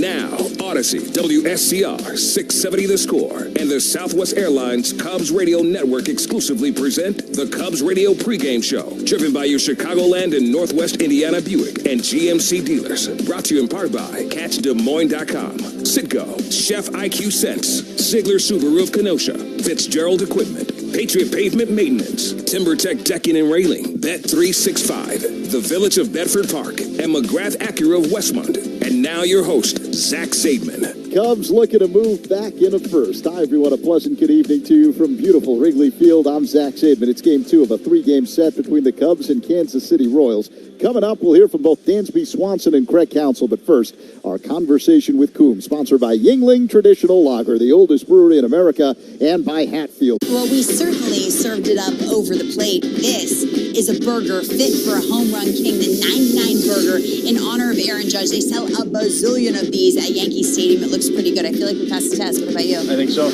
Now, Odyssey, WSCR, 670 The Score, and the Southwest Airlines Cubs Radio Network exclusively present the Cubs Radio pregame show, driven by your Chicagoland and Northwest Indiana Buick and GMC dealers. Brought to you in part by CatchDesMoines.com, Citgo, Chef IQ Sense, Ziegler Subaru of Kenosha, Fitzgerald Equipment, Patriot Pavement Maintenance, TimberTech Decking and Railing, Bet365, The Village of Bedford Park, and McGrath Acura of Westmont. And now your host, Zach Zaidman. Cubs looking to move back into first. Hi, everyone. A pleasant good evening to you from beautiful Wrigley Field. I'm Zach Zaidman. It's game 2 of a 3-game set between the Cubs and Kansas City Royals. Coming up, we'll hear from both Dansby Swanson and Craig Counsell. But first, our conversation with Coom, sponsored by Yuengling Traditional Lager, the oldest brewery in America, and by Hatfield. Well, we certainly served it up over the plate. This is a burger fit for a home run king, the 99 burger in honor of Aaron Judge. They sell a bazillion of these at Yankee Stadium. It looks pretty good. I feel like we passed the test. What about you? I think so.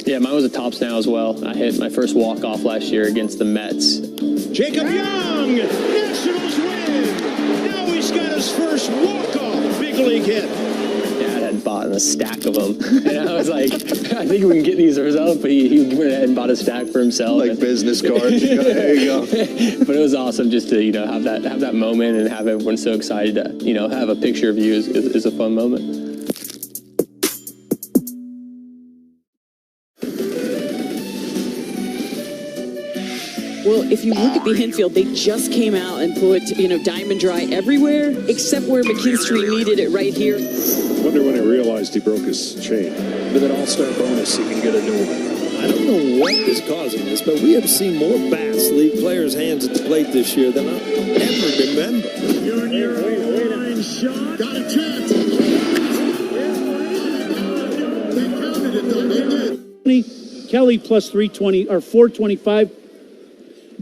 Yeah, mine was a tops now as well. I hit my first walk-off last year against the Mets. Jacob Young, Nationals win! Now he's got his first walk-off big league hit. Dad had bought a stack of them. And I was like, I think we can get these ourselves, but he went ahead and bought a stack for himself. Like business cards. There you go. But it was awesome just to, have that moment and have everyone so excited to, have a picture of you is a fun moment. Well, if you look at the infield, they just came out and put, Diamond Dry everywhere, except where McKinstry needed it right here. Wonder when he realized he broke his chain. With an all-star bonus, he can get a new one. I don't know what is causing this, but we have seen more bats leave players' hands at the plate this year than I ever remember. You're in your line shot. Got a chance. They counted it, though. They did. Kelly plus 320 or 425.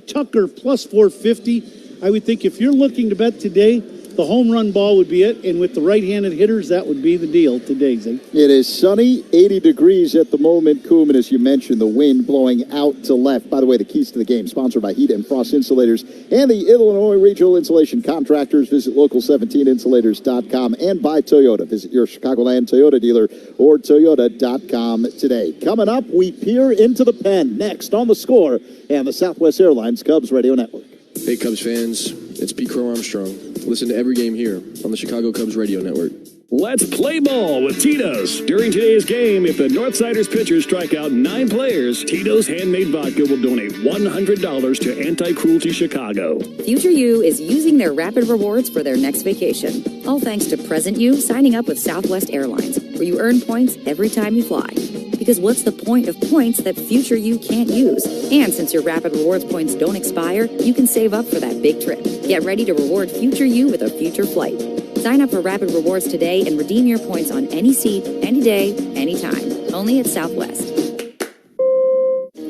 Tucker plus 450. I would think if you're looking to bet today, the home run ball would be it, and with the right-handed hitters, that would be the deal today, Zane. It is sunny, 80 degrees at the moment, Coom, and as you mentioned, the wind blowing out to left. By the way, the keys to the game, sponsored by Heat and Frost Insulators and the Illinois Regional Insulation Contractors. Visit local17insulators.com and by Toyota. Visit your Chicagoland Toyota dealer or toyota.com today. Coming up, we peer into the pen next on The Score and the Southwest Airlines Cubs Radio Network. Hey, Cubs fans, it's Pete Crow Armstrong. Listen to every game here on the Chicago Cubs Radio Network. Let's play ball with Tito's. During today's game, if the Northsiders pitchers strike out 9 players, Tito's Handmade Vodka will donate $100 to Anti-Cruelty Chicago. Future You is using their rapid rewards for their next vacation. All thanks to Present You signing up with Southwest Airlines, where you earn points every time you fly. Because what's the point of points that Future You can't use? And since your Rapid Rewards points don't expire, you can save up for that big trip. Get ready to reward Future You with a future flight. Sign up for Rapid Rewards today and redeem your points on any seat, any day, anytime. Only at Southwest.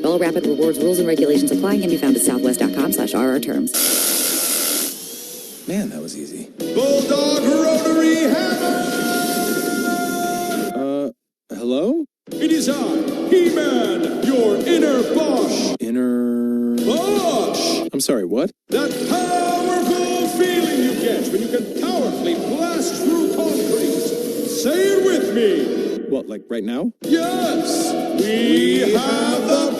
All Rapid Rewards rules and regulations apply and can be found at southwest.com/RR terms. Man, that was easy. Bulldog Rotary Hammer! Hello? It is I, He-Man, your inner Bosch. Inner... Bosch! I'm sorry, what? That powerful feeling you get when you can powerfully blast through with me. What, like right now? Yes, we have the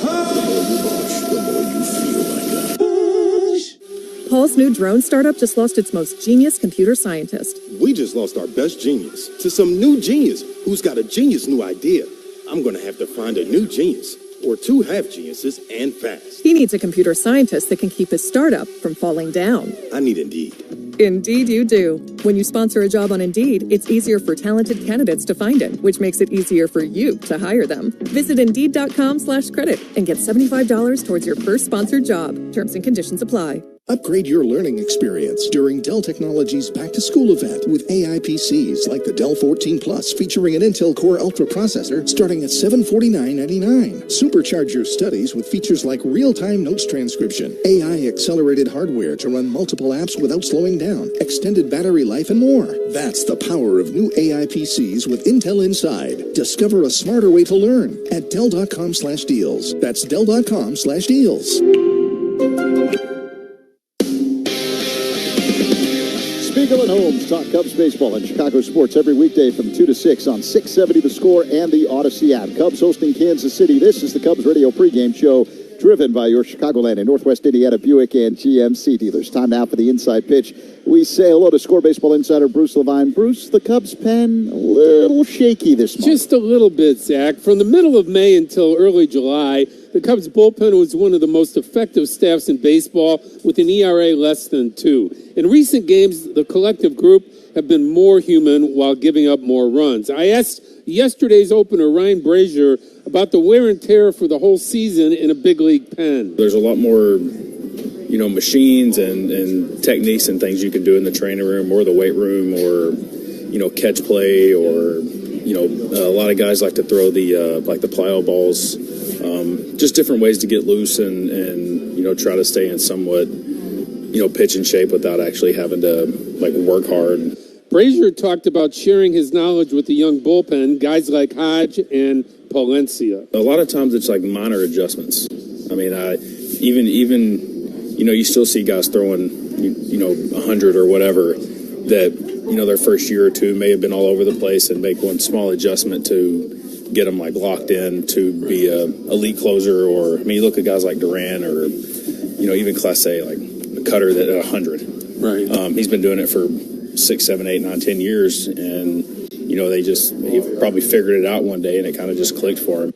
Paul's new drone startup just lost its most genius computer scientist. We just lost our best genius to some new genius who's got a genius new idea. I'm going to have to find a new genius, or two half geniuses, and fast. He needs a computer scientist that can keep his startup from falling down. I need Indeed. Indeed you do. When you sponsor a job on Indeed, it's easier for talented candidates to find it, which makes it easier for you to hire them. Visit Indeed.com/credit and get $75 towards your first sponsored job. Terms and conditions apply. Upgrade your learning experience during Dell Technologies Back to School event with AI PCs like the Dell 14 Plus featuring an Intel Core Ultra processor starting at $749.99. Supercharge your studies with features like real-time notes transcription, AI accelerated hardware to run multiple apps without slowing down, extended battery life, and more. That's the power of new AI PCs with Intel inside. Discover a smarter way to learn at Dell.com/deals. That's Dell.com/deals. Spiegel and Holmes talk Cubs baseball and Chicago sports every weekday from 2 to 6 on 670 The Score and the Odyssey app. Cubs hosting Kansas City. This is the Cubs radio pregame show driven by your Chicagoland and Northwest Indiana Buick and GMC dealers. Time now for the inside pitch. We say hello to Score Baseball insider Bruce Levine. Bruce, the Cubs pen a little shaky this month. Just a little bit, Zach. From the middle of May until early July, the Cubs bullpen was one of the most effective staffs in baseball with an ERA less than 2. In recent games, the collective group have been more human while giving up more runs. I asked yesterday's opener, Ryan Brazier, about the wear and tear for the whole season in a big league pen. There's a lot more, machines and techniques and things you can do in the training room or the weight room or, catch play or, a lot of guys like to throw the plyo balls. Just different ways to get loose and try to stay in somewhat, pitch in shape without actually having to work hard. Brazier talked about sharing his knowledge with the young bullpen, guys like Hodge and Palencia. A lot of times it's minor adjustments. I mean, even you still see guys throwing 100 or whatever that their first year or two may have been all over the place and make one small adjustment to get them locked in to be a elite closer. Or you look at guys like Duran or even Class A, like the cutter that at 100. Right. He's been doing it for 6, 7, 8, 9, 10 years, and he probably figured it out one day and it kind of just clicked for him.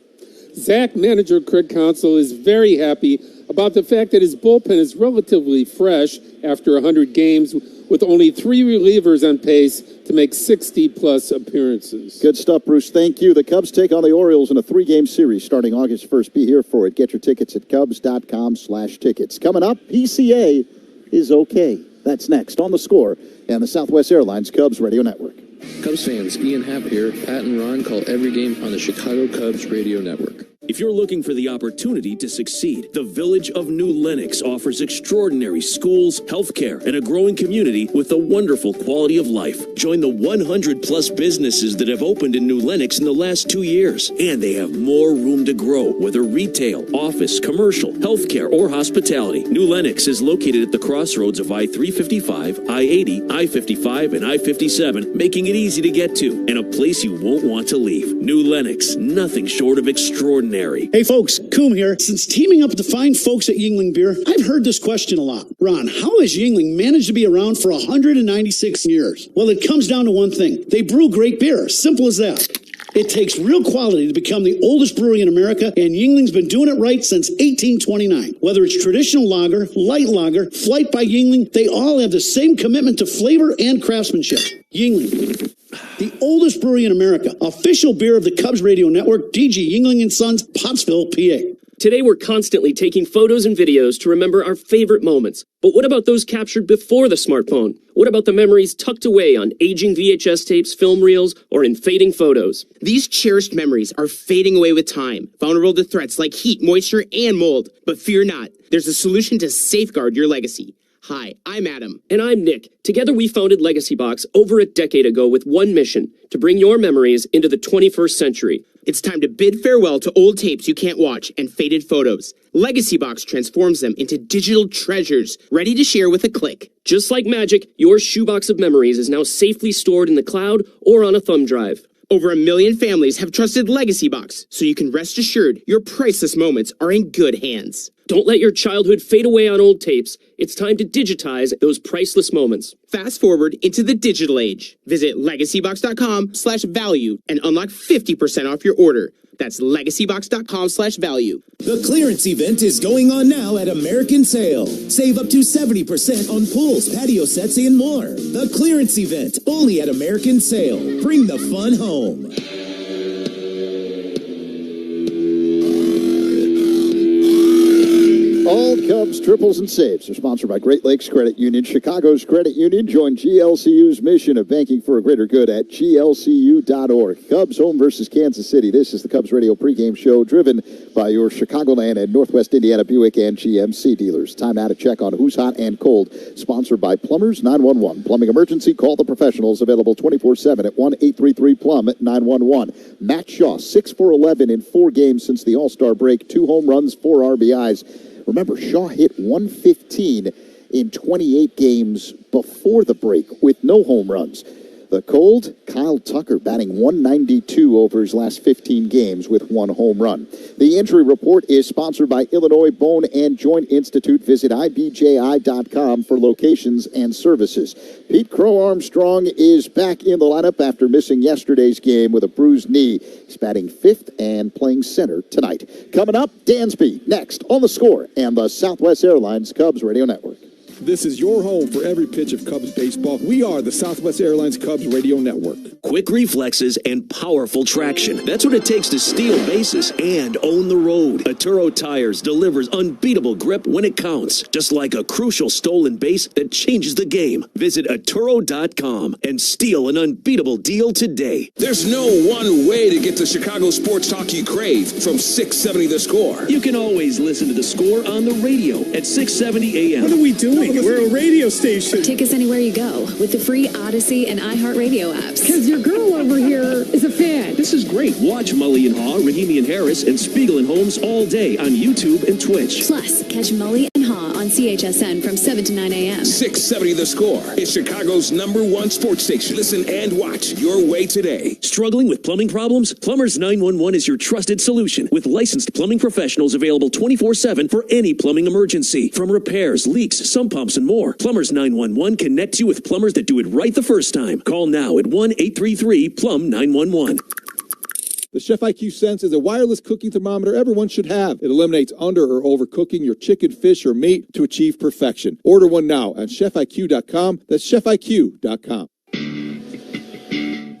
Zach, manager Craig Counsell, is very happy about the fact that his bullpen is relatively fresh after 100 games, with only 3 relievers on pace to make 60-plus appearances. Good stuff, Bruce. Thank you. The Cubs take on the Orioles in a 3-game series starting August 1st. Be here for it. Get your tickets at Cubs.com/tickets. Coming up, PCA is okay. That's next on The Score and the Southwest Airlines Cubs Radio Network. Cubs fans, Ian Happ here. Pat and Ron call every game on the Chicago Cubs Radio Network. If you're looking for the opportunity to succeed, the Village of New Lenox offers extraordinary schools, healthcare, and a growing community with a wonderful quality of life. Join the 100-plus businesses that have opened in New Lenox in the last 2 years. And they have more room to grow, whether retail, office, commercial, healthcare, or hospitality. New Lenox is located at the crossroads of I-355, I-80, I-55, and I-57, making it easy to get to, and a place you won't want to leave. New Lenox, nothing short of extraordinary. Hey folks, Coom here. Since teaming up with the fine folks at Yingling Beer, I've heard this question a lot. Ron, how has Yingling managed to be around for 196 years? Well, it comes down to one thing. They brew great beer. Simple as that. It takes real quality to become the oldest brewery in America, and Yingling's been doing it right since 1829. Whether it's traditional lager, light lager, Flight by Yingling, they all have the same commitment to flavor and craftsmanship. Yingling, the oldest brewery in America, official beer of the Cubs Radio Network, DG Yingling & Sons, Pottsville, PA. Today, we're constantly taking photos and videos to remember our favorite moments. But what about those captured before the smartphone? What about the memories tucked away on aging VHS tapes, film reels, or in fading photos? These cherished memories are fading away with time, vulnerable to threats like heat, moisture, and mold. But fear not, there's a solution to safeguard your legacy. Hi, I'm Adam. And I'm Nick. Together we founded Legacy Box over a decade ago with one mission, to bring your memories into the 21st century. It's time to bid farewell to old tapes you can't watch and faded photos. Legacy Box transforms them into digital treasures, ready to share with a click. Just like magic, your shoebox of memories is now safely stored in the cloud or on a thumb drive. Over 1 million families have trusted Legacy Box, so you can rest assured your priceless moments are in good hands. Don't let your childhood fade away on old tapes. It's time to digitize those priceless moments. Fast forward into the digital age. Visit legacybox.com/value and unlock 50% off your order. That's legacybox.com/value. The clearance event is going on now at American Sale. Save up to 70% on pools, patio sets, and more. The clearance event, only at American Sale. Bring the fun home. All Cubs triples and saves are sponsored by Great Lakes Credit Union. Chicago's credit union. Join GLCU's mission of banking for a greater good at glcu.org. Cubs home versus Kansas City. This is the Cubs radio pregame show driven by your Chicagoland and Northwest Indiana Buick and GMC dealers. Time now to check on who's hot and cold. Sponsored by Plumbers 911. Plumbing emergency, call the professionals. Available 24/7 at 1-833-PLUM at 911. Matt Shaw, 6 for 11 in 4 games since the All-Star break. 2 home runs, 4 RBIs. Remember, Shaw hit 115 in 28 games before the break with no home runs. The cold, Kyle Tucker batting 192 over his last 15 games with 1 home run. The injury report is sponsored by Illinois Bone and Joint Institute. Visit ibji.com for locations and services. Pete Crow Armstrong is back in the lineup after missing yesterday's game with a bruised knee. He's batting 5th and playing center tonight. Coming up, Dansby next on The Score and the Southwest Airlines Cubs Radio Network. This is your home for every pitch of Cubs baseball. We are the Southwest Airlines Cubs Radio Network. Quick reflexes and powerful traction. That's what it takes to steal bases and own the road. Atturo Tires delivers unbeatable grip when it counts, just like a crucial stolen base that changes the game. Visit Atturo.com and steal an unbeatable deal today. There's no one way to get the Chicago sports talk you crave from 670 The Score. You can always listen to The Score on the radio at 670 AM. What are we doing? We're a radio station. Take us anywhere you go with the free Odyssey and iHeartRadio apps. Because your girl over here is a fan. This is great. Watch Mully and Haw, Rahimi and Harris, and Spiegel and Holmes all day on YouTube and Twitch. Plus, catch Mully and Haw on CHSN from 7 to 9 a.m. 670 The Score is Chicago's #1 sports station. Listen and watch your way today. Struggling with plumbing problems? Plumbers 911 is your trusted solution with licensed plumbing professionals available 24/7 for any plumbing emergency. From repairs, leaks, sump pumps, and more. Plumbers 911 connects you with plumbers that do it right the first time. Call now at 1-833-PLUM-911. The Chef IQ Sense is a wireless cooking thermometer everyone should have. It eliminates under or overcooking your chicken, fish, or meat to achieve perfection. Order one now at chefiq.com. That's chefiq.com.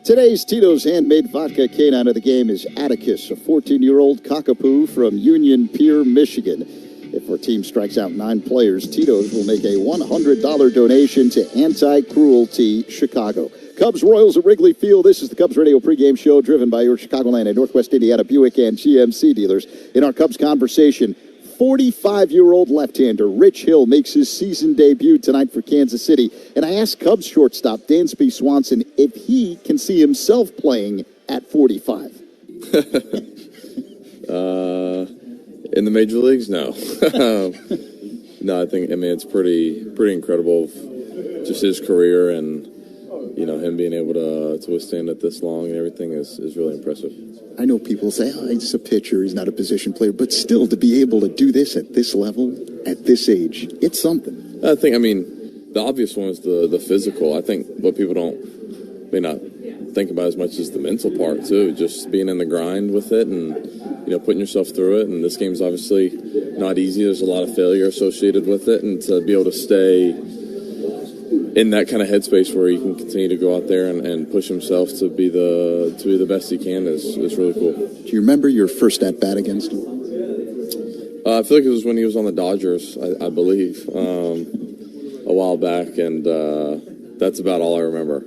Today's Tito's Handmade Vodka canine of the game is Atticus, a 14-year-old cockapoo from Union Pier, Michigan. If our team strikes out 9 players, Tito's will make a $100 donation to Anti-Cruelty Chicago. Cubs Royals at Wrigley Field. This is the Cubs Radio pregame show driven by your Chicagoland and Northwest Indiana Buick and GMC dealers. In our Cubs conversation, 45-year-old left-hander Rich Hill makes his season debut tonight for Kansas City. And I asked Cubs shortstop Dansby Swanson if he can see himself playing at 45. In the major leagues, no. No, I mean, it's pretty incredible, just his career and, him being able to withstand it this long and everything is really impressive. I know people say, he's just a pitcher, he's not a position player, but still to be able to do this at this level, at this age, it's something. The obvious one is the physical. I think what people may not think about as much as the mental part too, just being in the grind with it and, putting yourself through it. And this game's obviously not easy. There's a lot of failure associated with it, and to be able to stay in that kind of headspace where he can continue to go out there and push himself to be the best he can is really cool. Do you remember your first at-bat against him? I feel like it was when he was on the Dodgers, I believe, a while back, and that's about all I remember.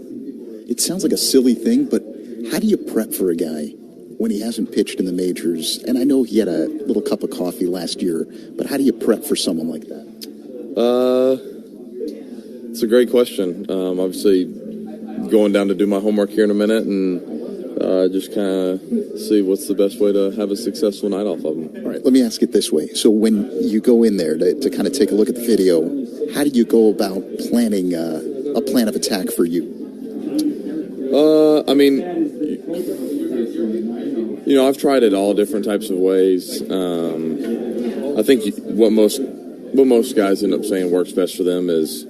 It sounds like a silly thing, but how do you prep for a guy when he hasn't pitched in the majors? And I know he had a little cup of coffee last year, but how do you prep for someone like that? It's a great question. Obviously, going down to do my homework here in a minute and just kind of see what's the best way to have a successful night off of him. All right, let me ask it this way. So when you go in there to kind of take a look at the video, how do you go about planning a plan of attack for you? You know, I've tried it all different types of ways. I think what most guys end up saying works best for them is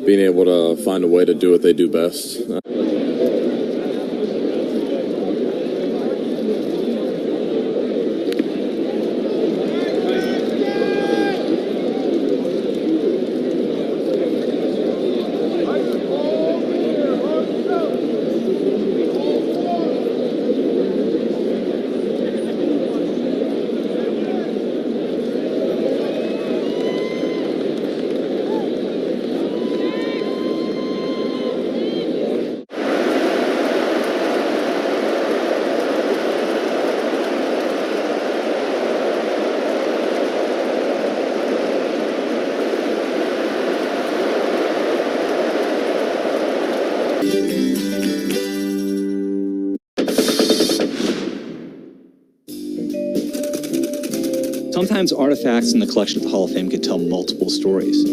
being able to find a way to do what they do best. Sometimes artifacts in the collection of the Hall of Fame could tell multiple stories.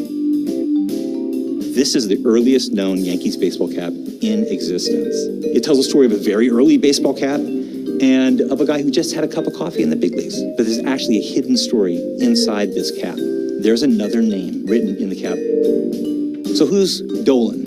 This is the earliest known Yankees baseball cap in existence. It tells a story of a very early baseball cap and of a guy who just had a cup of coffee in the big leagues. But there's actually a hidden story inside this cap. There's another name written in the cap. So who's Dolan?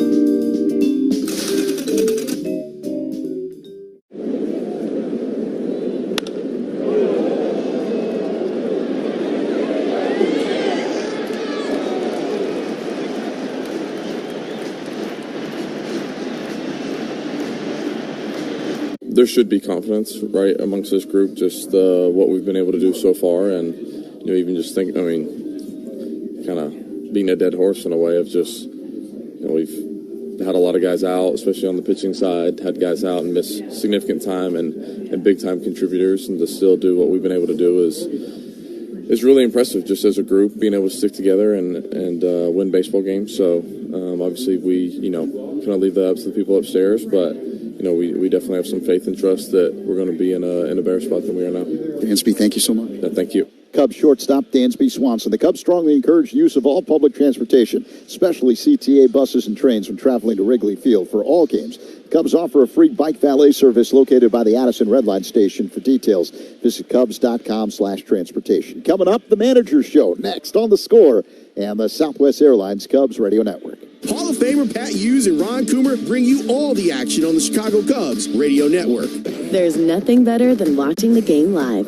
There should be confidence, right, amongst this group, just what we've been able to do so far, and you know, even just think, I mean, kind of being a dead horse in a way of just, you know, we've had a lot of guys out, especially on the pitching side, had guys out and missed significant time and big time contributors, and to still do what we've been able to do is really impressive, just as a group, being able to stick together and win baseball games. So obviously we, you know, kind of leave that up to the people upstairs, but you know, we definitely have some faith and trust that we're going to be in a better spot than we are now. Dansby, thank you so much. Yeah, thank you. Cubs shortstop Dansby Swanson. The Cubs strongly encourage the use of all public transportation, especially CTA buses and trains when traveling to Wrigley Field for all games. Cubs offer a free bike valet service located by the Addison Red Line Station. For details, visit Cubs.com/transportation. Coming up, the Manager's Show next on The Score and the Southwest Airlines Cubs Radio Network. Hall of Famer Pat Hughes and Ron Coomer bring you all the action on the Chicago Cubs Radio Network. There's nothing better than watching the game live.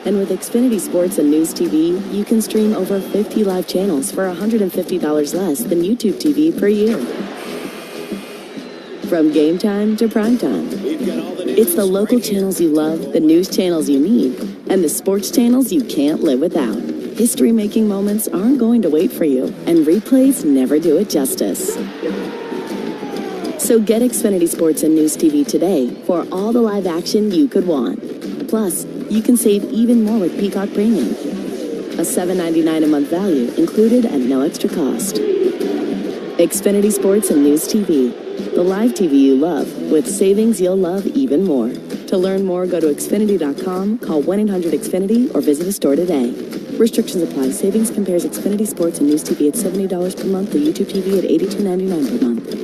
And with Xfinity Sports and News TV, you can stream over 50 live channels for $150 less than YouTube TV per year. From game time to prime time. It's the local channels you love, the news channels you need, and the sports channels you can't live without. History-making moments aren't going to wait for you, and replays never do it justice. So get Xfinity Sports and News TV today for all the live action you could want. Plus, you can save even more with Peacock Premium. A $7.99 a month value included at no extra cost. Xfinity Sports and News TV. The live TV you love with savings you'll love even more. To learn more, go to Xfinity.com, call 1-800-XFINITY, or visit a store today. Restrictions apply. Savings compares Xfinity Sports and News TV at $70 per month to YouTube TV at $82.99 per month.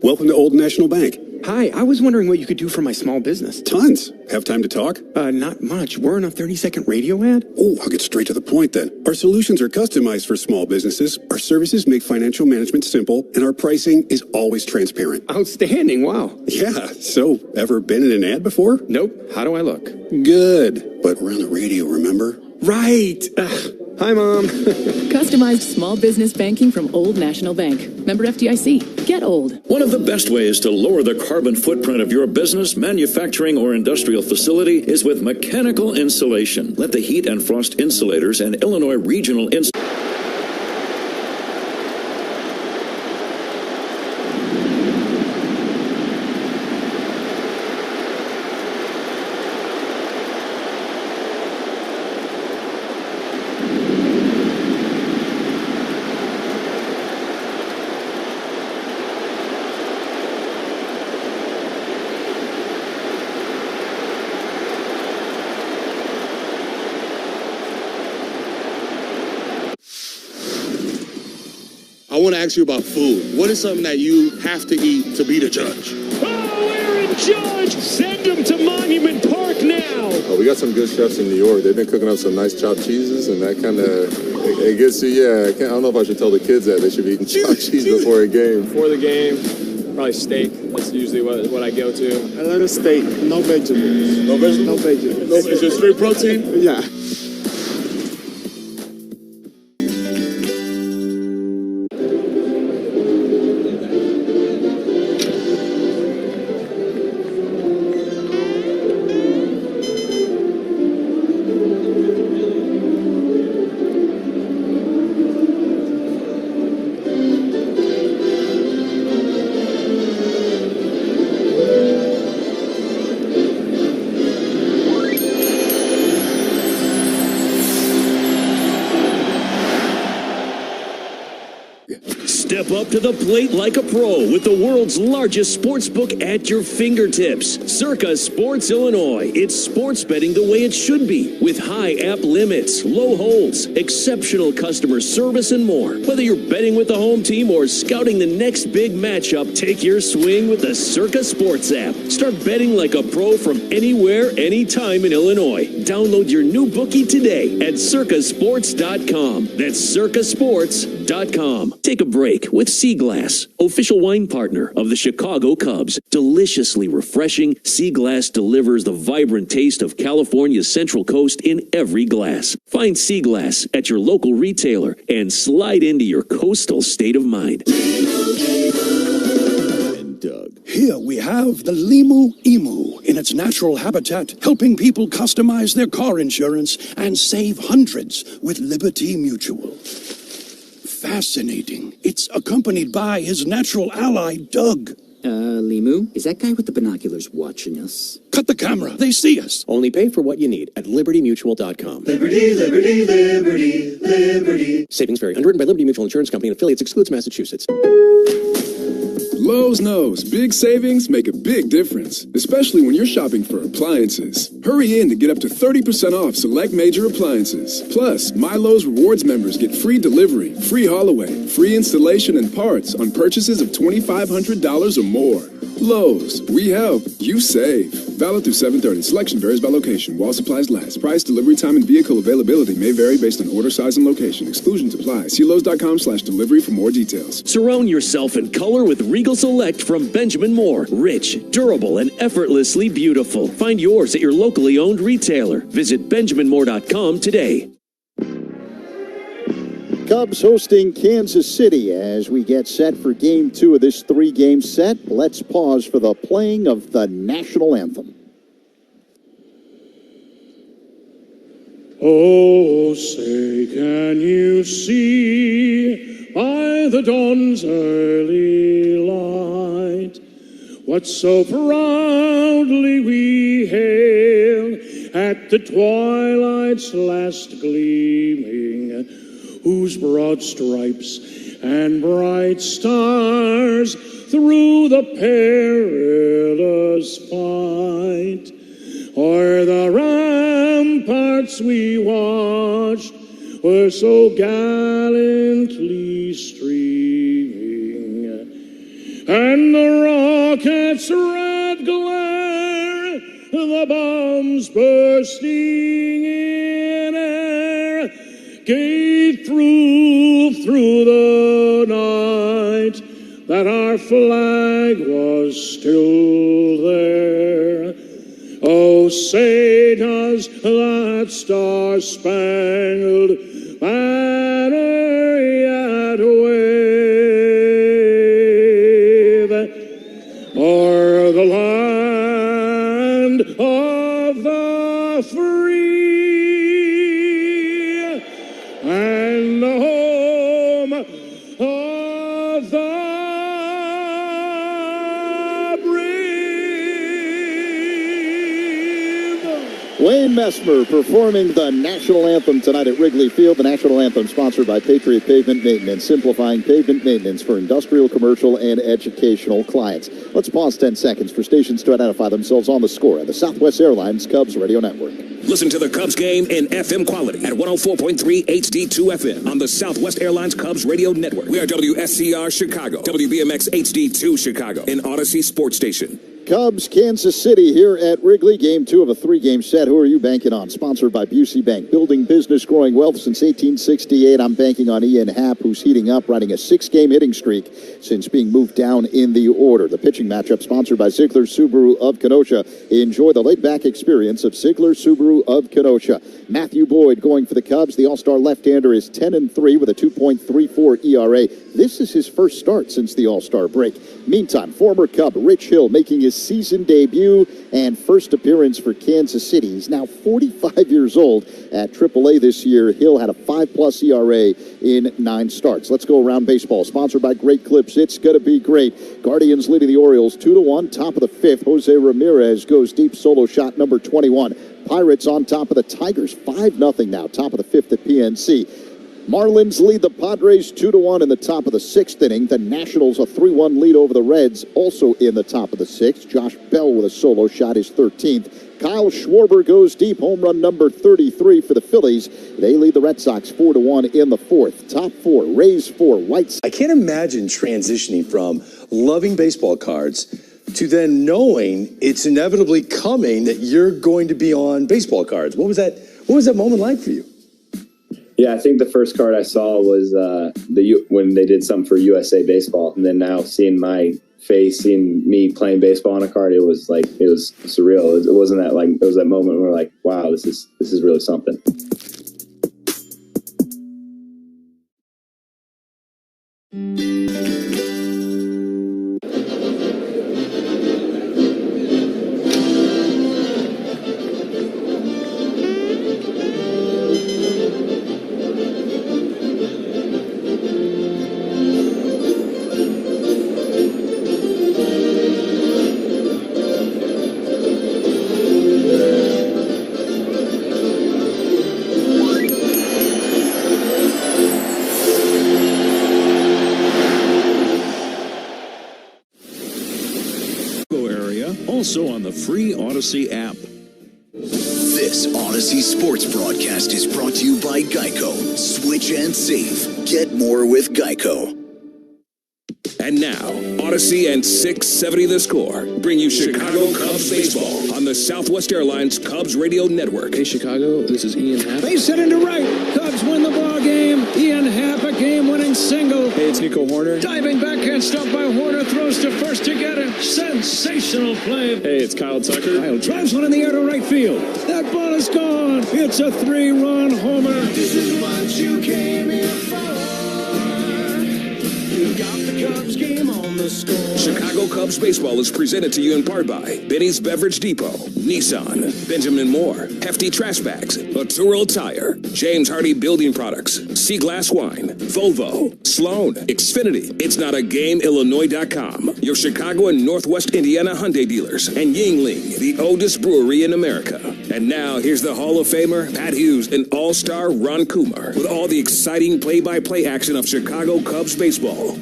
Welcome to Old National Bank. Hi, I was wondering what you could do for my small business. Tons. Have time to talk? Not much. We're in a 30-second radio ad. Oh, I'll get straight to the point then. Our solutions are customized for small businesses. Our services make financial management simple, and our pricing is always transparent. Outstanding. Wow. Yeah. So, ever been in an ad before? Nope. How do I look? Good. But we're on the radio, remember? Right. Hi, Mom. Customized small business banking from Old National Bank. Member FDIC. Get old. One of the best ways to lower the carbon footprint of your business, manufacturing, or industrial facility is with mechanical insulation. Let the Heat and Frost Insulators and Illinois Regional I want to ask you about food. What is something that you have to eat to beat a judge? Oh, Aaron Judge! Send him to Monument Park now! Oh, we got some good chefs in New York. They've been cooking up some nice chopped cheeses, and that kind of, it gets you, I don't know if I should tell the kids that they should be eating chopped cheese before a game. Before the game, probably steak. That's usually what I go to. I like a steak, no vegetables. No vegetables? No vegetables. Is it straight protein? Yeah. Step up to the plate like a pro with the world's largest sports book at your fingertips. Circa Sports Illinois. It's sports betting the way it should be, with high app limits, low holds, exceptional customer service, and more. Whether you're betting with the home team or scouting the next big matchup, take your swing with the Circa Sports app. Start betting like a pro from anywhere, anytime in Illinois. Download your new bookie today at circasports.com. That's circasports.com. Take a break with Sea Glass, official wine partner of the Chicago Cubs. Deliciously refreshing, Sea Glass delivers the vibrant taste of California's Central Coast in every glass. Find Sea Glass at your local retailer and slide into your coastal state of mind. Here we have the Limu Emu in its natural habitat, helping people customize their car insurance and save hundreds with Liberty Mutual. Fascinating. It's accompanied by his natural ally, Doug. Limu, is that guy with the binoculars watching us? Cut the camera. They see us. Only pay for what you need at libertymutual.com. Liberty, liberty, liberty, liberty. Savings vary. Underwritten by Liberty Mutual Insurance Company and affiliates. Excludes Massachusetts. Lowe's knows big savings make a big difference, especially when you're shopping for appliances. Hurry in to get up to 30% off select major appliances. Plus, My Lowe's Rewards members get free delivery, free haul away, free installation and parts on purchases of $2,500 or more. Lowe's, we help, you save. Valid through 7/30. Selection varies by location. While supplies last. Price, delivery time, and vehicle availability may vary based on order size and location. Exclusions apply. See Lowe's.com/delivery for more details. Surround yourself in color with Regal Select from Benjamin Moore. Rich, durable, and effortlessly beautiful. Find yours at your locally owned retailer. Visit benjaminmoore.com today. Cubs hosting Kansas City as we get set for Game 2 of this 3-game set. Let's pause for the playing of the national anthem. Oh, say, can you see by the dawn's early light what so proudly we hail at the twilight's last gleaming, whose broad stripes and bright stars through the perilous fight o'er the ramparts we watched were so gallantly streaming, and the rocket's red glare, the bombs bursting in air, gave through the night that our flag was still there. Oh, say does that star-spangled banner yet wave o'er the land of the free and the home of the Wayne Messmer performing the national anthem tonight at Wrigley Field. The national anthem sponsored by Patriot Pavement Maintenance, simplifying pavement maintenance for industrial, commercial, and educational clients. Let's pause 10 seconds for stations to identify themselves on the score at the Southwest Airlines Cubs Radio Network. Listen to the Cubs game in FM quality at 104.3 HD2 FM on the Southwest Airlines Cubs Radio Network. We are WSCR Chicago, WBMX HD2 Chicago, an Odyssey sports station. Cubs, Kansas City here at Wrigley. Game 2 of a 3-game set. Who are you banking on? Sponsored by Busey Bank. Building business, growing wealth since 1868. I'm banking on Ian Happ, who's heating up, riding a 6-game hitting streak since being moved down in the order. The pitching matchup sponsored by Ziegler Subaru of Kenosha. Enjoy the laid-back experience of Ziegler Subaru of Kenosha. Matthew Boyd going for the Cubs. The All-Star left-hander is 10-3 with a 2.34 ERA. This is his first start since the All-Star break. Meantime, former Cub Rich Hill making his season debut and first appearance for Kansas City. He's now 45 years old at AAA this year. Hill had a 5+ ERA in 9 starts. Let's go around baseball. Sponsored by Great Clips. It's going to be great. Guardians leading the Orioles 2-1. Top of the 5th. Jose Ramirez goes deep, solo shot number 21. Pirates on top of the Tigers 5-0 now. Top of the 5th at PNC. Marlins lead the Padres 2-1 in the top of the 6th inning. The Nationals a 3-1 lead over the Reds, also in the top of the 6th. Josh Bell with a solo shot, his 13th. Kyle Schwarber goes deep, home run number 33 for the Phillies. They lead the Red Sox 4-1 in the 4th. Top 4, Rays 4, White Sox. I can't imagine transitioning from loving baseball cards to then knowing it's inevitably coming that you're going to be on baseball cards. What was that moment like for you? Yeah, I think the first card I saw was when they did something for USA Baseball, and then now seeing my face, seeing me playing baseball on a card, it was surreal. It wasn't that it was that moment where like, wow, this is really something. Also on the free Odyssey app. This Odyssey Sports broadcast is brought to you by Geico. Switch and save. Get more with Geico. And now, Odyssey and 670 The Score bring you Chicago Cubs baseball on the Southwest Airlines Cubs Radio Network. Hey, Chicago, this is Ian Happ. Base hit into right. Cubs win the ball game. Ian Happ, a game-winning single. Hey, it's Nico Horner. Diving backhand stop by Horner, throws to first to get it. Sensational play. Hey, it's Kyle Tucker. Kyle drives one in the air to right field. That ball is gone. It's a 3-run homer. This is what you came here for. You got the Cubs game on the score. Chicago Cubs baseball is presented to you in part by Benny's Beverage Depot, Nissan, Benjamin Moore, Hefty Trash Bags, Arturo Tire, James Hardy Building Products, Sea Glass Wine, Volvo, Sloan, Xfinity, It's Not a Game, Illinois.com, your Chicago and Northwest Indiana Hyundai dealers, and Yingling, the oldest brewery in America. And now here's the Hall of Famer, Pat Hughes, and All-Star Ron Kumar with all the exciting play-by-play action of Chicago Cubs baseball.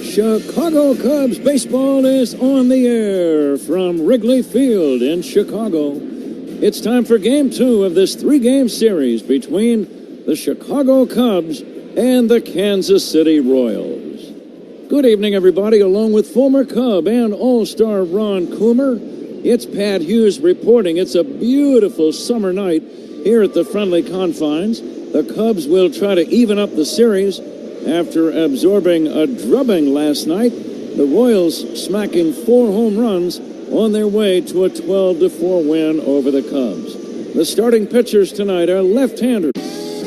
Chicago Cubs baseball is on the air from Wrigley Field in Chicago. It's time for Game 2 of this 3-game series between the Chicago Cubs and the Kansas City Royals. Good evening, everybody. Along with former Cub and All-Star Ron Coomer, it's Pat Hughes reporting. It's a beautiful summer night here at the friendly confines. The Cubs will try to even up the series after absorbing a drubbing last night. The Royals smacking 4 home runs on their way to a 12-4 win over the Cubs. The starting pitchers tonight are left-handers.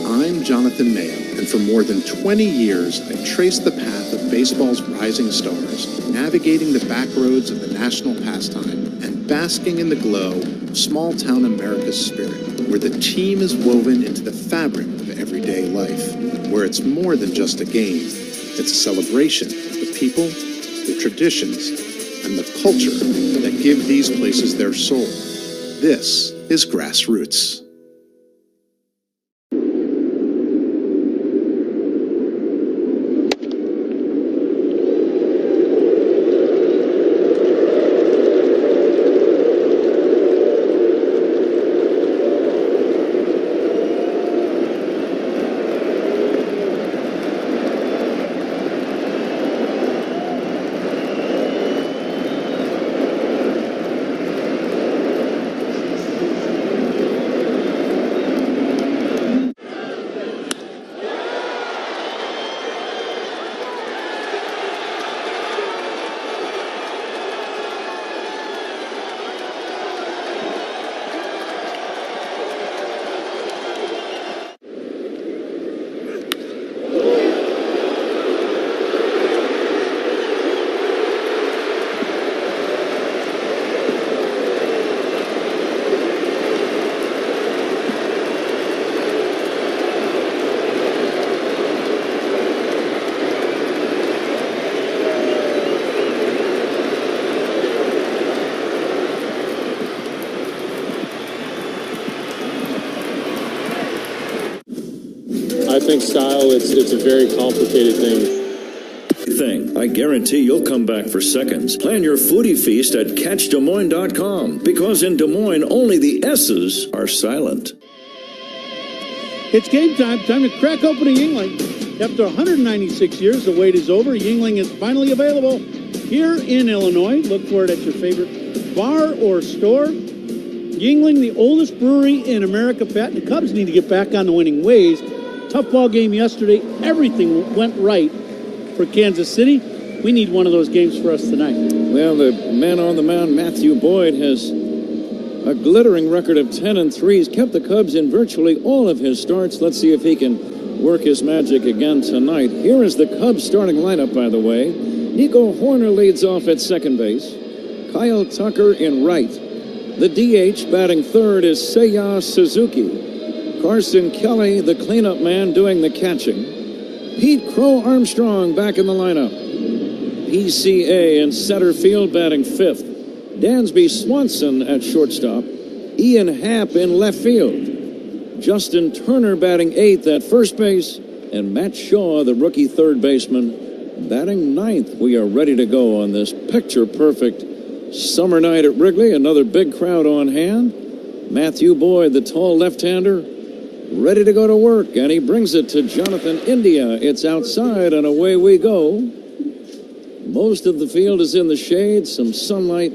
I'm Jonathan Mayo, and for more than 20 years, I've traced the path of baseball's rising stars, navigating the back roads of the national pastime and basking in the glow of small-town America's spirit, where the team is woven into the fabric of everyday life, where it's more than just a game. It's a celebration of the people, the traditions, and the culture that give these places their soul. This is Grassroots. throwing style, it's a very complicated thing. I guarantee you'll come back for seconds. Plan your foodie feast at CatchDesMoines.com, because in Des Moines, only the S's are silent. It's game time. Time to crack open a Yingling. After 196 years, the wait is over. Yingling is finally available here in Illinois. Look for it at your favorite bar or store. Yingling, the oldest brewery in America, Pat. The Cubs need to get back on the winning ways. Tough ball game yesterday. Everything went right for Kansas City. We need one of those games for us tonight. Well, the man on the mound, Matthew Boyd, has a glittering record of 10-3. He's kept the Cubs in virtually all of his starts. Let's see if he can work his magic again tonight. Here is the Cubs starting lineup, by the way. Nico Horner leads off at second base. Kyle Tucker in right. The DH batting third is Seiya Suzuki. Carson Kelly, the cleanup man, doing the catching. Pete Crow Armstrong back in the lineup. PCA in center field batting fifth. Dansby Swanson at shortstop. Ian Happ in left field. Justin Turner batting eighth at first base. And Matt Shaw, the rookie third baseman, batting ninth. We are ready to go on this picture-perfect summer night at Wrigley. Another big crowd on hand. Matthew Boyd, the tall left-hander, ready to go to work, and he brings it to Jonathan India. It's outside, and away we go. Most of the field is in the shade, some sunlight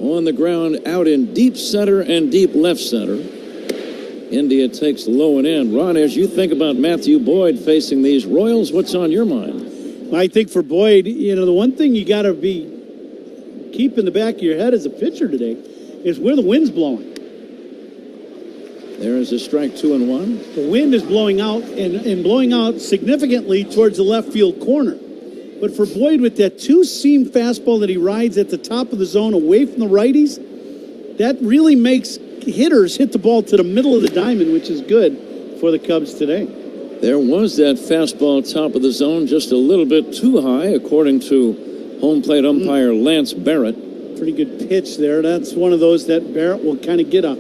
on the ground out in deep center and deep left center. India takes low and in. Ron, as you think about Matthew Boyd facing these Royals, what's on your mind? I think for Boyd, the one thing you got to keep in the back of your head as a pitcher today is where the wind's blowing. There is a strike, 2-1. The wind is blowing out and blowing out significantly towards the left field corner. But for Boyd, with that two-seam fastball that he rides at the top of the zone away from the righties, that really makes hitters hit the ball to the middle of the diamond, which is good for the Cubs today. There was that fastball top of the zone just a little bit too high, according to home plate umpire Lance Barrett. Pretty good pitch there. That's one of those that Barrett will kind of get a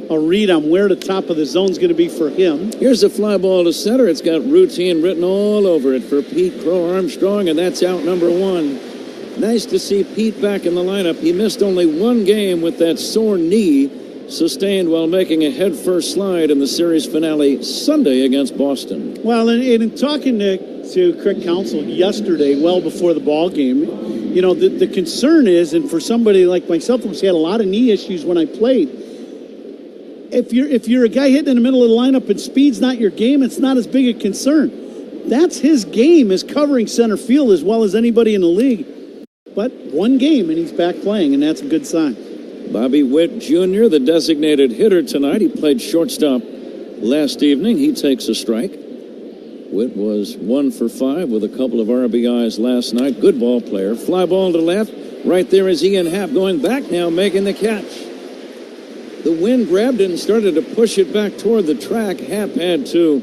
read on where the top of the zone is going to be for him. Here's a fly ball to center. It's got routine written all over it for Pete Crow Armstrong, and that's out number one. Nice to see Pete back in the lineup. He missed only one game with that sore knee sustained while making a head-first slide in the series finale Sunday against Boston. Well, and in talking to Craig Counsell yesterday, well before the ball game, the concern is, and for somebody like myself who's had a lot of knee issues when I played, if you're a guy hitting in the middle of the lineup and speed's not your game, it's not as big a concern. That's his game, is covering center field as well as anybody in the league. But one game and he's back playing, and that's a good sign. Bobby Witt Jr., the designated hitter tonight. He played shortstop last evening. He takes a strike. Witt was 1 for 5 with a couple of RBIs last night. Good ball player. Fly ball to left. Right there is Ian Happ going back now, making the catch. The wind grabbed it and started to push it back toward the track. Happ had to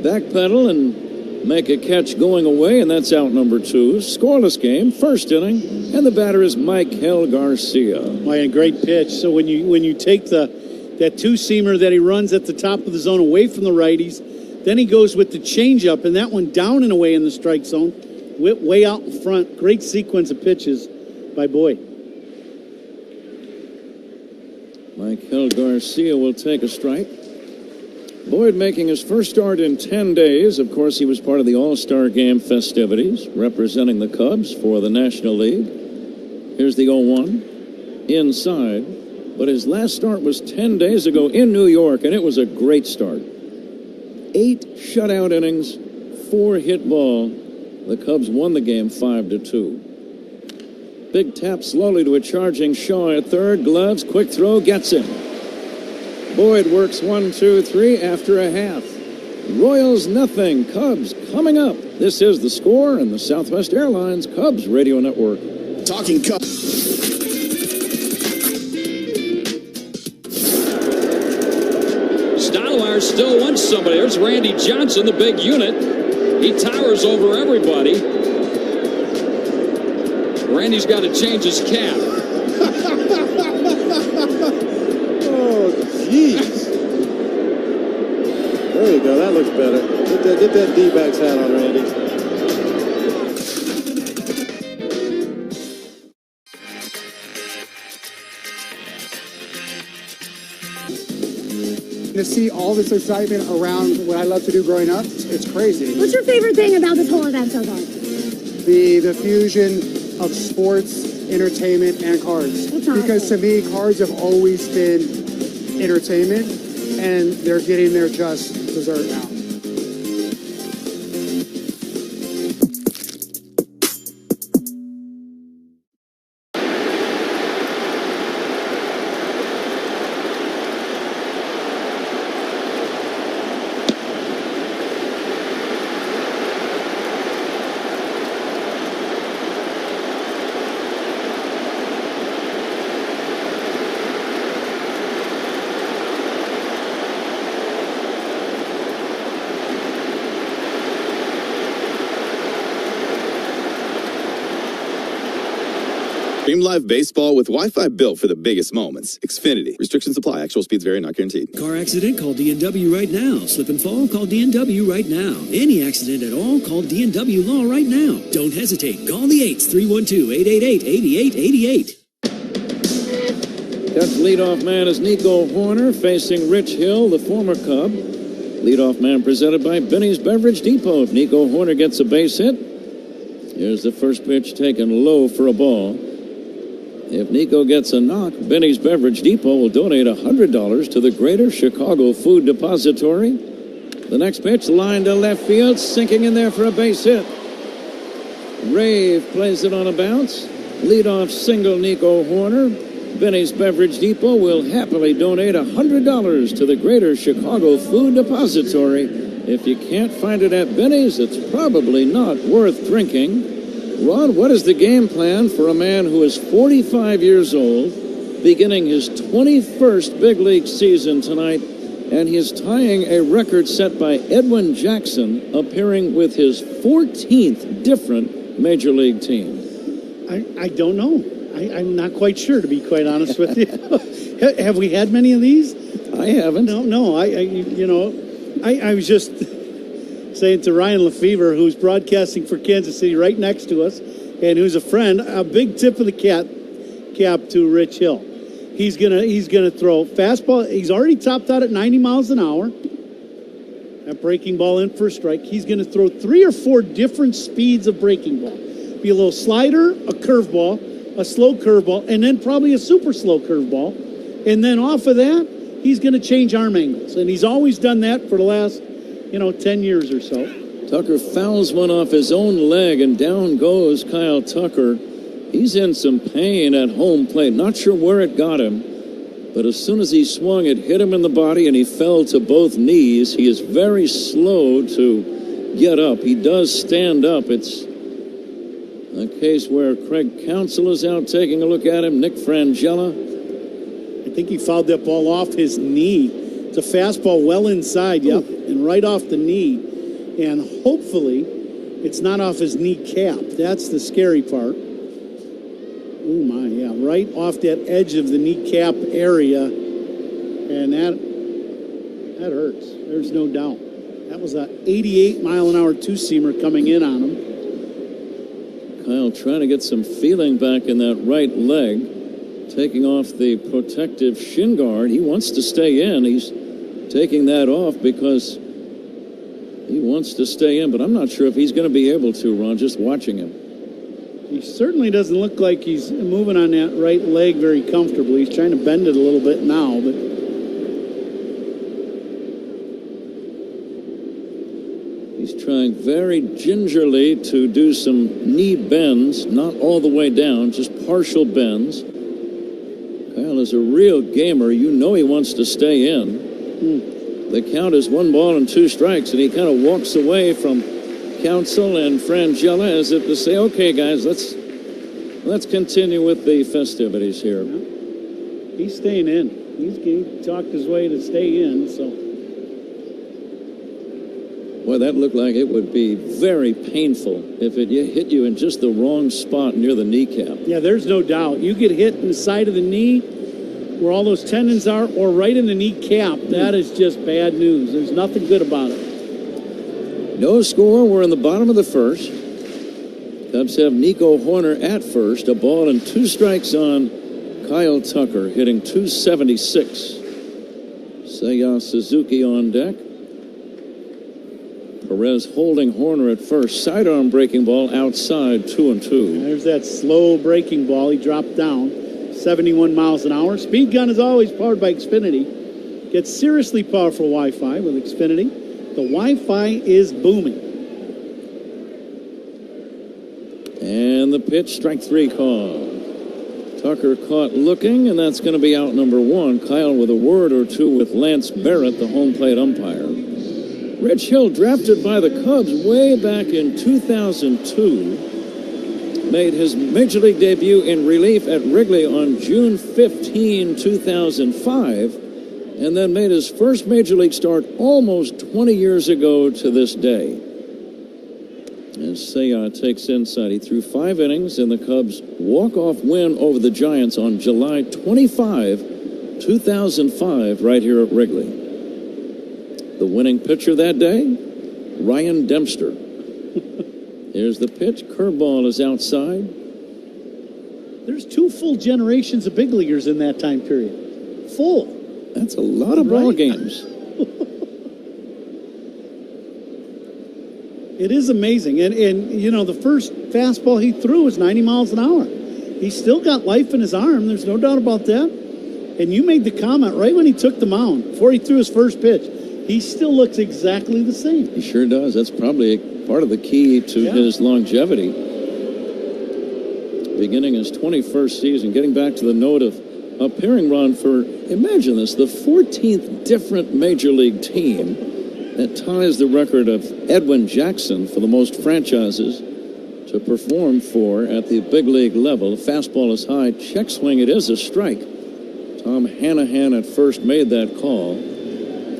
backpedal and make a catch going away, and that's out number 2. Scoreless game, first inning, and the batter is Michael Garcia. A great pitch. So when you take that two-seamer that he runs at the top of the zone away from the righties, then he goes with the changeup, and that one down and away in the strike zone, way out in front. Great sequence of pitches by Boyd. Michael Garcia will take a strike. Boyd making his first start in 10 days. Of course, he was part of the All-Star Game festivities, representing the Cubs for the National League. Here's the 0-1 inside. But his last start was 10 days ago in New York, and it was a great start. 8 shutout innings, 4 hit ball. The Cubs won the game 5-2. Big tap slowly to a charging Shaw at third. Gloves, quick throw, gets him. Boyd works 1, 2, 3 after a half. Royals nothing. Cubs coming up. This is The Score and the Southwest Airlines Cubs Radio Network. Talking Cubs. Stottlemyre still wants somebody. There's Randy Johnson, the big unit. He towers over everybody. Randy's got to change his cap. Oh, jeez. There you go. That looks better. Get that D-backs hat on, Randy. To see all this excitement around what I love to do growing up, it's crazy. What's your favorite thing about this whole event so far? The fusion of sports, entertainment, and cards. Because to me, cards have always been entertainment, and they're getting their just dessert now. Stream live baseball with Wi-Fi built for the biggest moments. Xfinity. Restrictions apply. Actual speeds vary, not guaranteed. Car accident? Call DNW right now. Slip and fall? Call DNW right now. Any accident at all? Call DNW Law right now. Don't hesitate. Call the 8s, 312-888-8888. Cubs leadoff man is Nico Horner facing Rich Hill, the former Cub. Leadoff man presented by Benny's Beverage Depot. If Nico Horner gets a base hit, here's the first pitch taken low for a ball. If Nico gets a knock, Benny's Beverage Depot will donate $100 to the Greater Chicago Food Depository. The next pitch, line to left field, sinking in there for a base hit. Rave plays it on a bounce. Leadoff single Nico Horner. Benny's Beverage Depot will happily donate $100 to the Greater Chicago Food Depository. If you can't find it at Benny's, it's probably not worth drinking. Rod, what is the game plan for a man who is 45 years old, beginning his 21st big league season tonight, and he is tying a record set by Edwin Jackson, appearing with his 14th different major league team? I don't know. I'm not quite sure, to be quite honest with you. Have we had many of these? I haven't. No. I was just saying to Ryan Lefevre, who's broadcasting for Kansas City right next to us, and who's a friend, a big tip of the cap to Rich Hill. He's gonna throw fastball. He's already topped out at 90 miles an hour. That breaking ball in for a strike. He's gonna throw 3 or 4 different speeds of breaking ball. Be a little slider, a curveball, a slow curveball, and then probably a super slow curveball. And then off of that, he's gonna change arm angles. And he's always done that for the last 10 years or so. Tucker fouls one off his own leg, and down goes Kyle Tucker. He's in some pain at home plate. Not sure where it got him, but as soon as he swung, it hit him in the body, and he fell to both knees. He is very slow to get up. He does stand up. It's a case where Craig Counsell is out taking a look at him. Nick Frangella. I think he fouled that ball off his knee. It's a fastball well inside, yep, and right off the knee. And hopefully it's not off his kneecap. That's the scary part. Oh, my, yeah, right off that edge of the kneecap area. And that hurts. There's no doubt. That was a 88-mile-an-hour two-seamer coming in on him. Kyle trying to get some feeling back in that right leg. Taking off the protective shin guard. He wants to stay in. He's taking that off because he wants to stay in, but I'm not sure if he's going to be able to, Ron, just watching him. He certainly doesn't look like he's moving on that right leg very comfortably. He's trying to bend it a little bit now, but he's trying very gingerly to do some knee bends, not all the way down, just partial bends. Kyle is a real gamer. You know he wants to stay in. The count is 1 ball and 2 strikes, and he kind of walks away from Counsell and Frangella as if to say, okay, guys, let's continue with the festivities here. He's staying in. He talked his way to stay in, so. Boy, that looked like it would be very painful if it hit you in just the wrong spot near the kneecap. Yeah, there's no doubt. You get hit in the side of the knee where all those tendons are, or right in the kneecap. That is just bad news. There's nothing good about it. No score. We're in the bottom of the first. Cubs have Nico Horner at first. A ball and 2 strikes on Kyle Tucker, hitting .276. Seiya Suzuki on deck. Perez holding Horner at first. Sidearm breaking ball outside, 2-2. There's that slow breaking ball. He dropped down 71 miles an hour. Speed gun is always powered by Xfinity. Gets seriously powerful Wi-Fi with Xfinity. The Wi-Fi is booming. And the pitch, strike 3 call. Tucker caught looking, and that's going to be out number 1. Kyle with a word or two with Lance Barrett, the home plate umpire. Rich Hill, drafted by the Cubs way back in 2002, made his Major League debut in relief at Wrigley on June 15, 2005, and then made his first Major League start almost 20 years ago to this day. As Seiya takes inside, he threw 5 innings in the Cubs' walk-off win over the Giants on July 25, 2005, right here at Wrigley. The winning pitcher that day, Ryan Dempster. Here's the pitch. Curveball is outside. There's 2 full generations of big leaguers in that time period. Full. That's a lot of ball games. It is amazing. And you know, the first fastball he threw was 90 miles an hour. He's still got life in his arm. There's no doubt about that. And you made the comment right when he took the mound, before he threw his first pitch. He still looks exactly the same. He sure does. That's probably part of the key to his longevity. Beginning his 21st season, getting back to the note of appearing, Ron, for, imagine this, the 14th different Major League team that ties the record of Edwin Jackson for the most franchises to perform for at the big league level. Fastball is high, check swing, it is a strike. Tom Hanahan at first made that call.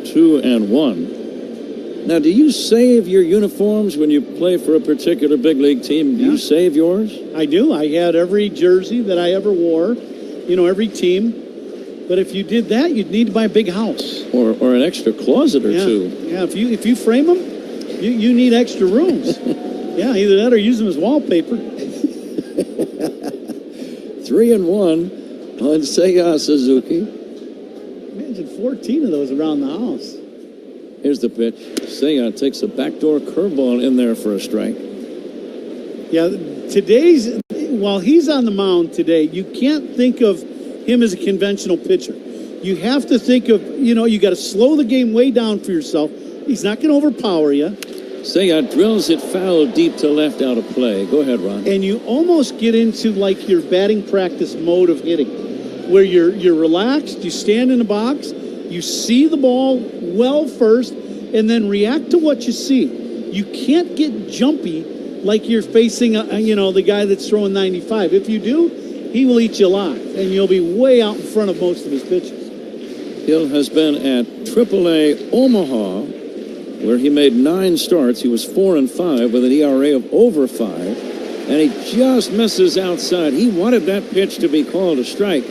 2-1. Now, do you save your uniforms when you play for a particular big league team? Do you save yours? I do. I had every jersey that I ever wore, you know, every team. But if you did that, you'd need to buy a big house. Or an extra closet or two. Yeah, if you frame them, you need extra rooms. Yeah, either that or use them as wallpaper. 3-1 on Seiya Suzuki. Imagine 14 of those around the house. Here's the pitch. Seiya takes a backdoor curveball in there for a strike. Yeah, while he's on the mound today, you can't think of him as a conventional pitcher. You have to think of, you know, you got to slow the game way down for yourself. He's not going to overpower you. Seiya drills it foul deep to left out of play. Go ahead, Ron. And you almost get into like your batting practice mode of hitting, where you're relaxed, you stand in the box, you see the ball well first, and then react to what you see. You can't get jumpy like you're facing, the guy that's throwing 95. If you do, he will eat you alive, and you'll be way out in front of most of his pitches. Hill has been at AAA Omaha, where he made 9 starts. He was 4-5 with an ERA of over 5, and he just misses outside. He wanted that pitch to be called a strike.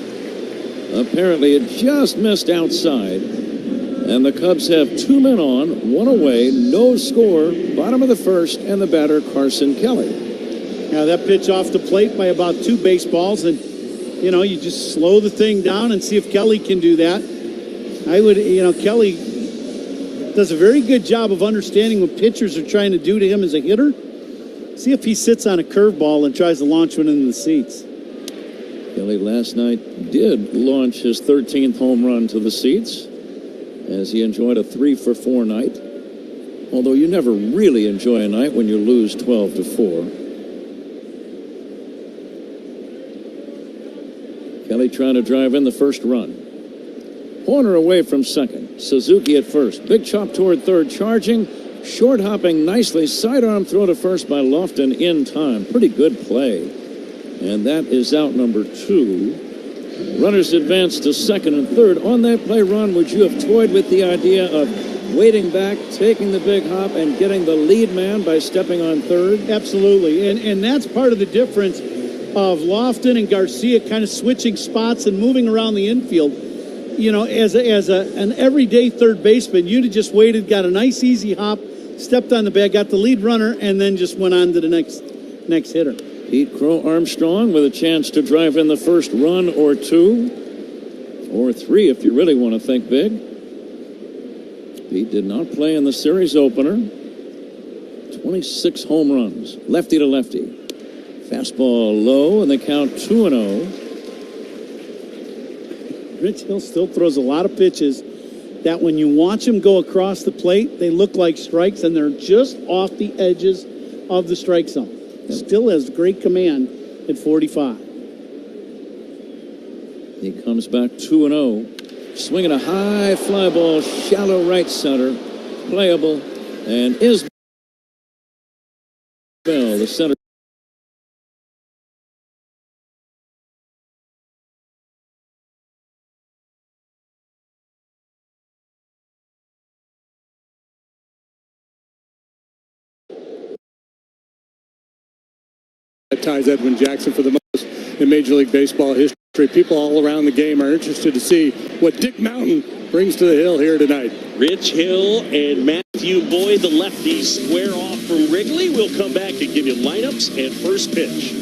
Apparently, it just missed outside, and the Cubs have 2 men on, 1 away, no score, bottom of the first, and the batter, Carson Kelly. Now, that pitch off the plate by about 2 baseballs, and, you just slow the thing down and see if Kelly can do that. Kelly does a very good job of understanding what pitchers are trying to do to him as a hitter. See if he sits on a curveball and tries to launch one into the seats. Kelly last night did launch his 13th home run to the seats as he enjoyed a 3-for-4 night. Although you never really enjoy a night when you lose 12-4. Kelly trying to drive in the first run. Horner away from second. Suzuki at first. Big chop toward third. Charging. Short hopping nicely. Sidearm throw to first by Lofton in time. Pretty good play. And that is out number 2. Runners advance to second and third. On that play, Ron, would you have toyed with the idea of waiting back, taking the big hop, and getting the lead man by stepping on third? Absolutely. And that's part of the difference of Lofton and Garcia kind of switching spots and moving around the infield. As an everyday third baseman, you'd have just waited, got a nice easy hop, stepped on the bag, got the lead runner, and then just went on to the next hitter. Pete Crow Armstrong with a chance to drive in the first run or two, or three if you really want to think big. Pete did not play in the series opener. 26 home runs, lefty to lefty. Fastball low, and they count 2-0. Rich Hill still throws a lot of pitches that when you watch him go across the plate, they look like strikes, and they're just off the edges of the strike zone. Yep. Still has great command at 45. He comes back 2-0. Swinging a high fly ball, shallow right center, playable, and Isbell, the center. That ties Edwin Jackson for the most in Major League Baseball history. People all around the game are interested to see what Dick Mountain brings to the hill here tonight. Rich Hill and Matthew Boyd, the lefties, square off from Wrigley. We'll come back and give you lineups and first pitch.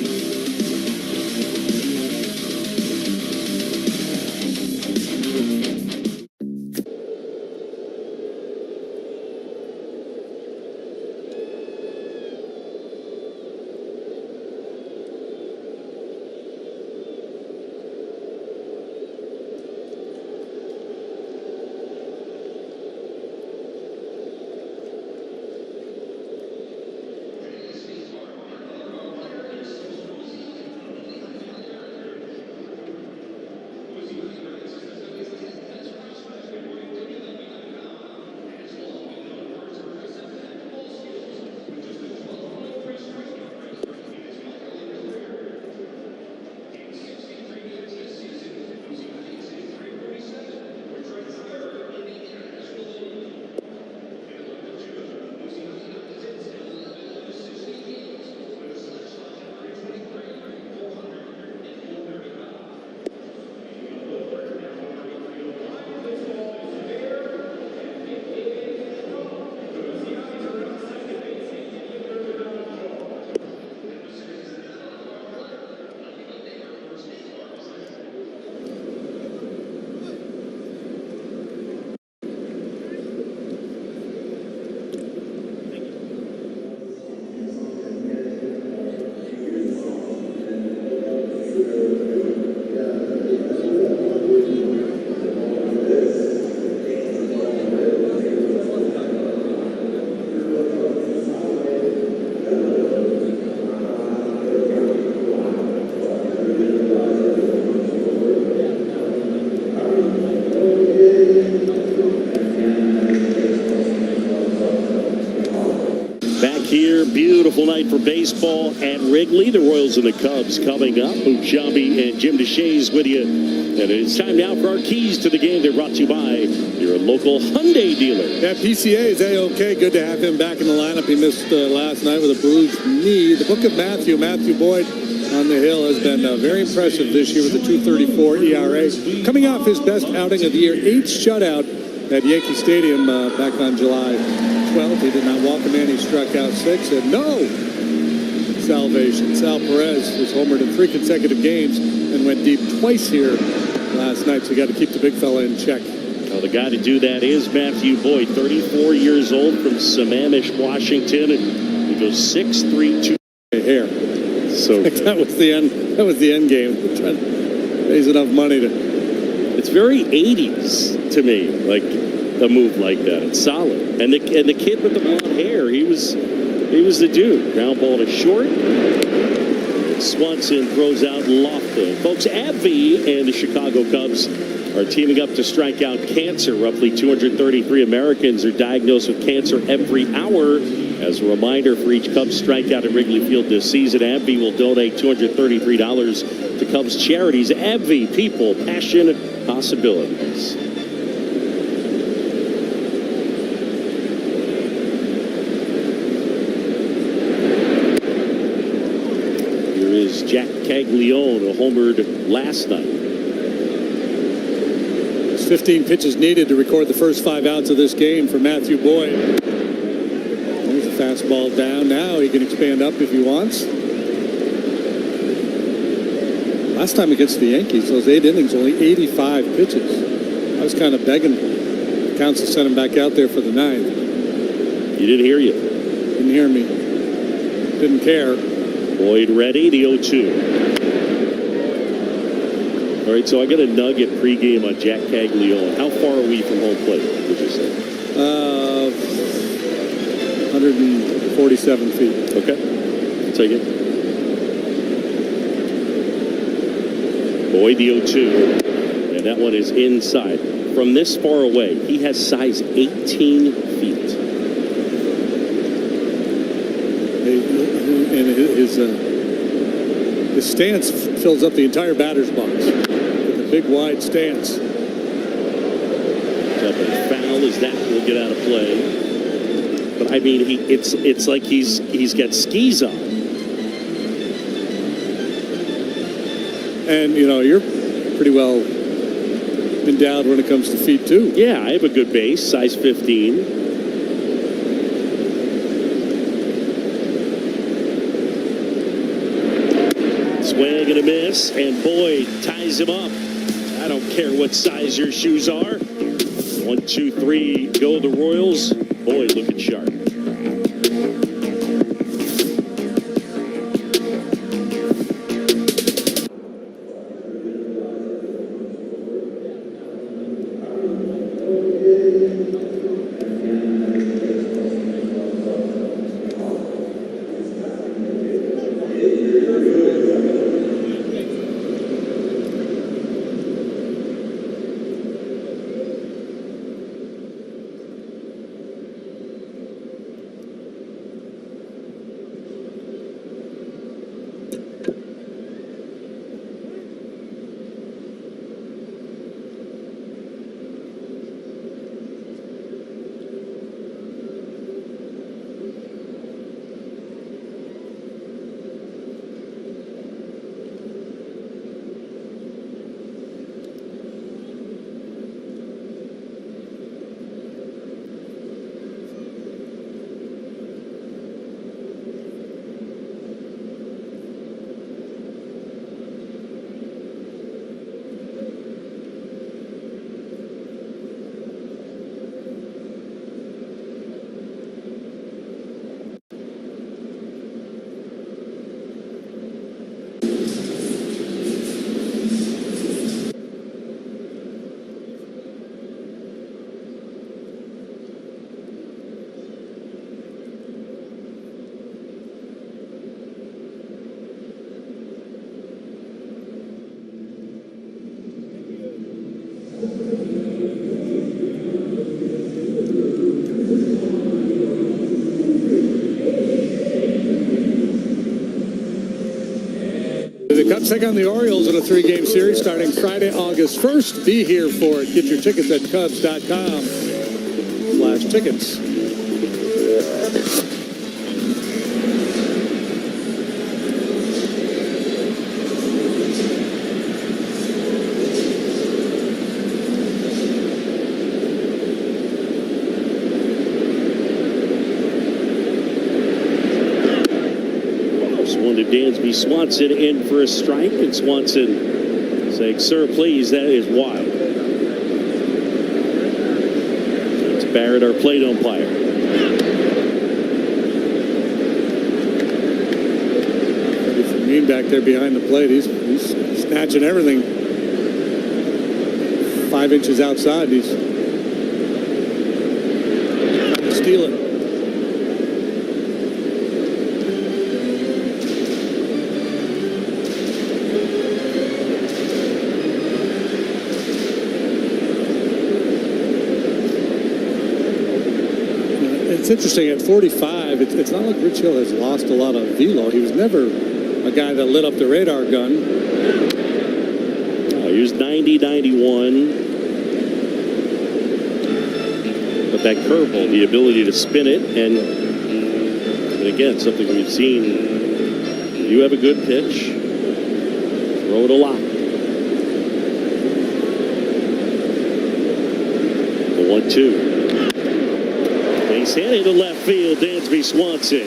Beautiful night for baseball at Wrigley. The Royals and the Cubs coming up. Ujjabi and Jim DeShays with you. And it's time now for our keys to the game. They're brought to you by your local Hyundai dealer. Yeah, PCA is A-OK. Good to have him back in the lineup. He missed last night with a bruised knee. The book of Matthew Boyd on the hill has been very impressive this year with a 2.34 ERA. Coming off his best outing of the year, 8th shutout at Yankee Stadium back on July 12th. He did not walk a man. He struck out 6 and no salvation. Sal Perez was homered in 3 consecutive games and went deep twice here last night. So you got to keep the big fella in check. Well, the guy to do that is Matthew Boyd, 34 years old from Sammamish, Washington, and he goes 6'3", 2 hair. So that was the end. That was the end game. Trying to raise enough money to. It's very 80s to me, like a move like that. It's solid. And the kid with the blonde hair, he was the dude. Ground ball to short. Swanson throws out Lofton. Folks, AbbVie and the Chicago Cubs are teaming up to strike out cancer. Roughly 233 Americans are diagnosed with cancer every hour. As a reminder, for each Cubs strikeout at Wrigley Field this season, AbbVie will donate $233 to Cubs charities. AbbVie, people, passion, possibilities. Here is Jack Caglione, who homered last night. 15 pitches needed to record the first 5 outs of this game for Matthew Boyd. Fastball down. Now he can expand up if he wants. Last time against the Yankees, those 8 innings, only 85 pitches. I was kind of begging Counts to send him back out there for the 9th. He didn't hear you. Didn't hear me. Didn't care. Boyd ready, the 0-2. All right, so I got a nugget pregame on Jack Caglione. How far are we from home plate, would you say? 147 feet. Okay, I'll take it. Boyd, the 0-2. And that one is inside. From this far away, he has size 18 feet. And his stance fills up the entire batter's box with a big wide stance. Up and foul as that will get out of play. But I mean, it's like he's got skis on. And you know, you're pretty well endowed when it comes to feet too. Yeah, I have a good base, size 15. Swing and a miss, and Boyd ties him up. I don't care what size your shoes are. 1, 2, 3, go the Royals. Boyd looking sharp. The Cubs take on the Orioles in a 3-game series starting Friday, August 1st. Be here for it. Get your tickets at Cubs.com/tickets. Dansby Swanson in for a strike, and Swanson saying, "Sir, please, that is wide." It's Barrett, our plate umpire. Mean back there behind the plate. He's snatching everything. 5 inches outside. He's stealing. It's interesting, at 45, it's not like Rich Hill has lost a lot of velo. He was never a guy that lit up the radar gun. He was 90, 91. But that curveball, the ability to spin it, and again, something we've seen. You have a good pitch, throw it a lot. The 1-2. Nice hit into left field, Dansby Swanson.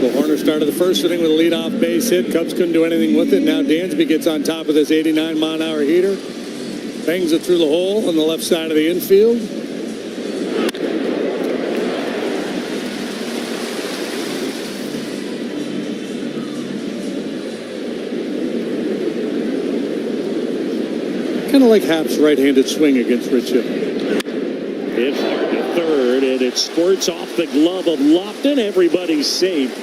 The Horner started the first inning with a leadoff base hit. Cubs couldn't do anything with it. Now Dansby gets on top of this 89-mile-an-hour heater. Bangs it through the hole on the left side of the infield. Kind of like Happ's right-handed swing against Rich Hill. Hit hard to third, and it squirts off the glove of Lofton. Everybody's safe.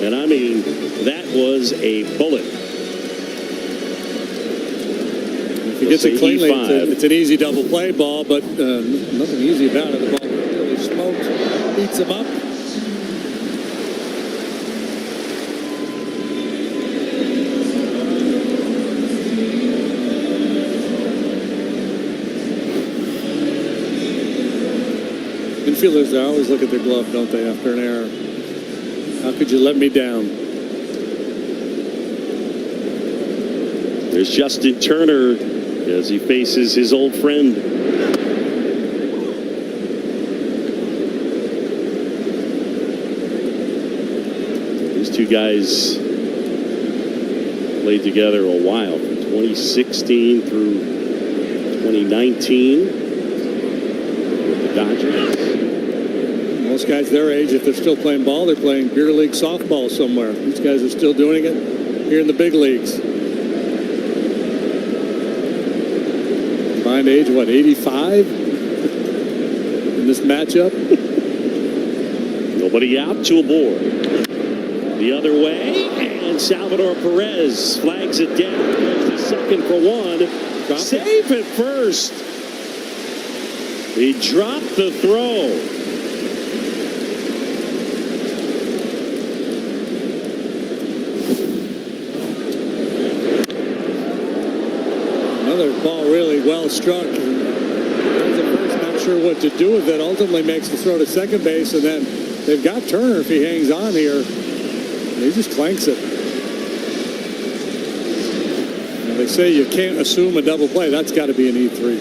And I mean, that was a bullet. If he gets it cleanly, it's an easy double play ball, but nothing easy about it. The ball really smokes, beats him up. Infielders, they always look at their glove, don't they, after an error? How could you let me down? There's Justin Turner as he faces his old friend. These two guys played together a while, from 2016 through 2019 with the Dodgers. Most guys their age, if they're still playing ball, they're playing beer league softball somewhere. These guys are still doing it here in the big leagues. Combined age, what, 85 in this matchup? Nobody out, to a board. The other way, and Salvador Perez flags it down. Goes to second for one. Safe at first. He dropped the throw. Another ball really well struck. The first not sure what to do with it. Ultimately makes the throw to second base, and then they've got Turner if he hangs on here. He just clanks it. Now they say you can't assume a double play. That's got to be an E3.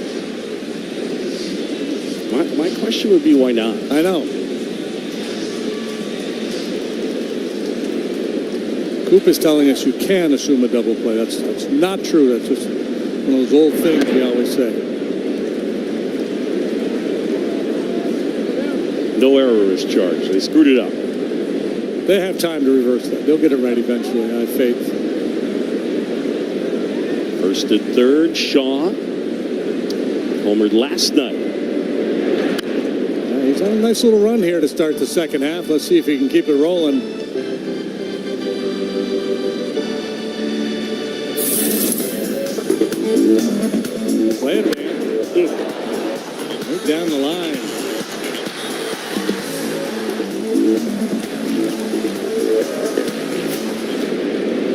My question would be, why not? I know. Coop is telling us you can assume a double play. That's not true. That's just one of those old things we always say. No error is charged. They screwed it up. They have time to reverse that. They'll get it right eventually, I have faith. First and third, Shaw homered last night. He's on a nice little run here to start the second half. Let's see if he can keep it rolling. Play it, man. Right down the line.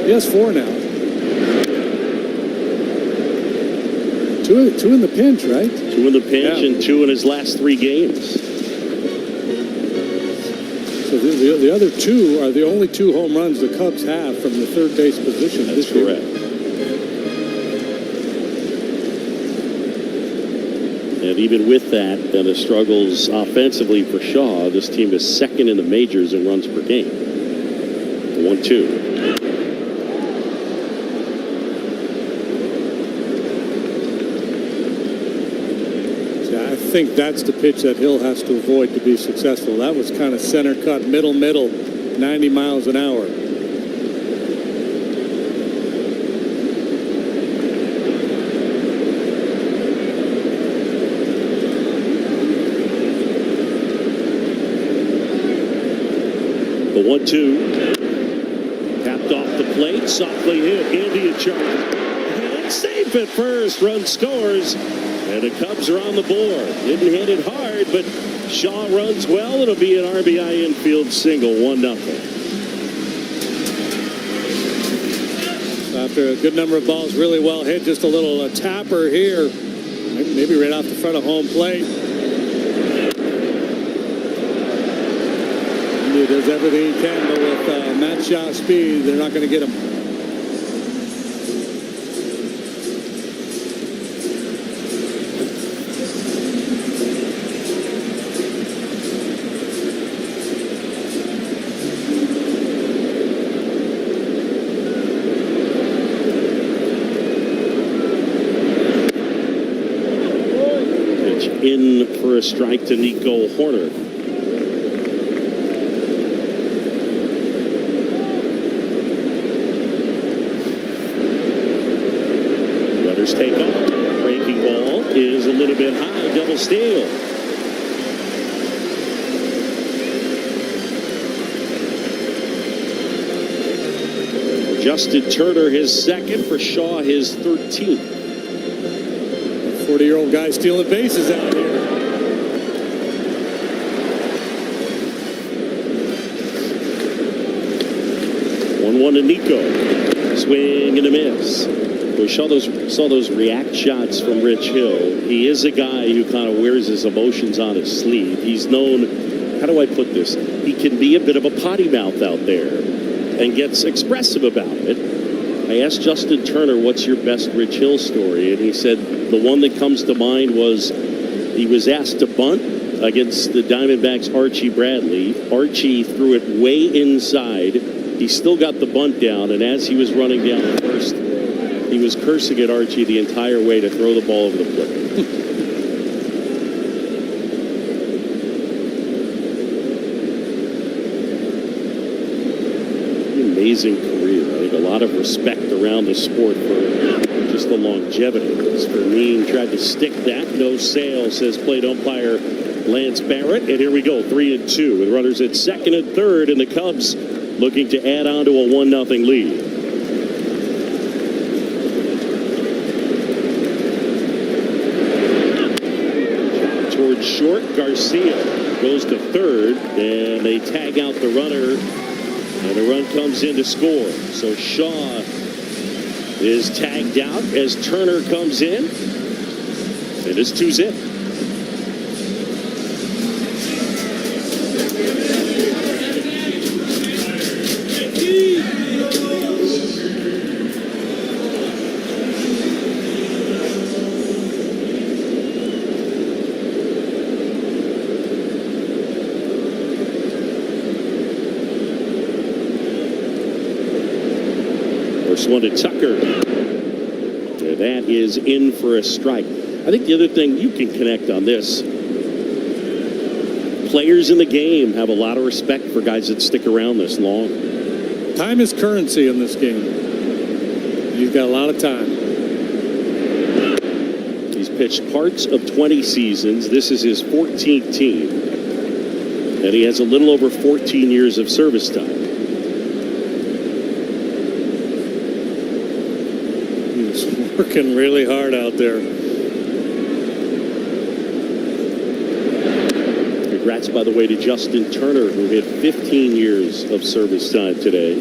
He has four now. Two in the pinch, right? Two in the pinch, yeah. And two in his last three games. So the other two are the only two home runs the Cubs have from the third base position. That's correct. And even with that, and the struggles offensively for Shaw, this team is second in the majors in runs per game. 1-2. I think that's the pitch that Hill has to avoid to be successful. That was kind of center cut, middle, 90 miles an hour. The 1-2. Tapped off the plate, softly hit, Indian charge. And safe at first, run scores. And the Cubs are on the board. Didn't hit it hard, but Shaw runs well. It'll be an RBI infield single, 1-0. After a good number of balls really well hit, just a little tapper here. Maybe right off the front of home plate. He does everything he can, but with Matt Shaw's speed, they're not going to get him. strike to Nico Horner. Runners take off. Breaking ball is a little bit high. Double steal. Justin Turner, his second. For Shaw, his 13th. 40-year-old guy stealing bases out here. One to Nico. Swing and a miss. We saw those react shots from Rich Hill. He is a guy who kind of wears his emotions on his sleeve. He's known, how do I put this? He can be a bit of a potty mouth out there and gets expressive about it. I asked Justin Turner, what's your best Rich Hill story? And he said the one that comes to mind was he was asked to bunt against the Diamondbacks' Archie Bradley. Archie threw it way inside. He still got the bunt down, and as he was running down the first, he was cursing at Archie the entire way to throw the ball over the plate. Amazing career. I think a lot of respect around the sport for just the longevity. Vermeen tried to stick that. No sale, says plate umpire Lance Barrett. And here we go, 3-2 with runners at second and third, and the Cubs looking to add on to a 1-0 lead. Towards short, Garcia goes to third, and they tag out the runner. And the run comes in to score. So Shaw is tagged out as Turner comes in. It is 2-0. First one to Tucker. That is in for a strike. I think the other thing you can connect on this, players in the game have a lot of respect for guys that stick around this long. Time is currency in this game. You've got a lot of time. He's pitched parts of 20 seasons. This is his 14th team. And he has a little over 14 years of service time. Working really hard out there. Congrats, by the way, to Justin Turner, who hit 15 years of service time today.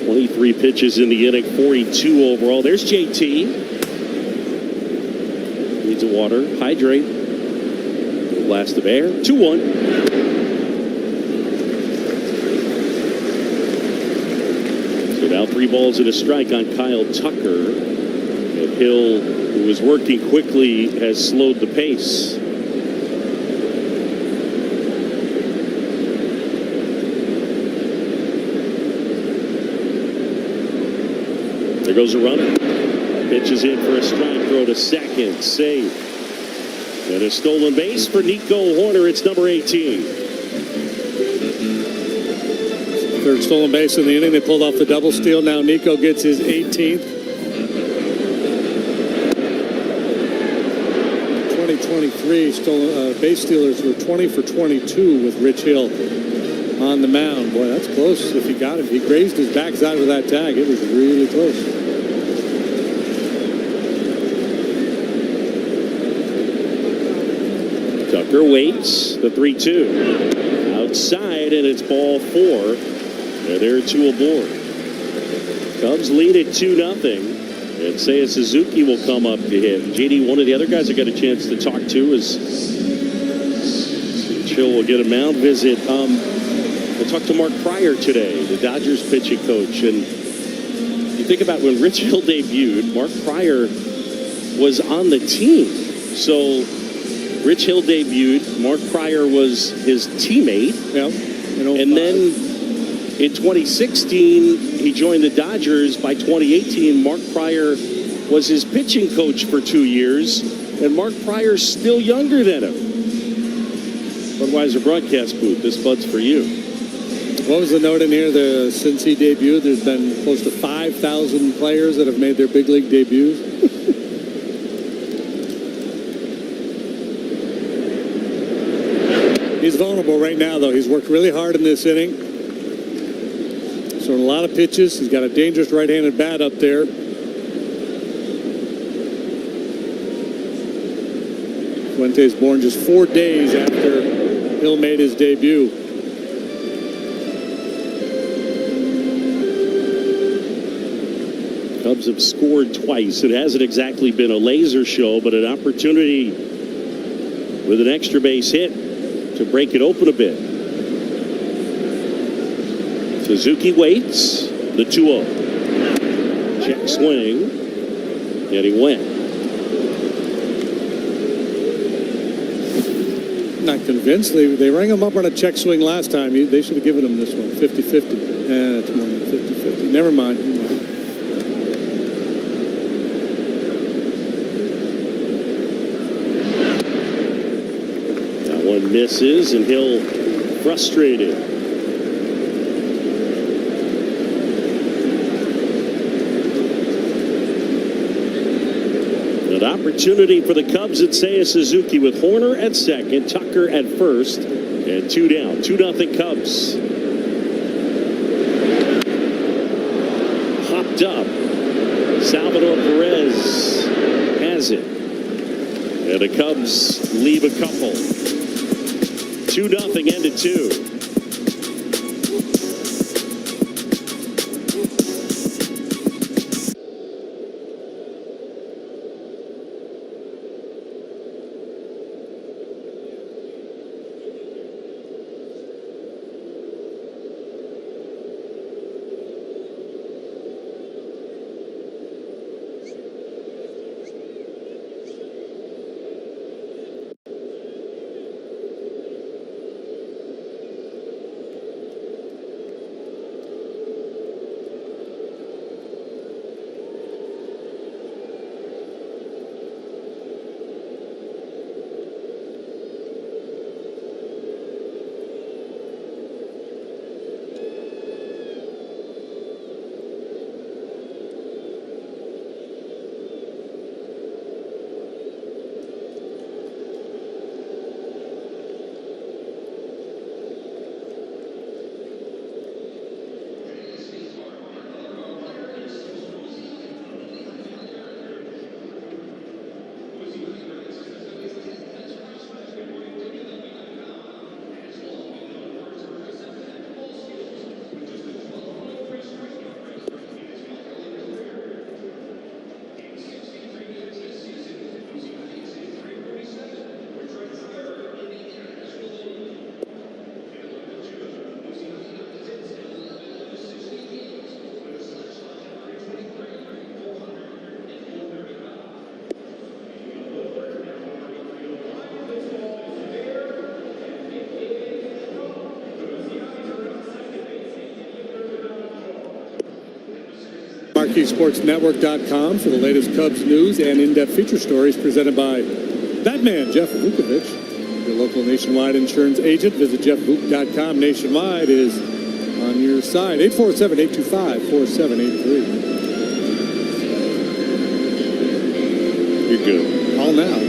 23 pitches in the inning, 42 overall. There's JT. Needs a water. Hydrate. A blast of air. 2-1. Now 3 balls and a strike on Kyle Tucker. And Hill, who was working quickly, has slowed the pace. There goes a runner. Pitch is in for a strike. Throw to second. Safe. And a stolen base for Nico Horner. It's number 18. Third stolen base in the inning. They pulled off the double steal. Now Nico gets his 18th. 2023 stolen base stealers were 20 for 22 with Rich Hill on the mound. Boy, that's close if he got it. He grazed his backside with that tag. It was really close. Tucker waits. The 3-2. Outside, and it's ball 4. And there are 2 aboard. Cubs lead at 2-0. And Seiya Suzuki will come up to hit. JD, one of the other guys I got a chance to talk to is Chill will get a mound visit. I talked to Mark Pryor today, the Dodgers pitching coach. And you think about when Rich Hill debuted, Mark Pryor was on the team. So Rich Hill debuted. Mark Pryor was his teammate. Yep. And then in 2016, he joined the Dodgers. By 2018, Mark Pryor was his pitching coach for 2 years, and Mark Pryor's still younger than him. Budweiser broadcast booth, this Bud's for you. What was the note in here? Since he debuted, there's been close to 5,000 players that have made their big league debuts. He's vulnerable right now, though. He's worked really hard in this inning. So a lot of pitches. He's got a dangerous right-handed bat up there. Fuente's born just 4 days after Hill made his debut. Cubs have scored twice. It hasn't exactly been a laser show, but an opportunity with an extra base hit to break it open a bit. Suzuki waits. The 2-0. Check swing. And he went. Not convinced. They rang him up on a check swing last time. They should have given him this one, 50-50. It's more than 50-50. Never mind. That one misses, and Hill frustrated. An opportunity for the Cubs at Seiya Suzuki with Horner at second, Tucker at first, and 2 down. 2-0 Cubs. Hopped up. Salvador Perez has it. And the Cubs leave a couple. 2-0 ended 2. MarqueeSportsNetwork.com for the latest Cubs news and in-depth feature stories presented by Batman Jeff Vukovich, your local Nationwide insurance agent. Visit JeffVuk.com. Nationwide is on your side. 847-825-4783. You're good. All now.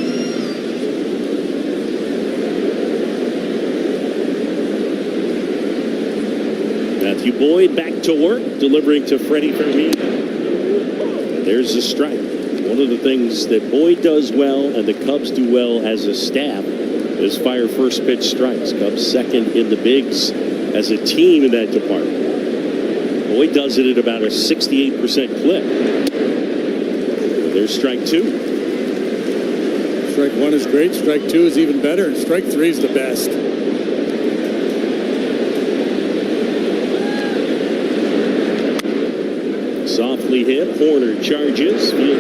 Matthew Boyd back to work, delivering to Freddie Fermin. There's a strike. One of the things that Boyd does well and the Cubs do well as a staff is fire first pitch strikes. Cubs second in the bigs as a team in that department. Boyd does it at about a 68% clip. There's strike 2. Strike 1 is great. Strike 2 is even better. And strike 3 is the best. Softly hit. Horner charges. Maybe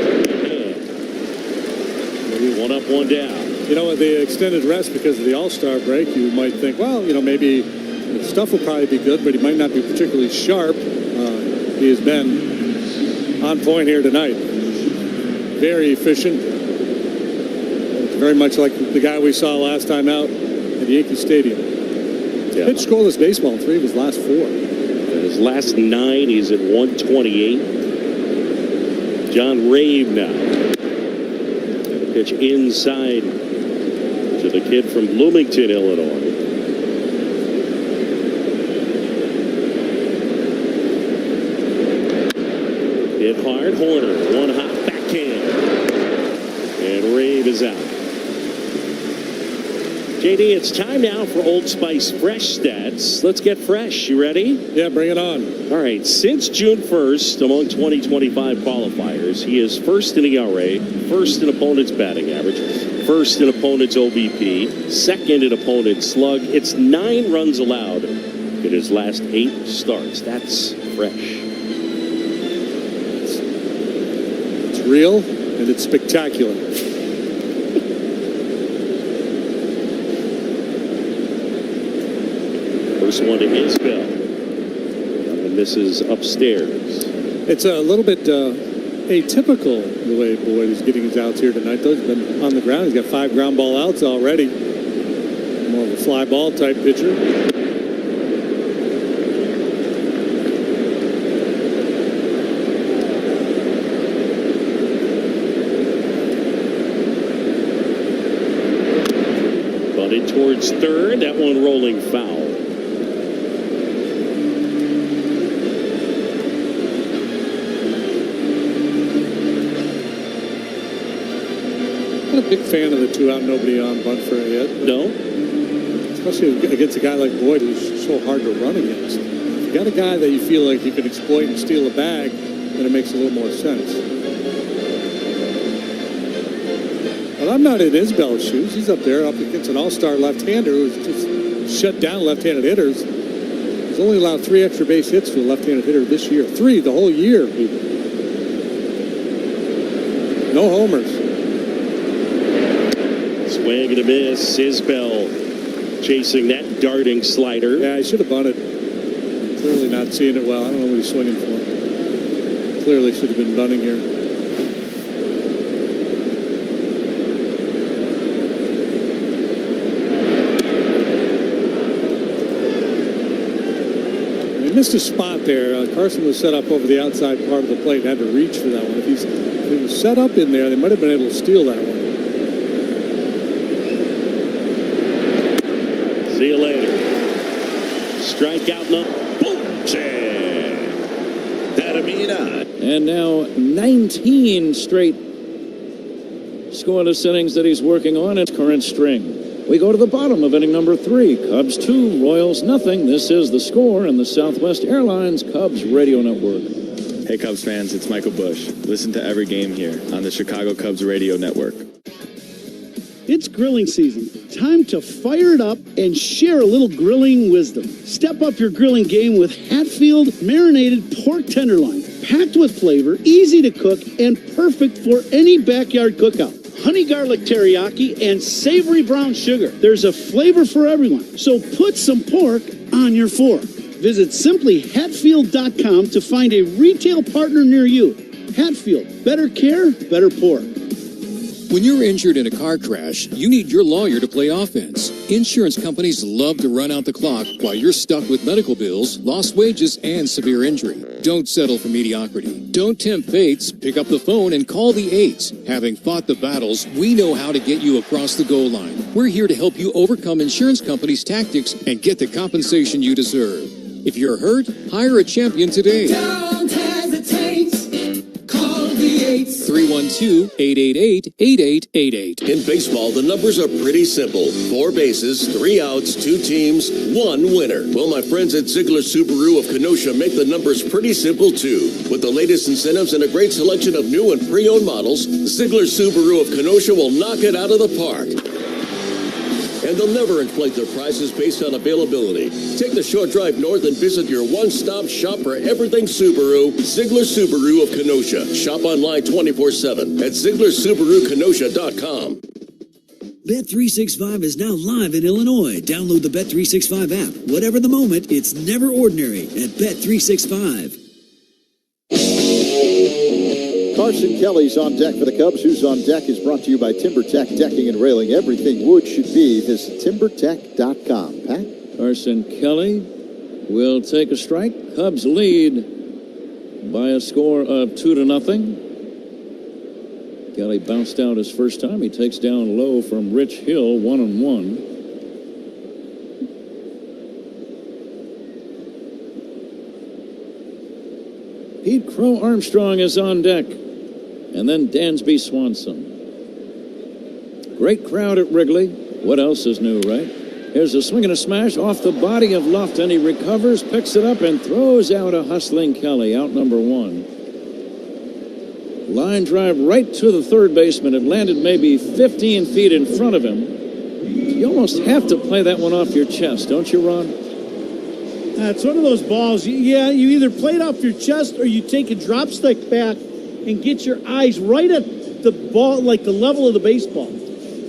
1 up, 1 down. You know, with the extended rest because of the All-Star break, you might think, well, you know, maybe the stuff will probably be good, but he might not be particularly sharp. He has been on point here tonight. very efficient. It's very much like the guy we saw last time out at Yankee Stadium. Yeah. Pitched scoreless baseball in 3 of his last 4. His last 9, he's at 128. John Rave now. Pitch inside to the kid from Bloomington, Illinois. Hit hard, Horner, one hot backhand. And Rave is out. JD, it's time now for Old Spice Fresh Stats. Let's get fresh. You ready? Yeah, bring it on. All right. Since June 1st, among 2025 qualifiers, he is first in ERA, first in opponent's batting average, first in opponent's OBP, second in opponent's slug. It's 9 runs allowed in his last 8 starts. That's fresh. It's real and it's spectacular. First one to Isbell. And this is upstairs. It's a little bit atypical the way Boyd is getting his outs here tonight. Though he's been on the ground. He's got 5 ground ball outs already. More of a fly ball type pitcher. Bunted towards third. That one rolling foul. I'm not a big fan of the 2 out, nobody on bunt for a hit. No? Especially against a guy like Boyd who's so hard to run against. If you got a guy that you feel like you can exploit and steal a bag, then it makes a little more sense. But I'm not in Isbell's shoes. He's up there up against an all-star left-hander who's just shut down left-handed hitters. He's only allowed 3 extra base hits to a left-handed hitter this year. 3 the whole year. No homers. Swing and a miss. Isbell chasing that darting slider. Yeah, he should have bunted. Clearly not seeing it well. I don't know what he's swinging for. Clearly should have been bunting here. He missed a spot there. Carson was set up over the outside part of the plate and had to reach for that one. If he was set up in there, they might have been able to steal that one. See you later. Strikeout number. And now 19 straight scoreless innings that he's working on its current string. We go to the bottom of inning number 3. Cubs 2, Royals nothing. This is The Score and the Southwest Airlines Cubs Radio Network. Hey Cubs fans, it's Michael Bush. Listen to every game here on the Chicago Cubs Radio Network. It's grilling season. Time to fire it up and share a little grilling wisdom. Step up your grilling game with Hatfield marinated pork tenderloin. Packed with flavor, easy to cook, and perfect for any backyard cookout. Honey garlic teriyaki and savory brown sugar. There's a flavor for everyone. So put some pork on your fork. Visit simplyhatfield.com to find a retail partner near you. Hatfield, better care, better pork. When you're injured in a car crash, you need your lawyer to play offense. Insurance companies love to run out the clock while you're stuck with medical bills, lost wages, and severe injury. Don't settle for mediocrity. Don't tempt fates. Pick up the phone and call the 8s. Having fought the battles, we know how to get you across the goal line. We're here to help you overcome insurance companies' tactics and get the compensation you deserve. If you're hurt, hire a champion today. Don't hesitate. Call the 8s. 312-888-8888. In baseball, the numbers are pretty simple. 4 bases, 3 outs, 2 teams, 1 winner. Well, my friends at Ziegler Subaru of Kenosha make the numbers pretty simple, too. With the latest incentives and a great selection of new and pre-owned models, Ziegler Subaru of Kenosha will knock it out of the park. And they'll never inflate their prices based on availability. Take the short drive north and visit your one-stop shop for everything Subaru, Ziegler Subaru of Kenosha. Shop online 24/7 at ZieglerSubaruKenosha.com. Bet365 is now live in Illinois. Download the Bet365 app. Whatever the moment, it's never ordinary at Bet365. Carson Kelly's on deck for the Cubs. Who's on deck is brought to you by TimberTech Decking and Railing. Everything wood should be. Visit TimberTech.com. Pat? Carson Kelly will take a strike. Cubs lead by a score of 2-0. Kelly bounced out his first time. He takes down low from Rich Hill, 1-1. Pete Crow Armstrong is on deck. And then Dansby Swanson. Great crowd at Wrigley. What else is new, right? Here's a swing and a smash off the body of Lofton. He recovers, picks it up, and throws out a hustling Kelly, out number 1. Line drive right to the third baseman. It landed maybe 15 feet in front of him. You almost have to play that one off your chest, don't you, Ron? It's one of those balls. Yeah, you either play it off your chest or you take a drop stick back and get your eyes right at the ball, like the level of the baseball.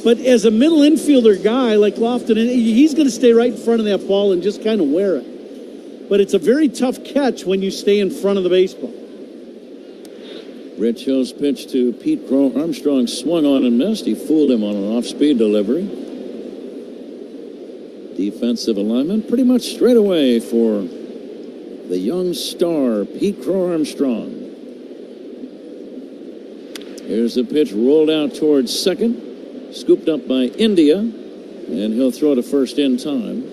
But as a middle infielder guy like Lofton, he's going to stay right in front of that ball and just kind of wear it. But it's a very tough catch when you stay in front of the baseball. Rich Hill's pitch to Pete Crow Armstrong swung on and missed. He fooled him on an off-speed delivery. Defensive alignment pretty much straight away for the young star, Pete Crow Armstrong. Here's the pitch rolled out towards second. Scooped up by India, and he'll throw to first in time.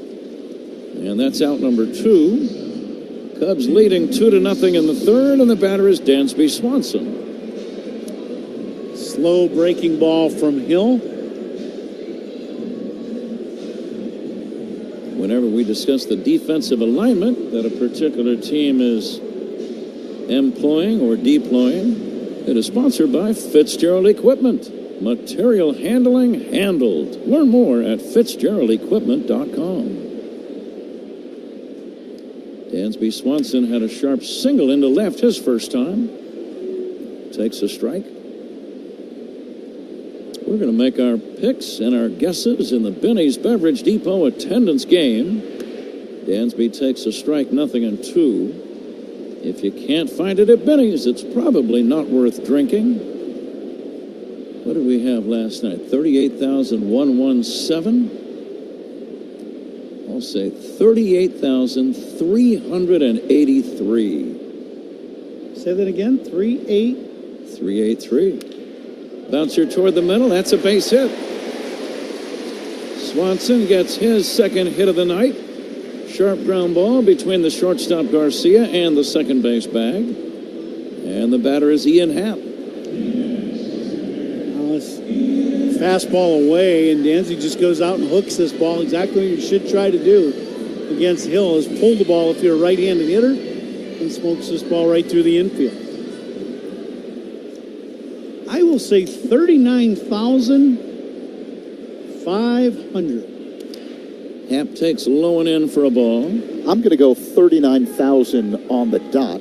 And that's out number 2. Cubs leading 2-0 in the third, and the batter is Dansby Swanson. Slow breaking ball from Hill. Whenever we discuss the defensive alignment that a particular team is employing or deploying, it is sponsored by Fitzgerald Equipment. Material handling handled. Learn more at FitzgeraldEquipment.com. Dansby Swanson had a sharp single into left his first time. Takes a strike. We're going to make our picks and our guesses in the Benny's Beverage Depot attendance game. Dansby takes a strike, 0-2. If you can't find it at Benny's, it's probably not worth drinking. What did we have last night? 38,117. I'll say 38,383. Say that again. 383. Bouncer toward the middle. That's a base hit. Swanson gets his second hit of the night. Sharp ground ball between the shortstop Garcia and the second base bag. And the batter is Ian Happ. Fastball away, and Dansby just goes out and hooks this ball. Exactly what you should try to do against Hill is pull the ball if you're a right-handed hitter and smokes this ball right through the infield. I will say 39,500. Happ takes low and in for a ball. I'm going to go 39,000 on the dot.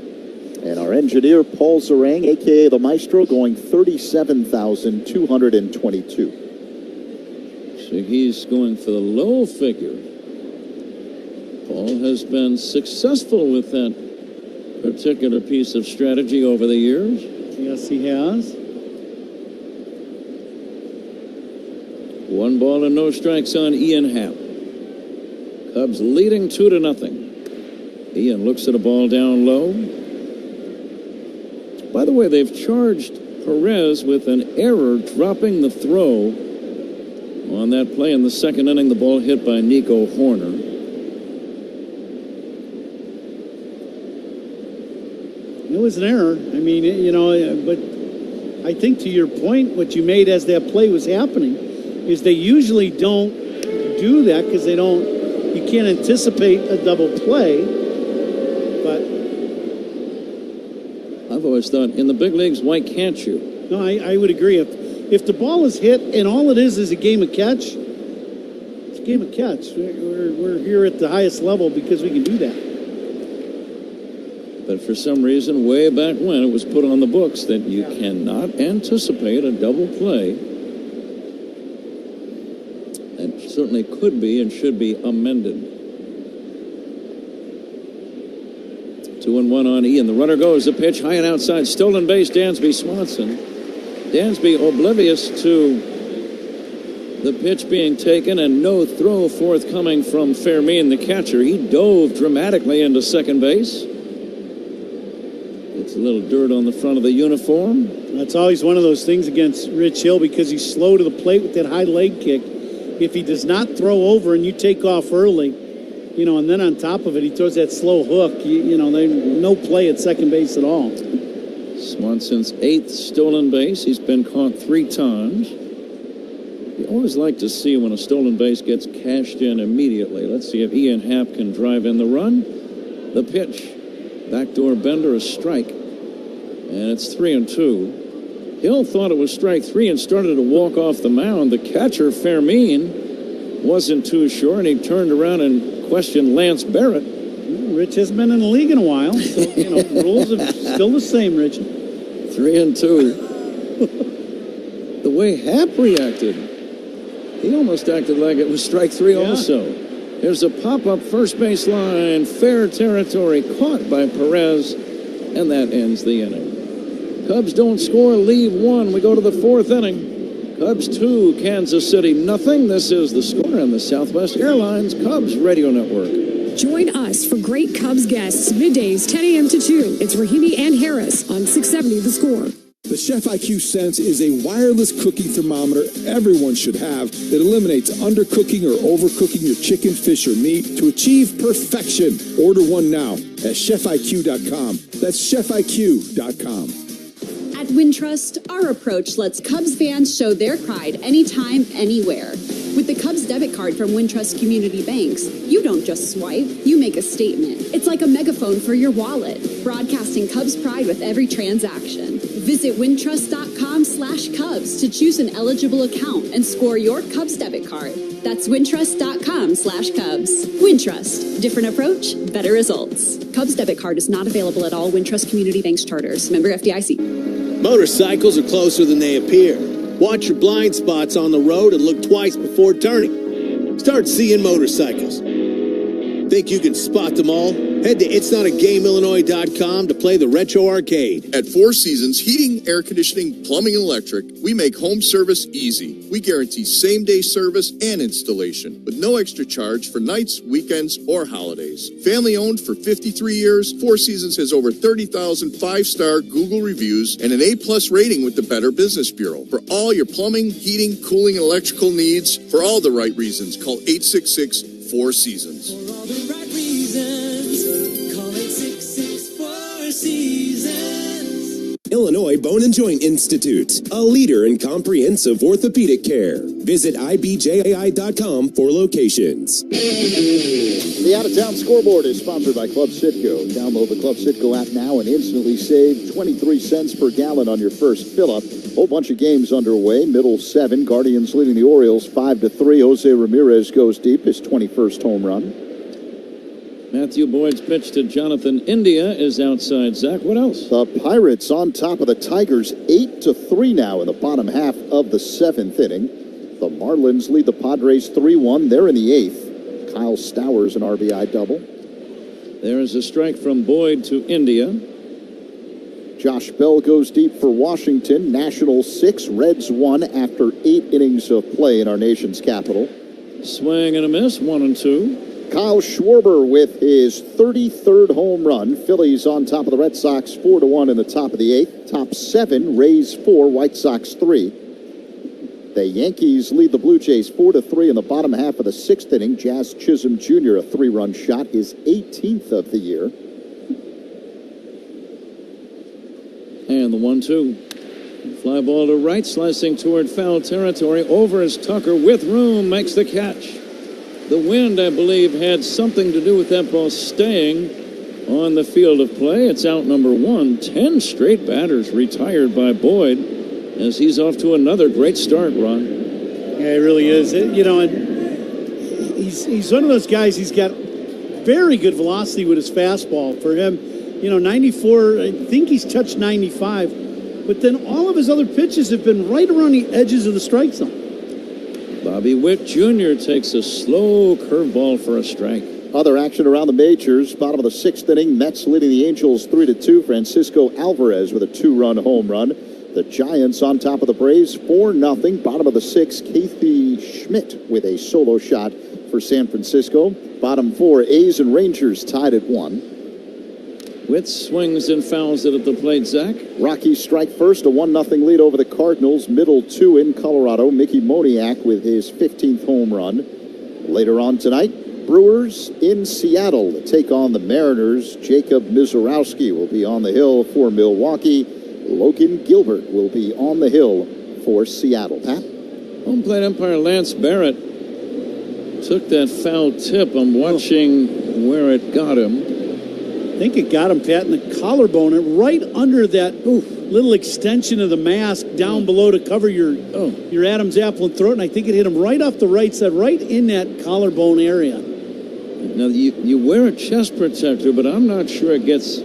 And our engineer, Paul Zarang, a.k.a. the Maestro, going 37,222. So he's going for the low figure. Paul has been successful with that particular piece of strategy over the years. Yes, he has. 1 ball and no strikes on Ian Happ. Cubs leading 2-0. Ian looks at a ball down low. By the way, they've charged Perez with an error dropping the throw on that play in the second inning. The ball hit by Nico Horner. It was an error. I mean, but I think to your point, what you made as that play was happening is they usually don't do that because you can't anticipate a double play. But I've always thought, in the big leagues, why can't you? No, I would agree. If the ball is hit and all it is a game of catch, it's a game of catch. We're here at the highest level because we can do that. But for some reason, way back when, it was put on the books that you cannot anticipate a double play. That certainly could be and should be amended. 2-1 on Ian. The runner goes. The pitch high and outside. Stolen base. Dansby Swanson. Dansby oblivious to the pitch being taken and no throw forthcoming from Fermin, the catcher. He dove dramatically into second base. Gets a little dirt on the front of the uniform. That's always one of those things against Rich Hill because he's slow to the plate with that high leg kick. If he does not throw over and you take off early, and then on top of it, he throws that slow hook, no play at second base at all. Swanson's 8th stolen base. He's been caught 3 times. You always like to see when a stolen base gets cashed in immediately. Let's see if Ian Happ can drive in the run. The pitch. Backdoor bender, a strike. And it's 3-2. Hill thought it was strike 3 and started to walk off the mound. The catcher, Fermin, wasn't too sure, and he turned around and questioned Lance Barrett. Rich hasn't been in the league in a while, so, rules are still the same, Rich. 3-2. The way Happ reacted, he almost acted like it was strike 3 also. There's a pop-up first base line, fair territory, caught by Perez, and that ends the inning. Cubs don't score, leave 1. We go to the 4th inning. Cubs 2, Kansas City nothing. This is The Score on the Southwest Airlines Cubs Radio Network. Join us for great Cubs guests, middays 10 a.m. to 2. It's Rahimi and Harris on 670 The Score. The Chef IQ Sense is a wireless cooking thermometer everyone should have that eliminates undercooking or overcooking your chicken, fish, or meat to achieve perfection. Order one now at chefiq.com. That's chefiq.com. At Wintrust, our approach lets Cubs fans show their pride anytime, anywhere. With the Cubs debit card from Wintrust Community Banks, you don't just swipe, you make a statement. It's like a megaphone for your wallet, broadcasting Cubs pride with every transaction. Visit wintrust.com/Cubs to choose an eligible account and score your Cubs debit card. That's wintrust.com/Cubs. Wintrust. Different approach, better results. Cubs debit card is not available at all Wintrust Community Banks charters. Member FDIC. Motorcycles are closer than they appear. Watch your blind spots on the road and look twice before turning. Start seeing motorcycles. Think you can spot them all? Head to itsnotagameillinois.com to play the Retro Arcade. At Four Seasons Heating, Air Conditioning, Plumbing, and Electric, we make home service easy. We guarantee same-day service and installation, with no extra charge for nights, weekends, or holidays. Family-owned for 53 years, Four Seasons has over 30,000 five-star Google reviews and an A+ rating with the Better Business Bureau. For all your plumbing, heating, cooling, and electrical needs, for all the right reasons, call 866-4 Seasons. For all the right reasons, call 866-4 Seasons. Illinois Bone and Joint Institute, a leader in comprehensive orthopedic care. Visit IBJI.com for locations. The out-of-town scoreboard is sponsored by Club Citgo. Download the Club Citgo app now and instantly save 23 cents per gallon on your first fill-up. Whole bunch of games underway. Middle 7, Guardians leading the Orioles 5-3. Jose Ramirez goes deep, his 21st home run. Matthew Boyd's pitch to Jonathan India is outside. Zach, what else? The Pirates on top of the Tigers 8-3 now in the bottom half of the 7th inning. The Marlins lead the Padres 3-1. They're in the 8th. Kyle Stowers an RBI double. There is a strike from Boyd to India. Josh Bell goes deep for Washington. Nationals 6, Reds 1 after 8 innings of play in our nation's capital. Swing and a miss, 1-2. Kyle Schwarber with his 33rd home run. Phillies on top of the Red Sox 4-1 in the top of the 8th. Top 7, Rays 4, White Sox 3. The Yankees lead the Blue Jays 4-3 in the bottom half of the 6th inning. Jazz Chisholm Jr., a 3-run shot, his 18th of the year. And the 1-2. Fly ball to right, slicing toward foul territory. Over is Tucker with room, makes the catch. The wind, I believe, had something to do with that ball staying on the field of play. It's out number 1. 10 straight batters retired by Boyd as he's off to another great start, Ron. Yeah, he really is. And he's one of those guys, he's got very good velocity with his fastball. For him, 94, I think he's touched 95. But then all of his other pitches have been right around the edges of the strike zone. Bobby Witt Jr. takes a slow curveball for a strike. Other action around the majors. Bottom of the 6th inning. Mets leading the Angels 3-2. Francisco Alvarez with a 2-run home run. The Giants on top of the Braves 4-0. Bottom of the 6th. Casey Schmidt with a solo shot for San Francisco. Bottom 4. A's and Rangers tied at 1. Witt swings and fouls it at the plate, Zach. Rockies strike first, a 1-0 lead over the Cardinals. Middle 2 in Colorado. Mickey Moniak with his 15th home run. Later on tonight, Brewers in Seattle to take on the Mariners. Jacob Mizorowski will be on the hill for Milwaukee. Logan Gilbert will be on the hill for Seattle. Pat? Home plate umpire Lance Barrett took that foul tip. I'm watching where it got him. I think it got him, Pat, in the collarbone, and right under that little extension of the mask down below to cover your Adam's apple and throat, and I think it hit him right off the right side, right in that collarbone area. Now, you wear a chest protector, but I'm not sure it gets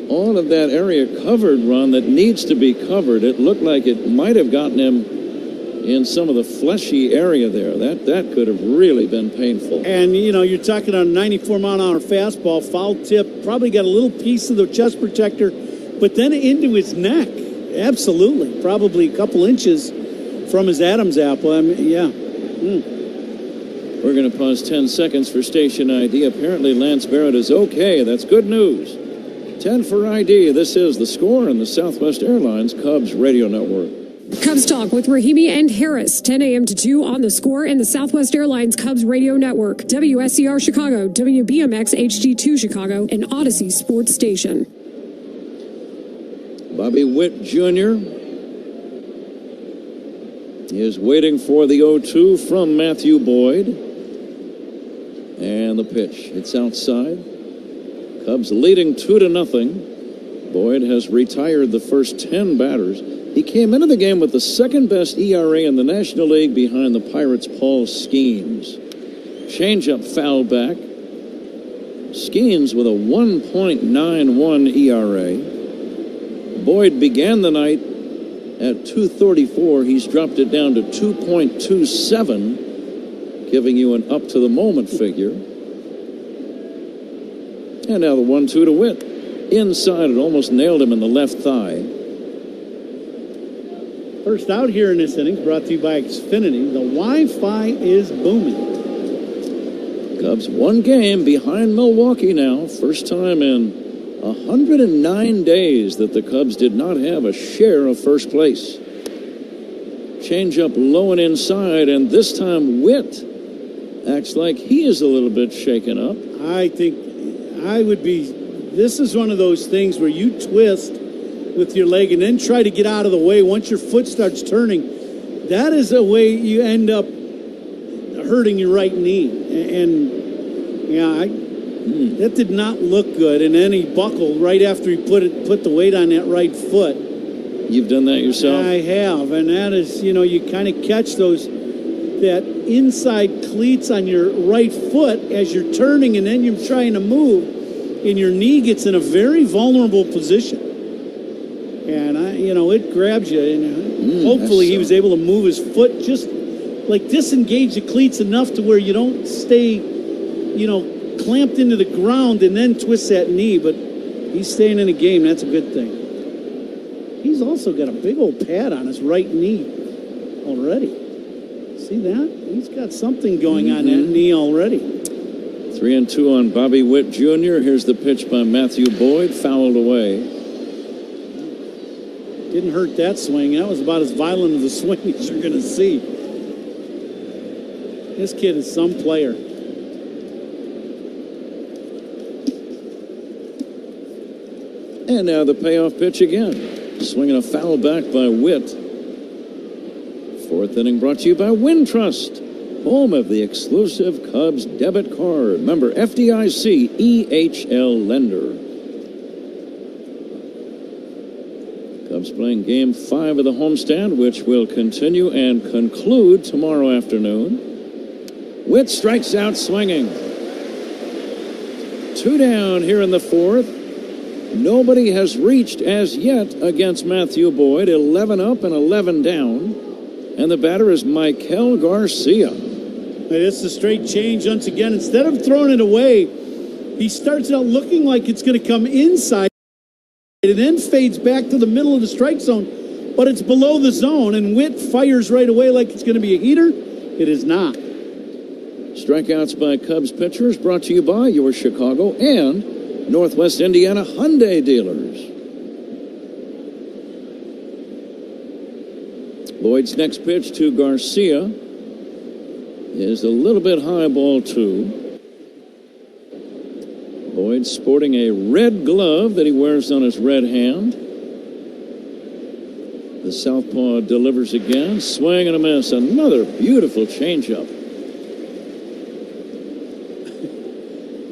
all of that area covered, Ron, that needs to be covered. It looked like it might have gotten him in some of the fleshy area there. That could have really been painful. And, you're talking on a 94-mile-an-hour fastball, foul tip, probably got a little piece of the chest protector, but then into his neck. Absolutely. Probably a couple inches from his Adam's apple. I mean, yeah. We're going to pause 10 seconds for station ID. Apparently, Lance Barrett is okay. That's good news. 10 for ID. This is The Score on the Southwest Airlines Cubs Radio Network. Cubs Talk with Rahimi and Harris, 10 a.m. to 2 on The Score and the Southwest Airlines Cubs Radio Network, WSCR Chicago, WBMX HD2 Chicago, and Odyssey Sports Station. Bobby Witt Jr. is waiting for the 0-2 from Matthew Boyd. And the pitch. It's outside. Cubs leading 2-0. Boyd has retired the first 10 batters. He came into the game with the second-best ERA in the National League behind the Pirates' Paul Skeens. Changeup foul back. Skeens with a 1.91 ERA. Boyd began the night at 2.34. He's dropped it down to 2.27, giving you an up-to-the-moment figure. And now the 1-2 to Witt. Inside, it almost nailed him in the left thigh. First out here in this inning, brought to you by Xfinity. The Wi-Fi is booming. Cubs one game behind Milwaukee now. First time in 109 days that the Cubs did not have a share of first place. Changeup low and inside, and this time Witt acts like he is a little bit shaken up. I think I would be. This is one of those things where you twist with your leg and then try to get out of the way. Once your foot starts turning, that is a way you end up hurting your right knee. And that did not look good. And then he buckled right after he put the weight on that right foot. You've done that yourself? I have, and that is, you kind of catch that inside cleats on your right foot as you're turning, and then you're trying to move, and your knee gets in a very vulnerable position. And it grabs you, and hopefully he was able to move his foot, just like disengage the cleats enough to where you don't stay, clamped into the ground and then twist that knee. But he's staying in the game. That's a good thing. He's also got a big old pad on his right knee already. See that? He's got something going on that knee already. 3-2 on Bobby Witt Jr. Here's the pitch by Matthew Boyd, fouled away. Didn't hurt that swing. That was about as violent of a swing as you're going to see. This kid is some player. And now the payoff pitch again. Swinging a foul back by Witt. Fourth inning brought to you by Wintrust, home of the exclusive Cubs debit card. Member FDIC EHL lender. Cubs playing Game 5 of the homestand, which will continue and conclude tomorrow afternoon. Witt strikes out swinging. 2 down here in the fourth. Nobody has reached as yet against Matthew Boyd. 11 up and 11 down. And the batter is Michael Garcia. It's a straight change once again. Instead of throwing it away, he starts out looking like it's going to come inside. It then fades back to the middle of the strike zone, but it's below the zone, and Witt fires right away like it's going to be a heater. It is not. Strikeouts by Cubs pitchers brought to you by your Chicago and Northwest Indiana Hyundai dealers. Lloyd's next pitch to Garcia is a little bit high, ball 2. Lloyd sporting a red glove that he wears on his red hand. The southpaw delivers again. Swing and a miss. Another beautiful changeup.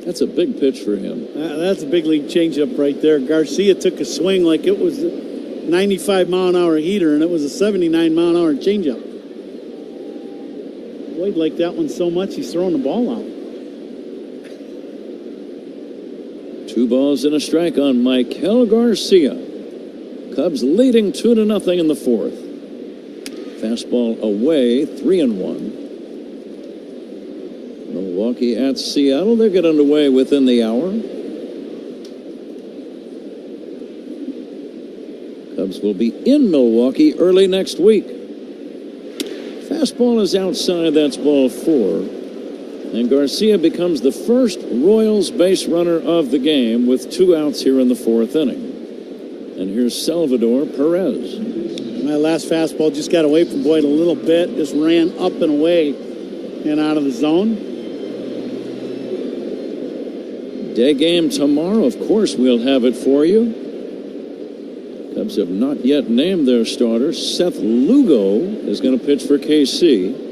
That's a big pitch for him. That's a big league changeup right there. Garcia took a swing like it was a 95-mile-an-hour heater, and it was a 79-mile-an-hour changeup. Lloyd liked that one so much, he's throwing the ball out. 2 balls and a strike on Michael Garcia. Cubs leading 2-0 in the 4th. Fastball away, 3-1. Milwaukee at Seattle. They get underway within the hour. Cubs will be in Milwaukee early next week. Fastball is outside. That's ball 4. And Garcia becomes the first Royals base runner of the game with 2 outs here in the 4th inning. And here's Salvador Perez. My last fastball just got away from Boyd a little bit. Just ran up and away and out of the zone. Day game tomorrow. Of course, we'll have it for you. Cubs have not yet named their starter. Seth Lugo is going to pitch for KC.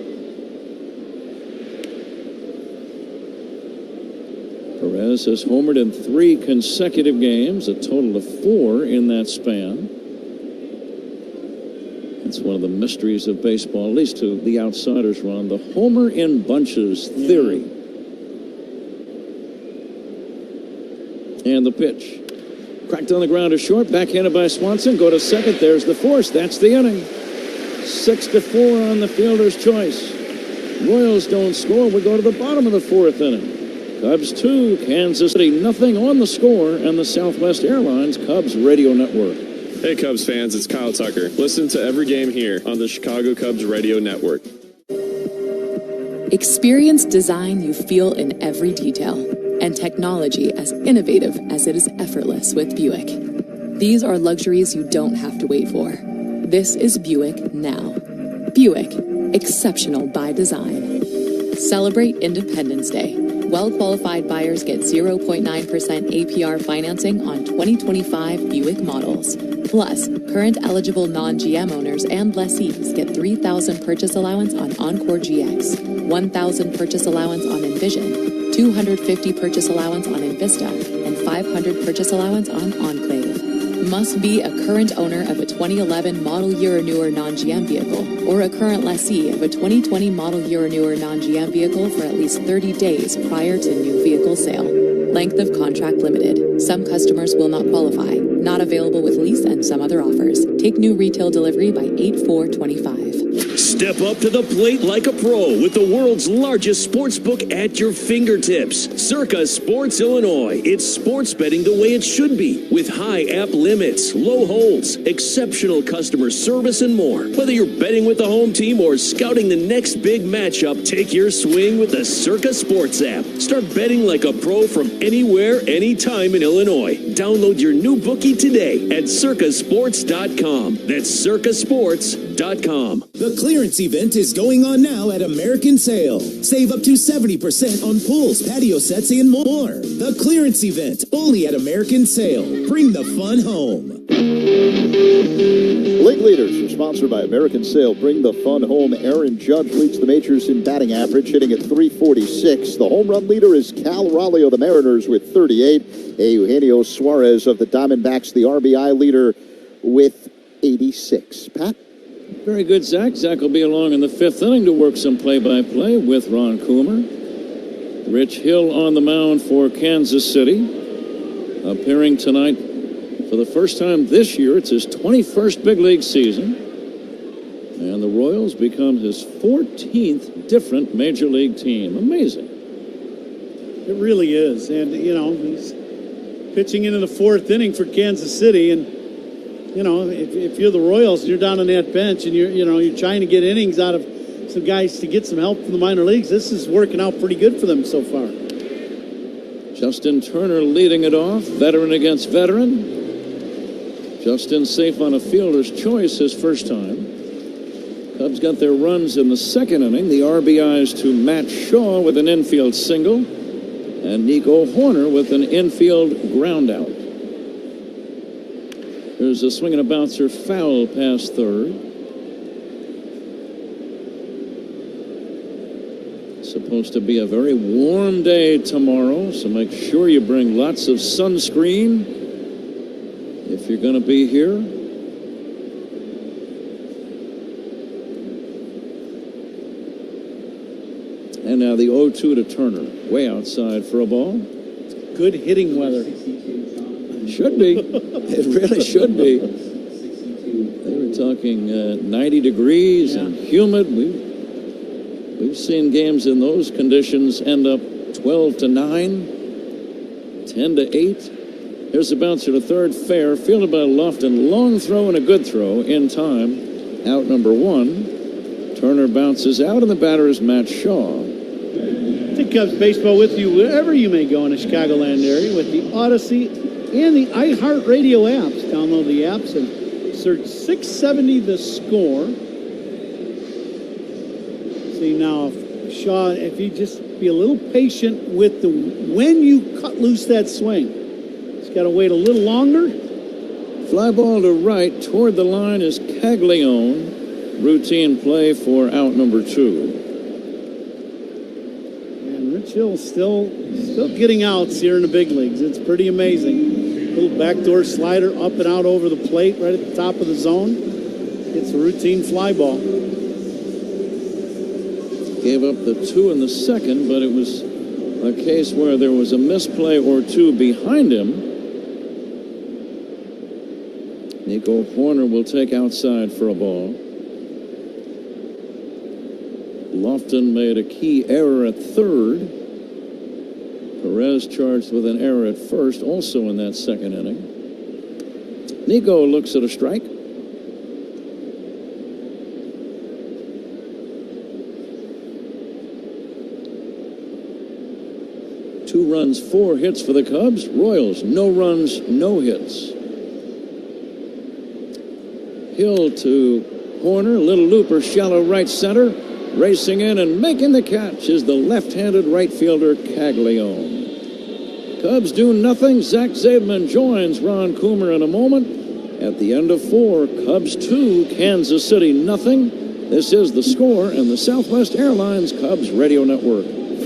Perez has homered in 3 consecutive games, a total of 4 in that span. It's one of the mysteries of baseball, at least to the outsiders, Ron, the homer in bunches theory. And the pitch. Cracked on the ground to short, backhanded by Swanson. Go to second. There's the force. That's the inning. 6-4 on the fielder's choice. Royals don't score. We go to the bottom of the 4th inning. Cubs 2, Kansas City nothing on the score, and the Southwest Airlines Cubs Radio Network. Hey Cubs fans, it's Kyle Tucker. Listen to every game here on the Chicago Cubs Radio Network. Experience design you feel in every detail, and technology as innovative as it is effortless with Buick. These are luxuries you don't have to wait for. This is Buick now. Buick, exceptional by design. Celebrate Independence Day. Well-qualified buyers get 0.9% APR financing on 2025 Buick models. Plus, current eligible non-GM owners and lessees get $3,000 purchase allowance on Encore GX, $1,000 purchase allowance on Envision, $250 purchase allowance on Envista, and $500 purchase allowance on Enclave. Must be a current owner of a 2011 model year or newer non-GM vehicle, or a current lessee of a 2020 model year or newer non-GM vehicle for at least 30 days prior to new vehicle sale. Length of contract limited. Some customers will not qualify. Not available with lease and some other offers. Take new retail delivery by 8/4/25. Step up to the plate like a pro with the world's largest sports book at your fingertips. Circa Sports Illinois. It's sports betting the way it should be, with high app limits, low holds, exceptional customer service, and more. Whether you're betting with the home team or scouting the next big matchup, take your swing with the Circa Sports app. Start betting like a pro from anywhere, anytime in Illinois. Download your new bookie today at circasports.com. That's circasports.com. The clearance event is going on now at American Sale. Save up to 70% on pools, patio sets, and more. The clearance event, only at American Sale. Bring the fun home. League leaders are sponsored by American Sale. Bring the fun home. Aaron Judge leads the majors in batting average, hitting at .346. The home run leader is Cal Raleigh of the Mariners with 38. Eugenio Suarez of the Diamondbacks, the RBI leader, with 86. Pat? Very good, Zach. Zach will be along in the 5th inning to work some play-by-play with Ron Coomer. Rich Hill on the mound for Kansas City. Appearing tonight for the first time this year. It's his 21st big league season. And the Royals become his 14th different Major League team. Amazing. It really is. And, you know, he's pitching into the fourth inning for Kansas City. And, you know, if you're the Royals, you're down on that bench and you're trying to get innings out of some guys to get some help from the minor leagues. This is working out pretty good for them so far. Justin Turner leading it off, veteran against veteran. Justin safe on a fielder's choice his first time. Cubs got their runs in the second inning. The RBIs to Matt Shaw with an infield single, and Nico Horner with an infield groundout. There's a swing and a bouncer foul past third. Supposed to be a very warm day tomorrow, so make sure you bring lots of sunscreen if you're going to be here. And now the 0-2 to Turner, way outside for a ball. Good hitting weather. Should be. It really should be. They were talking 90 degrees and humid. We've seen games in those conditions end up 12 to 9, 10 to 8. Here's the bouncer to third, fair, fielded by Lofton. Long throw and a good throw in time. Out number one. Turner bounces out, and the batter is Matt Shaw. Take Cubs baseball with you wherever you may go in the Chicagoland area with the Odyssey and the iHeartRadio apps. Download the apps and search 670 The Score. See now, Shaw, if you just be a little patient with when you cut loose that swing. It's got to wait a little longer. Fly ball to right toward the line is Caglione. Routine play for out number two. And Rich Hill still getting outs here in the big leagues. It's pretty amazing. Little backdoor slider up and out over the plate right at the top of the zone. It's a routine fly ball. Gave up the 2 in the second, but it was a case where there was a misplay or two behind him. Nico Horner will take outside for a ball. Lofton made a key error at third. Perez charged with an error at first, also in that second inning. Nico looks at a strike. Two runs, 4 hits for the Cubs. Royals, no runs, no hits. Hill to Horner, little looper, shallow right center. Racing in and making the catch is the left-handed right fielder Caglione. Cubs do nothing. Zach Zaidman joins Ron Coomer in a moment. At the end of 4, Cubs 2, Kansas City nothing. This is The Score and the Southwest Airlines Cubs Radio Network.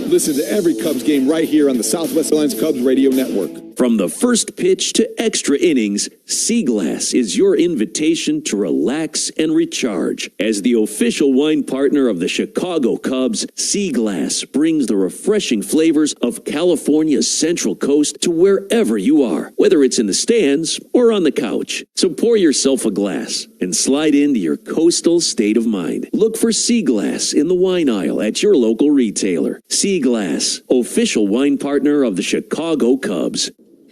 Listen to every Cubs game right here on the Southwest Airlines Cubs Radio Network. From the first pitch to extra innings, Sea Glass is your invitation to relax and recharge. As the official wine partner of the Chicago Cubs, Sea Glass brings the refreshing flavors of California's Central Coast to wherever you are, whether it's in the stands or on the couch. So pour yourself a glass and slide into your coastal state of mind. Look for Sea Glass in the wine aisle at your local retailer. Sea Glass, official wine partner of the Chicago Cubs.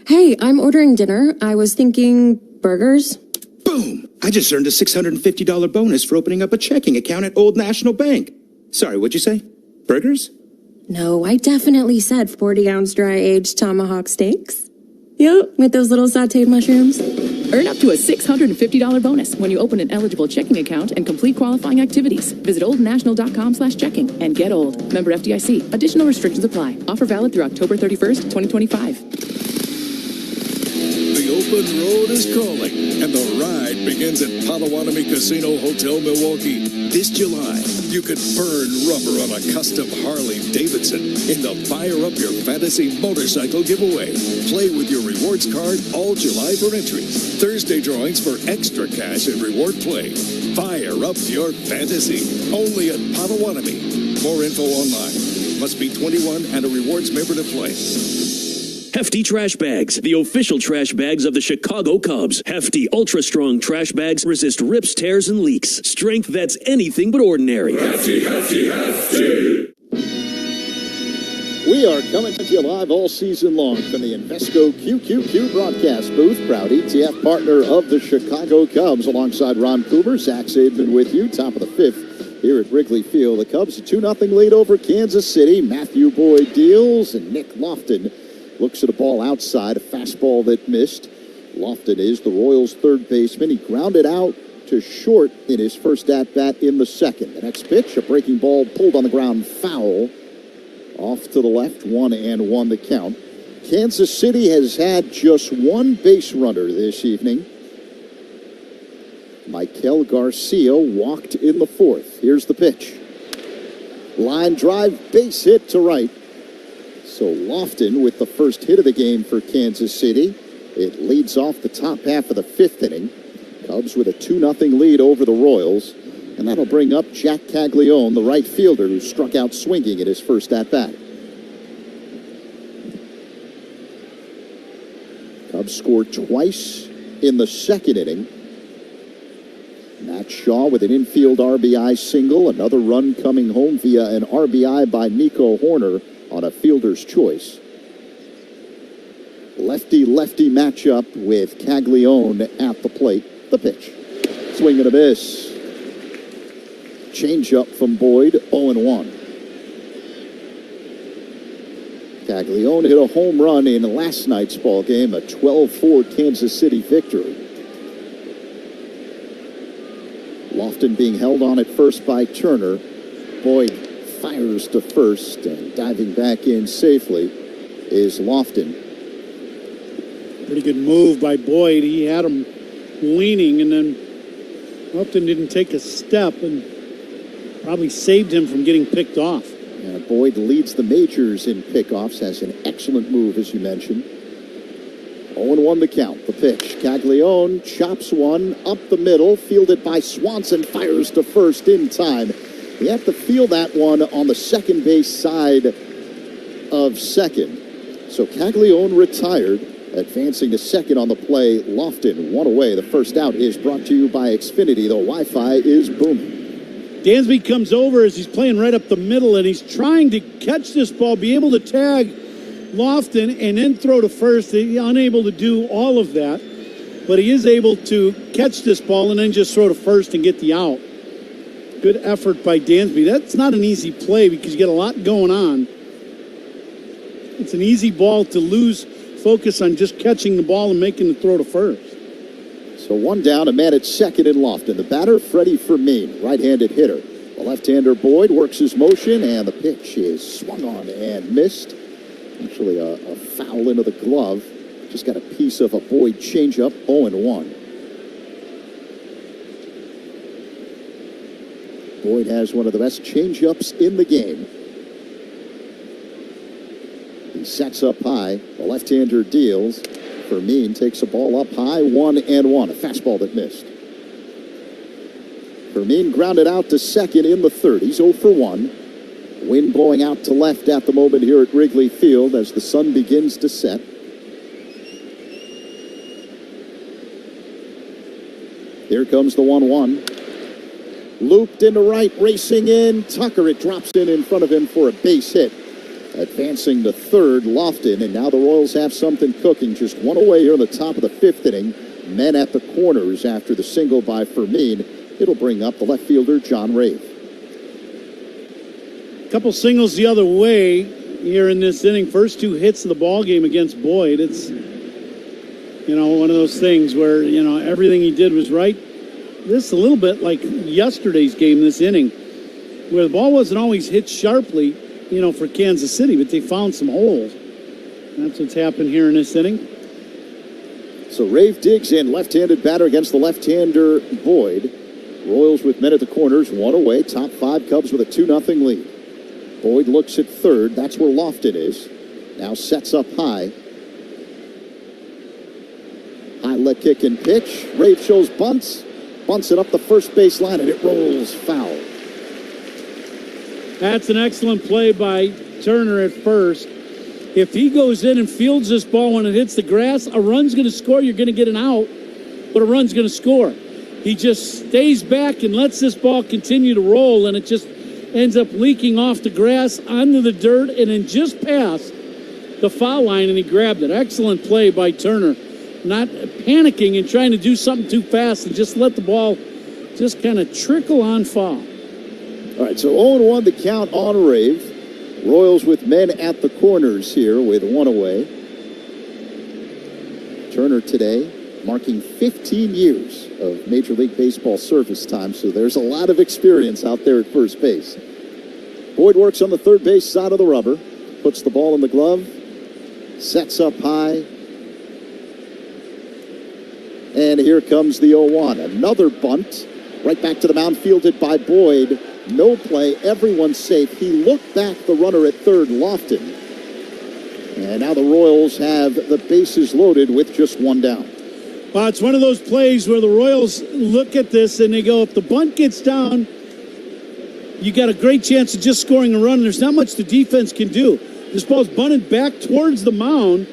Hey, I'm ordering dinner. I was thinking burgers. Boom! I just earned a $650 bonus for opening up a checking account at Old National Bank. Sorry, what'd you say? Burgers? No, I definitely said 40-ounce dry-aged tomahawk steaks. Yep, with those little sauteed mushrooms. Earn up to a $650 bonus when you open an eligible checking account and complete qualifying activities. Visit oldnational.com/checking and get old. Member FDIC. Additional restrictions apply. Offer valid through October 31st, 2025. The open road is calling, and the ride begins at Potawatomi Casino Hotel Milwaukee. This July, you can burn rubber on a custom Harley-Davidson in the Fire Up Your Fantasy motorcycle giveaway. Play with your rewards card all July for entries. Thursday drawings for extra cash and reward play. Fire up your fantasy. Only at Potawatomi. More info online. Must be 21 and a rewards member to play. Hefty Trash Bags, the official trash bags of the Chicago Cubs. Hefty, ultra-strong trash bags resist rips, tears, and leaks. Strength that's anything but ordinary. Hefty, hefty, hefty. We are coming to you live all season long from the Invesco QQQ broadcast booth. Proud ETF partner of the Chicago Cubs, alongside Ron Cooper. Zach Zaidman with you, top of the fifth here at Wrigley Field. The Cubs a 2-0 lead over Kansas City. Matthew Boyd deals, and Nick Lofton looks at a ball outside, a fastball that missed. Lofton is the Royals' third baseman. He grounded out to short in his first at-bat in the second. The next pitch, a breaking ball pulled on the ground, foul. Off to the left, 1-1 the count. Kansas City has had just one base runner this evening. Michael Garcia walked in the fourth. Here's the pitch. Line drive, base hit to right. So Lofton with the first hit of the game for Kansas City. It leads off the top half of the fifth inning. Cubs with a 2-0 lead over the Royals. And that'll bring up Jack Caglione, the right fielder, who struck out swinging at his first at-bat. Cubs scored twice in the second inning. Matt Shaw with an infield RBI single. Another run coming home via an RBI by Nico Horner on a fielder's choice. Lefty-lefty matchup with Caglione at the plate. The pitch. Swing and a miss. Change up from Boyd, 0-1. Caglione hit a home run in last night's ball game, a 12-4 Kansas City victory. Lofton being held on at first by Turner. Boyd fires to first, and diving back in safely is Lofton. Pretty good move by Boyd. He had him leaning, and then Lofton didn't take a step and probably saved him from getting picked off. Yeah, Boyd leads the majors in pickoffs, has an excellent move, as you mentioned. 0-1 the count. The pitch. Caglione chops one up the middle, fielded by Swanson, fires to first in time. You have to feel that one on the second base side of second. So Caglione retired, advancing to second on the play. Lofton one away. The first out is brought to you by Xfinity. The Wi-Fi is booming. Dansby comes over as he's playing right up the middle, and he's trying to catch this ball, be able to tag Lofton, and then throw to first. He's unable to do all of that, but he is able to catch this ball and then just throw to first and get the out. Good effort by Dansby. That's not an easy play because you get a lot going on. It's an easy ball to lose focus on just catching the ball and making the throw to first. So one down, a man at second in Lofton. The batter, Freddie Fermin, right-handed hitter. The left-hander Boyd works his motion, and the pitch is swung on and missed. Actually, a foul into the glove. Just got a piece of a Boyd changeup, 0-1. Boyd has one of the best changeups in the game. He sets up high. The left-hander deals. Fermin takes a ball up high, 1-1. A fastball that missed. Fermin grounded out to second in the third. He's 0 for 1. Wind blowing out to left at the moment here at Wrigley Field as the sun begins to set. Here comes the 1-1. Looped into right, racing in. Tucker, it drops in front of him for a base hit. Advancing to third, Lofton, and now the Royals have something cooking. Just one away here in the top of the fifth inning. Men at the corners after the single by Fermin. It'll bring up the left fielder, John Rave. Couple singles the other way here in this inning. First two hits of the ball game against Boyd. It's, one of those things where, everything he did was right. This is a little bit like yesterday's game, this inning, where the ball wasn't always hit sharply, for Kansas City, but they found some holes. That's what's happened here in this inning. So Rave digs in, left-handed batter against the left-hander Boyd. Royals with men at the corners, one away. Top five, Cubs with a 2-0 lead. Boyd looks at third. That's where Lofton is. Now sets up high. High leg kick and pitch. Rave shows bunts. Bunts it up the first base line, and it rolls foul. That's an excellent play by Turner at first. If he goes in and fields this ball when it hits the grass, a run's going to score. You're going to get an out, but a run's going to score. He just stays back and lets this ball continue to roll, and it just ends up leaking off the grass onto the dirt and then just past the foul line, and he grabbed it. Excellent play by Turner. Not panicking and trying to do something too fast and just let the ball just kind of trickle on foul. All right, so 0-1 the count on Rave. Royals with men at the corners here with one away. Turner today marking 15 years of Major League Baseball service time, so there's a lot of experience out there at first base. Boyd works on the third base side of the rubber, puts the ball in the glove, sets up high, and here comes the 0-1. Another bunt, right back to the mound, fielded by Boyd. No play, everyone's safe. He looked back the runner at third, Lofton. And now the Royals have the bases loaded with just one down. Well, it's one of those plays where the Royals look at this and they go, if the bunt gets down, you got a great chance of just scoring a run. There's not much the defense can do. This ball's bunted back towards the mound.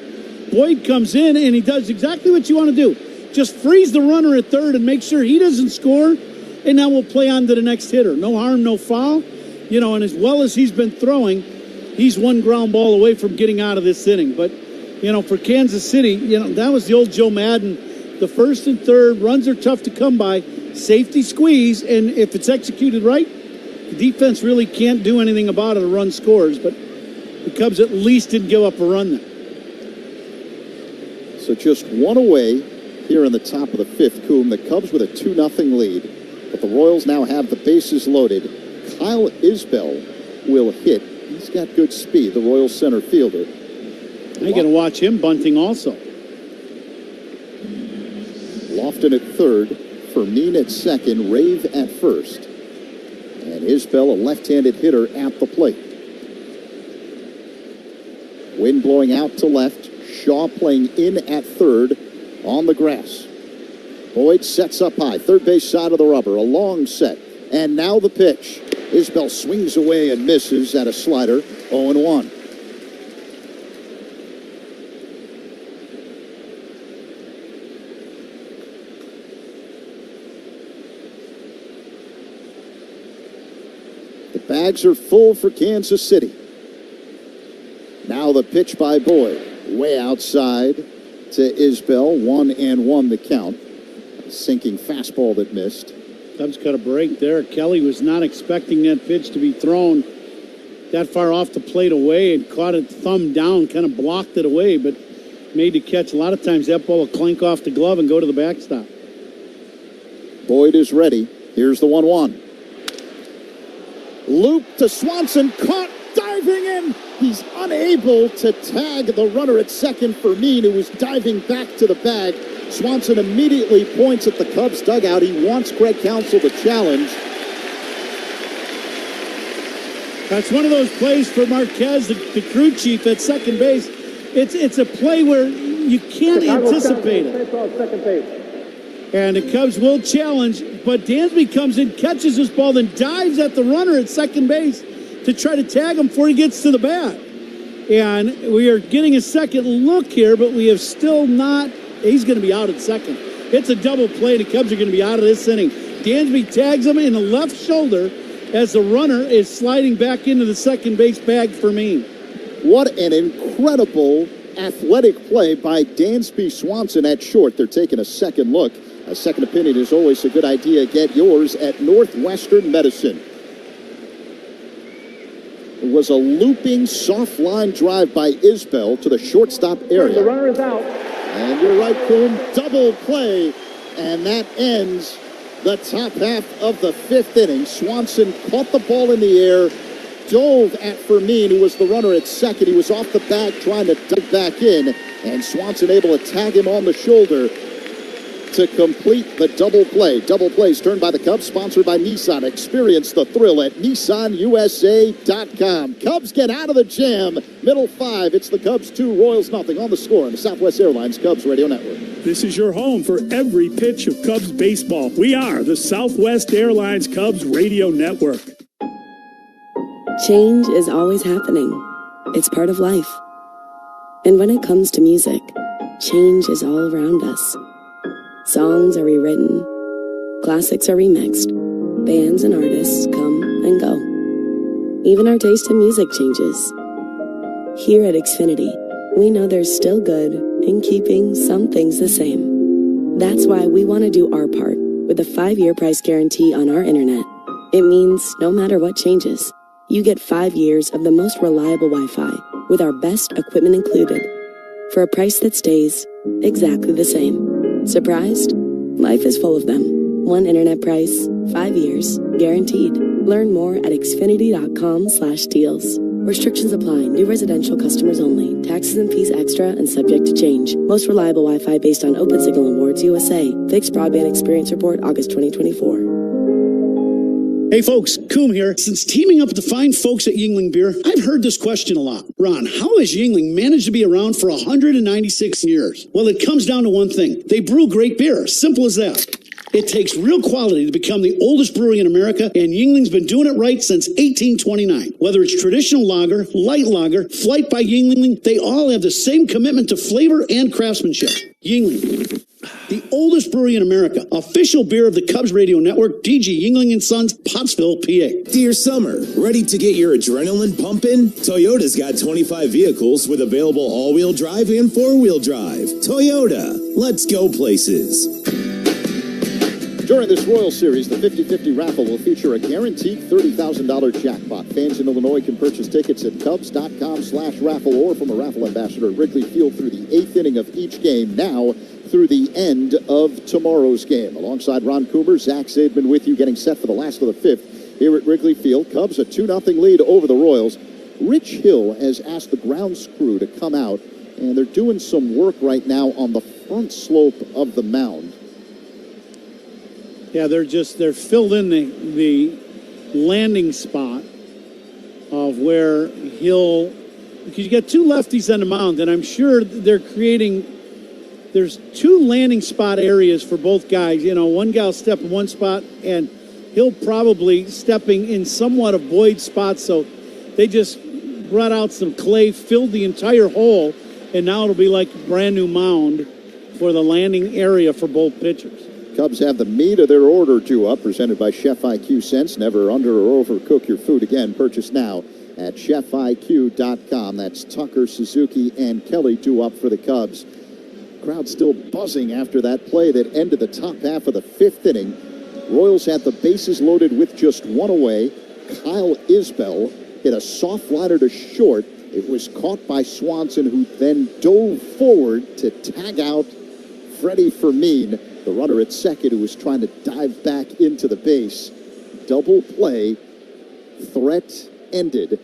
Boyd comes in and he does exactly what you want to do. Just freeze the runner at third and make sure he doesn't score. And now we'll play on to the next hitter. No harm, no foul. You know, and as well as he's been throwing, he's one ground ball away from getting out of this inning. But, you know, for Kansas City, you know, that was the old Joe Madden. The first and third runs are tough to come by. Safety squeeze, and if it's executed right, the defense really can't do anything about it. A run scores, but the Cubs at least didn't give up a run there. So just one away here in the top of the fifth, Coombe. The Cubs with a 2-0 lead. But the Royals now have the bases loaded. Kyle Isbell will hit. He's got good speed, the Royals center fielder. Now you got to watch him bunting also. Lofton at third, Fermin at second, Rave at first. And Isbell, a left-handed hitter at the plate. Wind blowing out to left. Shaw playing in at third on the grass. Boyd sets up high, third base side of the rubber, a long set. And now the pitch. Isbell swings away and misses at a slider, 0-1. The bags are full for Kansas City. Now the pitch by Boyd, way outside to Isbell, 1-1 the count. Sinking fastball that missed. Cubs got a break there. Kelly was not expecting that pitch to be thrown that far off the plate away and caught it thumb down, kind of blocked it away, but made the catch. A lot of times that ball will clink off the glove and go to the backstop. Boyd is ready. Here's the 1-1. Loop to Swanson, caught, diving in. He's unable to tag the runner at second, Fermin, who was diving back to the bag. Swanson immediately points at the Cubs dugout. He wants Craig Counsell to challenge. That's one of those plays for Marquez, the crew chief at second base. It's a play where you can't anticipate it. And the Cubs will challenge, but Dansby comes in, catches this ball, then dives at the runner at second base to try to tag him before he gets to the bat. And we are getting a second look here, but we have still not. He's going to be out at second. It's a double play. The Cubs are going to be out of this inning. Dansby tags him in the left shoulder as the runner is sliding back into the second base bag for me. What an incredible athletic play by Dansby Swanson at short. They're taking a second look. A second opinion is always a good idea. Get yours at Northwestern Medicine. It was a looping soft line drive by Isbell to the shortstop area. The runner is out. And you're right, Coombe, double play, and that ends the top half of the fifth inning. Swanson caught the ball in the air, dove at Fermin, who was the runner at second. He was off the bag trying to dive back in, and Swanson able to tag him on the shoulder to complete the double play. Double plays turned by the Cubs, sponsored by Nissan. Experience the thrill at NissanUSA.com. Cubs get out of the jam. Middle five, it's the Cubs 2, Royals nothing on the score on the Southwest Airlines Cubs Radio Network. This is your home for every pitch of Cubs baseball. We are the Southwest Airlines Cubs Radio Network. Change is always happening. It's part of life. And when it comes to music, change is all around us. Songs are rewritten, classics are remixed, bands and artists come and go. Even our taste in music changes. Here at Xfinity, we know there's still good in keeping some things the same. That's why we want to do our part with a 5-year price guarantee on our internet. It means no matter what changes, you get 5 years of the most reliable Wi-Fi with our best equipment included for a price that stays exactly the same. Surprised? Life is full of them. One internet price, 5 years, guaranteed. Learn more at xfinity.com/deals. Restrictions apply. New residential customers only. Taxes and fees extra and subject to change. Most reliable Wi-Fi based on Open Signal Awards USA. Fixed Broadband Experience Report, August 2024. Hey folks, Coom here. Since teaming up with the fine folks at Yuengling Beer, I've heard this question a lot. Ron, how has Yuengling managed to be around for 196 years? Well, it comes down to one thing. They brew great beer. Simple as that. It takes real quality to become the oldest brewery in America, and Yuengling's been doing it right since 1829. Whether it's traditional lager, light lager, Flight by Yuengling, they all have the same commitment to flavor and craftsmanship. Yuengling, the oldest brewery in America, official beer of the Cubs Radio Network, DG Yuengling & Sons, Pottsville, PA. Dear summer, ready to get your adrenaline pumping? Toyota's got 25 vehicles with available all-wheel drive and four-wheel drive. Toyota, let's go places. During this Royal Series, the 50-50 raffle will feature a guaranteed $30,000 jackpot. Fans in Illinois can purchase tickets at Cubs.com/raffle or from a raffle ambassador at Wrigley Field through the 8th inning of each game, now through the end of tomorrow's game. Alongside Ron Coomer, Zach Zaidman with you, getting set for the last of the 5th here at Wrigley Field. Cubs a 2-0 lead over the Royals. Rich Hill has asked the grounds crew to come out, and they're doing some work right now on the front slope of the mound. Yeah, they're filled in the landing spot of where he'll, because you got two lefties on the mound, and I'm sure they're creating, there's two landing spot areas for both guys. You know, one guy will step in one spot, and he'll probably stepping in somewhat of Boyd's spot, so they just brought out some clay, filled the entire hole, and now it'll be like a brand new mound for the landing area for both pitchers. Cubs have the meat of their order due up, presented by Chef IQ Sense. Never under or overcook your food again. Purchase now at chefiq.com. That's Tucker, Suzuki, and Kelly due up for the Cubs. Crowd still buzzing after that play that ended the top half of the 5th inning. Royals had the bases loaded with just one away. Kyle Isbell hit a soft liner to short. It was caught by Swanson, who then dove forward to tag out Freddie Fermin, the runner at second, who was trying to dive back into the base. Double play, threat ended,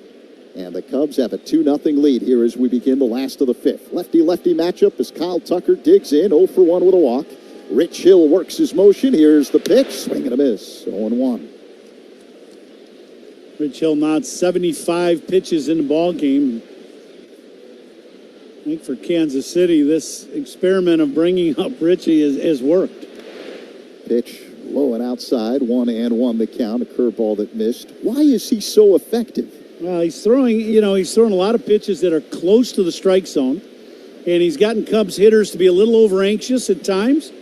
and the Cubs have a 2-0 lead here as we begin the last of the 5th. Lefty-lefty matchup as Kyle Tucker digs in, 0 for 1 with a walk. Rich Hill works his motion. Here's the pitch, swing and a miss, 0-1. Rich Hill nods 75 pitches in the ball game. I think for Kansas City, this experiment of bringing up Richie has worked. Pitch low and outside, 1-1 the count, a curveball that missed. Why is he so effective? Well, he's throwing a lot of pitches that are close to the strike zone, and he's gotten Cubs hitters to be a little over anxious at times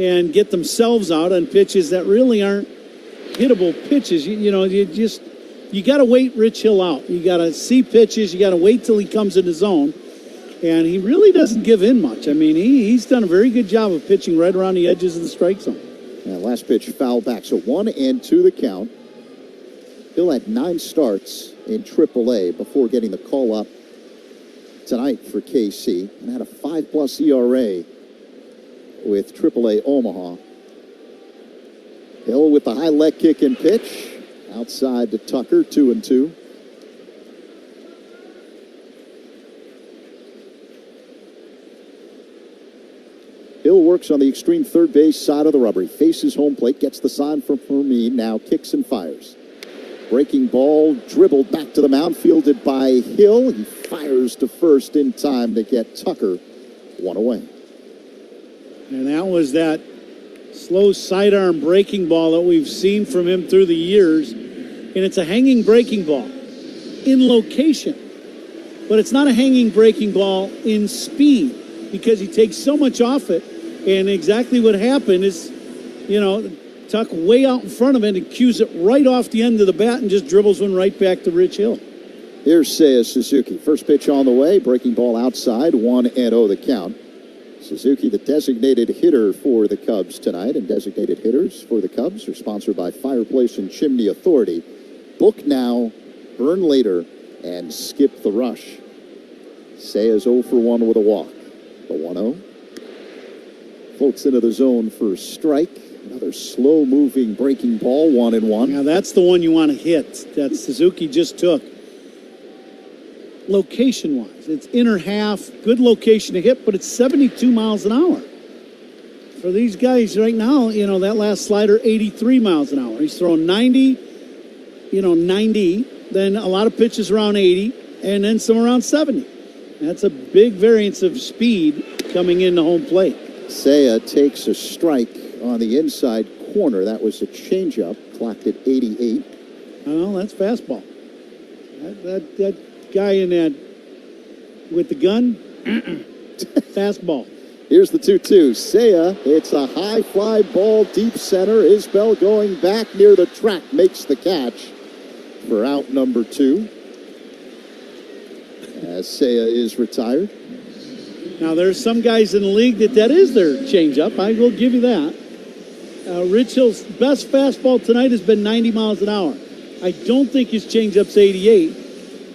and get themselves out on pitches that really aren't hittable pitches. You got to wait Rich Hill out. You got to see pitches. You got to wait till he comes in the zone. And he really doesn't give in much. I mean, he's done a very good job of pitching right around the edges of the strike zone. And last pitch foul back, so 1-2 the count. Hill had 9 starts in AAA before getting the call up tonight for KC, and had a 5+ ERA with AAA Omaha. Hill with the high leg kick and pitch. Outside to Tucker, 2-2. Hill works on the extreme third base side of the rubber. He faces home plate, gets the sign from Fermin, now kicks and fires. Breaking ball, dribbled back to the mound, fielded by Hill. He fires to first in time to get Tucker one away. And that was that slow sidearm breaking ball that we've seen from him through the years. And it's a hanging breaking ball in location. but it's not a hanging breaking ball in speed because he takes so much off it. And exactly what happened is, Tuck way out in front of it and cues it right off the end of the bat and just dribbles one right back to Rich Hill. Here's Seiya Suzuki. First pitch on the way, breaking ball outside, 1-0 the count. Suzuki, the designated hitter for the Cubs tonight, and designated hitters for the Cubs are sponsored by Fireplace and Chimney Authority. Book now, earn later, and skip the rush. Seiya's 0 for 1 with a walk. The 1-0. Floats into the zone for a strike. Another slow-moving breaking ball, 1-1. Now that's the one you want to hit that Suzuki just took. Location-wise, it's inner half, good location to hit, but it's 72 miles an hour. For these guys right now, that last slider, 83 miles an hour. He's throwing 90, 90, then a lot of pitches around 80, and then some around 70. That's a big variance of speed coming into home plate. Seiya takes a strike on the inside corner. That was a changeup, clocked at 88. Oh, that's fastball. That guy in that with the gun, fastball. Here's the 2-2. Seiya, it's a high fly ball deep center. Isbell going back near the track makes the catch for out number 2. As Seiya is retired. Now, there's some guys in the league that is their changeup. I will give you that. Rich Hill's best fastball tonight has been 90 miles an hour. I don't think his changeup's 88.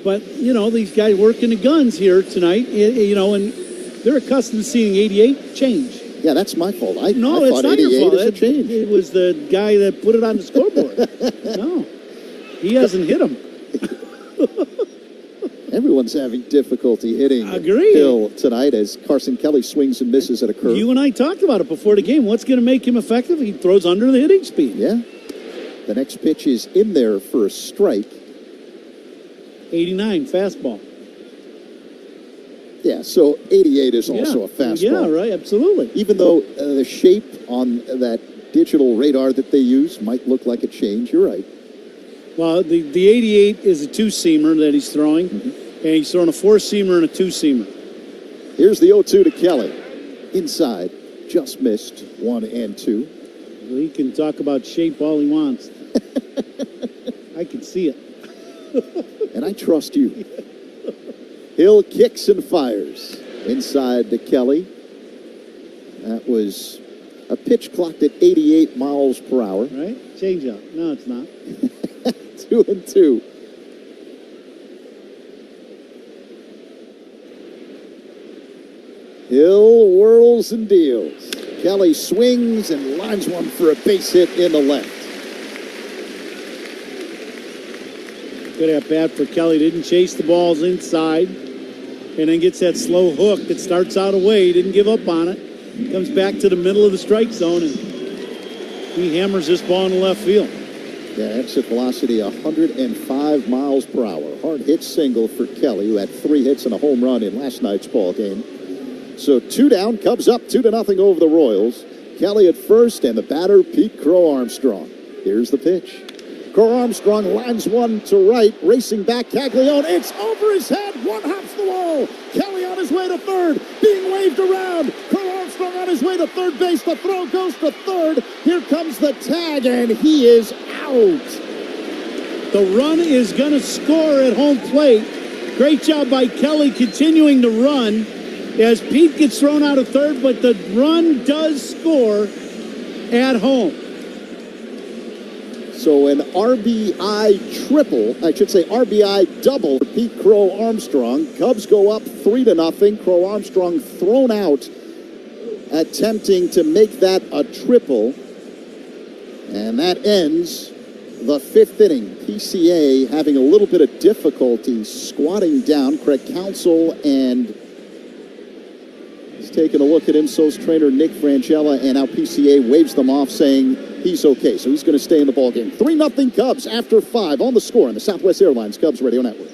But, these guys working the guns here tonight, and they're accustomed to seeing 88 change. Yeah, that's my fault. I it's thought not 88 your fault. is a change. It was the guy that put it on the scoreboard. No, he hasn't hit him. Everyone's having difficulty hitting Hill tonight as Carson Kelly swings and misses at a curve. You and I talked about it before the game. What's going to make him effective? He throws under the hitting speed. Yeah. The next pitch is in there for a strike. 89 fastball. Yeah, so 88 is also a fastball. Yeah, right, absolutely. Even though the shape on that digital radar that they use might look like a change, you're right. Well, the 88 is a two-seamer that he's throwing, and he's throwing a four-seamer and a two-seamer. Here's the 0-2 to Kelly. Inside, just missed 1-2. Well, he can talk about shape all he wants. I can see it. And I trust you. Hill kicks and fires. Inside to Kelly. That was a pitch clocked at 88 miles per hour. Right? Change up. No, it's not. 2-2. Hill whirls and deals. Kelly swings and lines one for a base hit in the left. Good at bat for Kelly. Didn't chase the balls inside. And then gets that slow hook that starts out away. Didn't give up on it. Comes back to the middle of the strike zone and he hammers this ball in the left field. Yeah, exit velocity 105 miles per hour. Hard hit single for Kelly, who had 3 hits and a home run in last night's ball game. So 2 down, Cubs up 2-0 over the Royals. Kelly at first and the batter, Pete Crow Armstrong. Here's the pitch. Crow Armstrong lines one to right, racing back Caglione. It's over his head. One hops the wall. Kelly on his way to third, being waved around. Crow Armstrong on his way to third base. The throw goes to third. Here comes the tag, and he is out. The run is going to score at home plate. Great job by Kelly continuing to run as Pete gets thrown out of third, but the run does score at home. So an RBI triple, I should say RBI double for Pete Crow Armstrong. Cubs go up 3-0. Crow Armstrong thrown out, attempting to make that a triple. And that ends the 5th inning. PCA having a little bit of difficulty squatting down. Craig Counsell and he's taking a look at him. So's trainer Nick Frangella, and now PCA waves them off saying he's okay. So he's going to stay in the ballgame. 3-0 Cubs after 5 on the score on the Southwest Airlines Cubs Radio Network.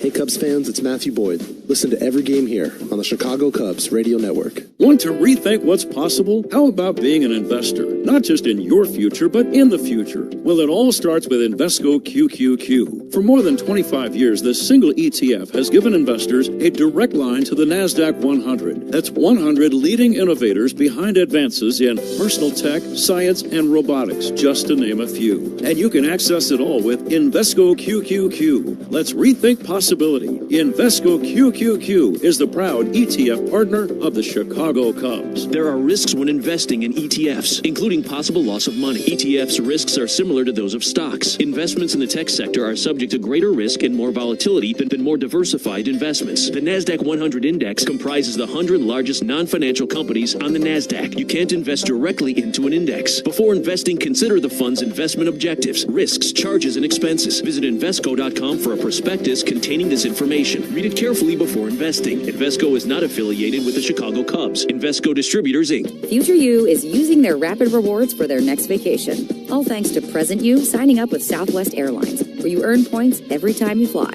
Hey Cubs fans, it's Matthew Boyd. Listen to every game here on the Chicago Cubs Radio Network. Want to rethink what's possible? How about being an investor? Not just in your future, but in the future. Well, it all starts with Invesco QQQ. For more than 25 years, this single ETF has given investors a direct line to the NASDAQ 100. That's 100 leading innovators behind advances in personal tech, science, and robotics, just to name a few. And you can access it all with Invesco QQQ. Let's rethink possibility. Invesco QQQ is the proud ETF partner of the Chicago Cubs. There are risks when investing in ETFs, including possible loss of money. ETFs risks are similar to those of stocks. Investments in the tech sector are subject to greater risk and more volatility than more diversified investments. The NASDAQ 100 Index comprises the 100 largest non-financial companies on the NASDAQ. You can't invest directly into an index. Before investing, consider the fund's investment objectives, risks, charges, and expenses. Visit Invesco.com for a prospectus containing this information. Read it carefully before investing. Invesco is not affiliated with the Chicago Cubs. Invesco Distributors, Inc. Future You is using their rapid rewards for their next vacation. All thanks to present you signing up with Southwest Airlines, where you earn points every time you fly.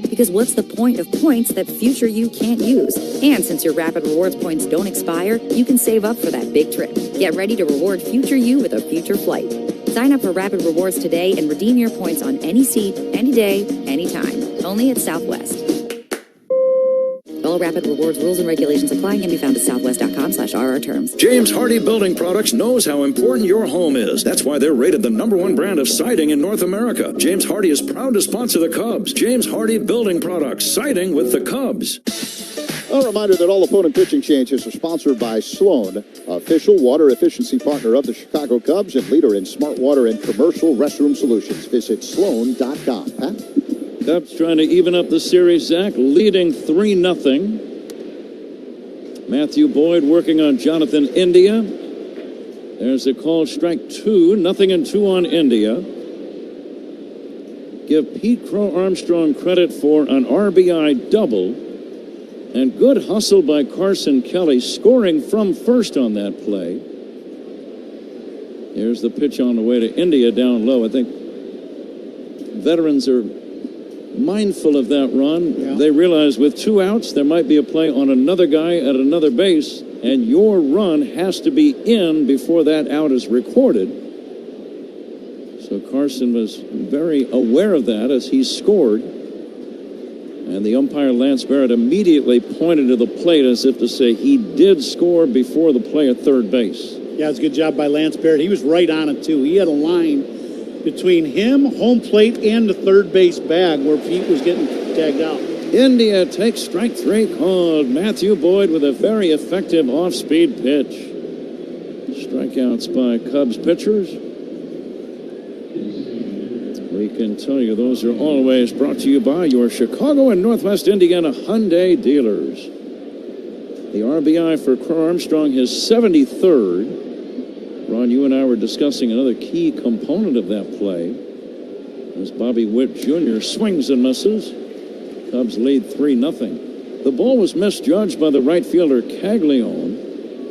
Because what's the point of points that future you can't use? And since your rapid rewards points don't expire, you can save up for that big trip. Get ready to reward future you with a future flight. Sign up for Rapid Rewards today and redeem your points on any seat, any day, anytime. Only at Southwest. All Rapid Rewards rules and regulations apply and can be found at southwest.com/RR terms. James Hardie Building Products knows how important your home is. That's why they're rated the #1 brand of siding in North America. James Hardie is proud to sponsor the Cubs. James Hardie Building Products, siding with the Cubs. A reminder that all opponent pitching changes are sponsored by Sloan, official water efficiency partner of the Chicago Cubs and leader in smart water and commercial restroom solutions. Visit sloan.com. Pat? Cubs trying to even up the series, Zach, leading 3-0. Matthew Boyd working on Jonathan India. There's a call, strike 2, 0-2 on India. Give Pete Crow Armstrong credit for an RBI double. And good hustle by Carson Kelly, scoring from first on that play. Here's the pitch on the way to India down low. I think veterans are mindful of that run. Yeah. They realize with 2 outs, there might be a play on another guy at another base, and your run has to be in before that out is recorded. So Carson was very aware of that as he scored. And the umpire, Lance Barrett, immediately pointed to the plate as if to say he did score before the play at third base. Yeah, it's a good job by Lance Barrett. He was right on it, too. He had a line between him, home plate, and the third base bag where Pete was getting tagged out. India takes strike 3 called. Matthew Boyd with a very effective off-speed pitch. Strikeouts by Cubs pitchers. We can tell you those are always brought to you by your Chicago and Northwest Indiana Hyundai dealers. The RBI for Crow Armstrong, his 73rd. Ron, you and I were discussing another key component of that play as Bobby Witt Jr. swings and misses. Cubs lead 3-0. The ball was misjudged by the right fielder Caglione.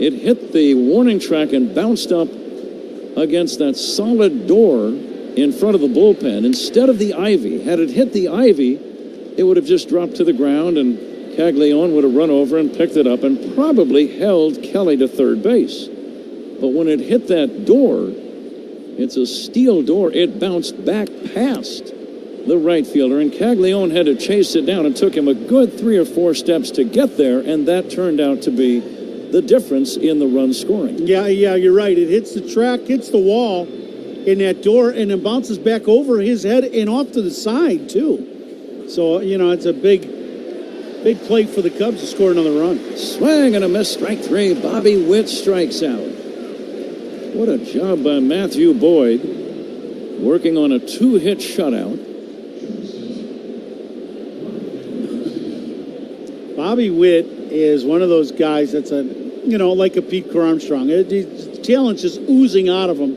It hit the warning track and bounced up against that solid door in front of the bullpen instead of the ivy. Had it hit the ivy, it would have just dropped to the ground and Caglione would have run over and picked it up and probably held Kelly to third base. But when it hit that door, it's a steel door, it bounced back past the right fielder, and Caglione had to chase it down. It took him a good 3 or 4 steps to get there, and that turned out to be the difference in the run scoring. Yeah, you're right. It hits the track, hits the wall in that door, and then bounces back over his head and off to the side, too. So, it's a big play for the Cubs to score another run. Swing and a miss, strike 3. Bobby Witt strikes out. What a job by Matthew Boyd, working on a 2-hit shutout. Bobby Witt is one of those guys that's like a Pete Crow Armstrong. His talent's just oozing out of him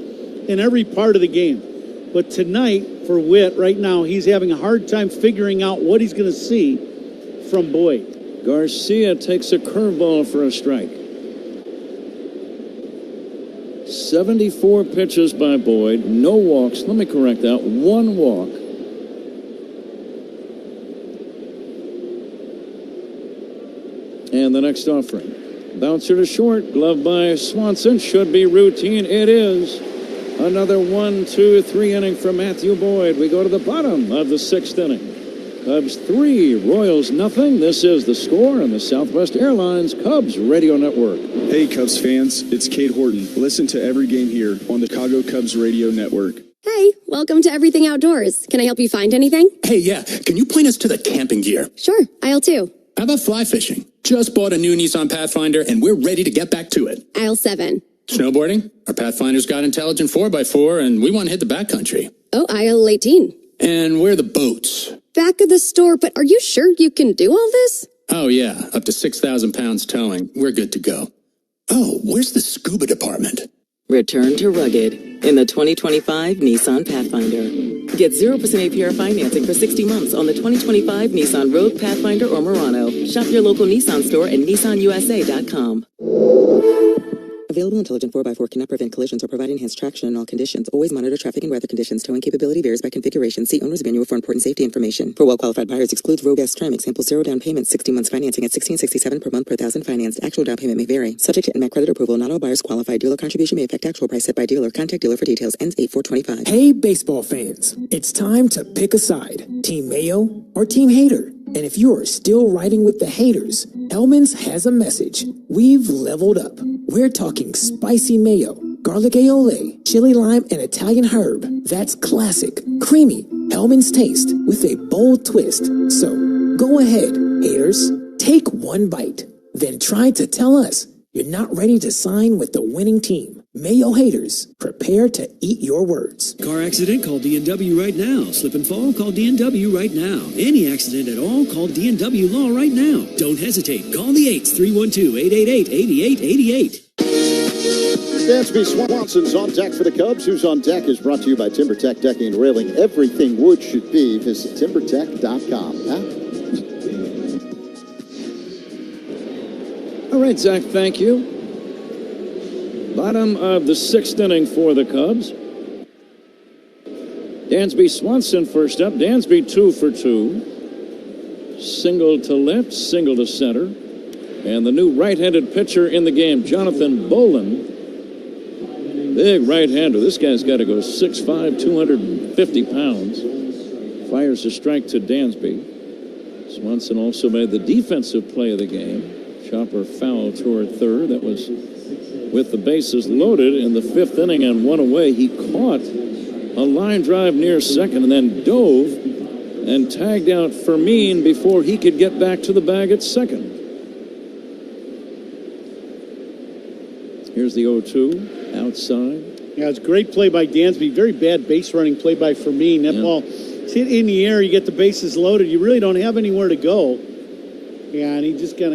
in every part of the game. But tonight, for Witt, right now, he's having a hard time figuring out what he's going to see from Boyd. Garcia takes a curveball for a strike. 74 pitches by Boyd, no walks. Let me correct that. 1 walk. And the next offering. Bouncer to short, glove by Swanson, should be routine. It is. Another 1-2-3 inning for Matthew Boyd. We go to the bottom of the 6th inning. Cubs 3, Royals nothing. This is the score on the Southwest Airlines Cubs Radio Network. Hey, Cubs fans, it's Cade Horton. Listen to every game here on the Chicago Cubs Radio Network. Hey, welcome to Everything Outdoors. Can I help you find anything? Hey, yeah. Can you point us to the camping gear? Sure, aisle 2. How about fly fishing? Just bought a new Nissan Pathfinder, and we're ready to get back to it. Aisle 7. Snowboarding? Our Pathfinder's got intelligent 4x4, and we want to hit the backcountry. Oh, aisle 18. And where are the boats? Back of the store, but are you sure you can do all this? Oh, yeah. Up to 6,000 pounds towing. We're good to go. Oh, where's the scuba department? Return to rugged in the 2025 Nissan Pathfinder. Get 0% APR financing for 60 months on the 2025 Nissan Rogue, Pathfinder, or Murano. Shop your local Nissan store at nissanusa.com. Available intelligent 4x4 cannot prevent collisions or provide enhanced traction in all conditions. Always monitor traffic and weather conditions. Towing capability varies by configuration. See owner's manual for important safety information. For well-qualified buyers, excludes Rogue S trim. Example, 0 down payment, 60 months financing at $1,667 per month per thousand financed. Actual down payment may vary. Subject to NMAC credit approval. Not all buyers qualify. Dealer contribution may affect actual price set by dealer. Contact dealer for details. Ends 8/4/25. Hey, baseball fans. It's time to pick a side. Team Mayo or Team Hater. And if you are still riding with the haters, Hellman's has a message. We've leveled up. We're talking spicy mayo, garlic aioli, chili lime, and Italian herb. That's classic, creamy Hellman's taste with a bold twist. So go ahead, haters. Take one bite. Then try to tell us you're not ready to sign with the winning team. Mayo haters, prepare to eat your words. Car accident, call DNW right now. Slip and fall, call DNW right now. Any accident at all, call DNW Law right now. Don't hesitate. Call the 8s, 312-888-8888. Dansby Swanson's on deck for the Cubs. Who's on deck is brought to you by TimberTech Decking and Railing. Everything wood should be. Visit timbertech.com. All right, Zach, thank you. Bottom of the 6th inning for the Cubs. Dansby Swanson first up. Dansby 2 for 2. Single to left, single to center. And the new right-handed pitcher in the game, Jonathan Bolin. Big right-hander. This guy's got to go 6'5", 250 pounds. Fires a strike to Dansby. Swanson also made the defensive play of the game. Chopper foul toward third. That was with the bases loaded in the 5th inning and one away. He caught a line drive near second and then dove and tagged out Fermin before he could get back to the bag at second. Here's the 0-2 outside. Yeah, it's a great play by Dansby. Very bad base running play by Fermin. That ball hit in the air. You get the bases loaded. You really don't have anywhere to go. Yeah, and he just got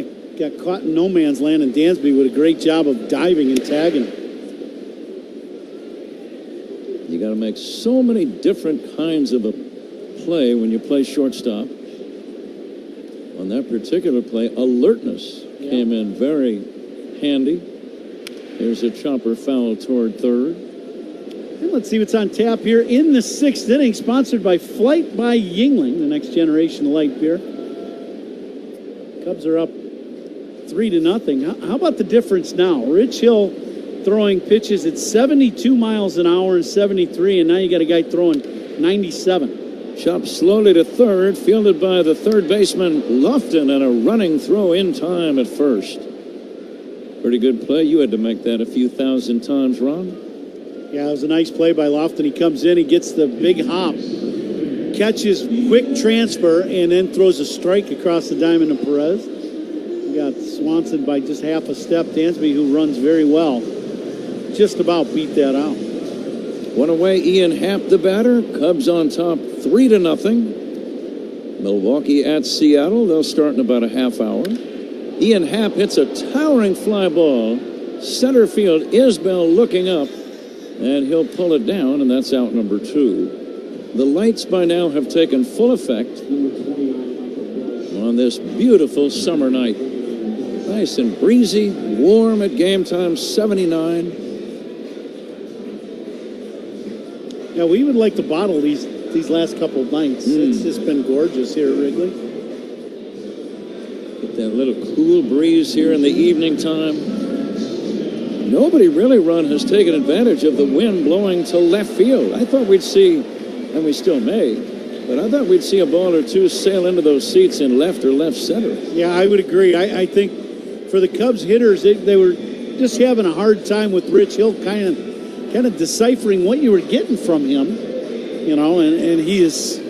caught in no man's land, and Dansby did a great job of diving and tagging him. You got to make so many different kinds of a play when you play shortstop. On that particular play, alertness came in very handy. Here's a chopper foul toward third. And let's see what's on tap here in the 6th inning, sponsored by Flight by Yingling, the next generation light beer. Cubs are up 3-0. How about the difference now? Rich Hill throwing pitches at 72 miles an hour and 73, and now you got a guy throwing 97. Chopped slowly to third, fielded by the third baseman Lofton, and a running throw in time at first. Pretty good play. You had to make that a few thousand times, Ron. Yeah, it was a nice play by Lofton. He comes in, he gets the big hop, catches quick transfer, and then throws a strike across the diamond to Perez. Got Swanson by just half a step. Dansby, who runs very well, just about beat that out. One away, Ian Happ, the batter. Cubs on top 3-0. Milwaukee at Seattle. They'll start in about a half hour. Ian Happ hits a towering fly ball. Center field, Isbell looking up, and he'll pull it down, and that's out number 2. The lights by now have taken full effect on this beautiful summer night. Nice and breezy, warm at game time, 79. Yeah, we would like to bottle these last couple of nights. It's just been gorgeous here at Wrigley. That little cool breeze here in the evening time. Nobody really, Ron, has taken advantage of the wind blowing to left field. I thought we'd see, and we still may, but I thought we'd see a ball or two sail into those seats in left or left center. Yeah, I would agree. I think for the Cubs hitters, they were just having a hard time with Rich Hill kind of deciphering what you were getting from him, and he is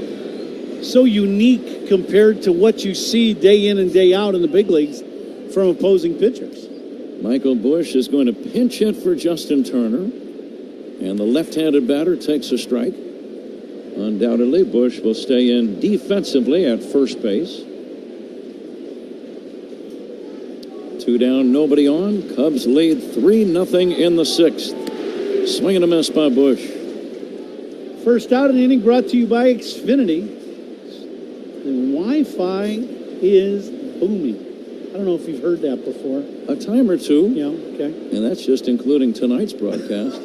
so unique compared to what you see day in and day out in the big leagues from opposing pitchers. Michael Busch is going to pinch hit for Justin Turner, and the left-handed batter takes a strike. Undoubtedly, Busch will stay in defensively at first base. 2 down, nobody on. Cubs lead 3-0 in the 6th. Swing and a miss by Busch. First out of the inning brought to you by Xfinity. The Wi-Fi is booming. I don't know if you've heard that before. A time or two. Yeah, okay. And that's just including tonight's broadcast.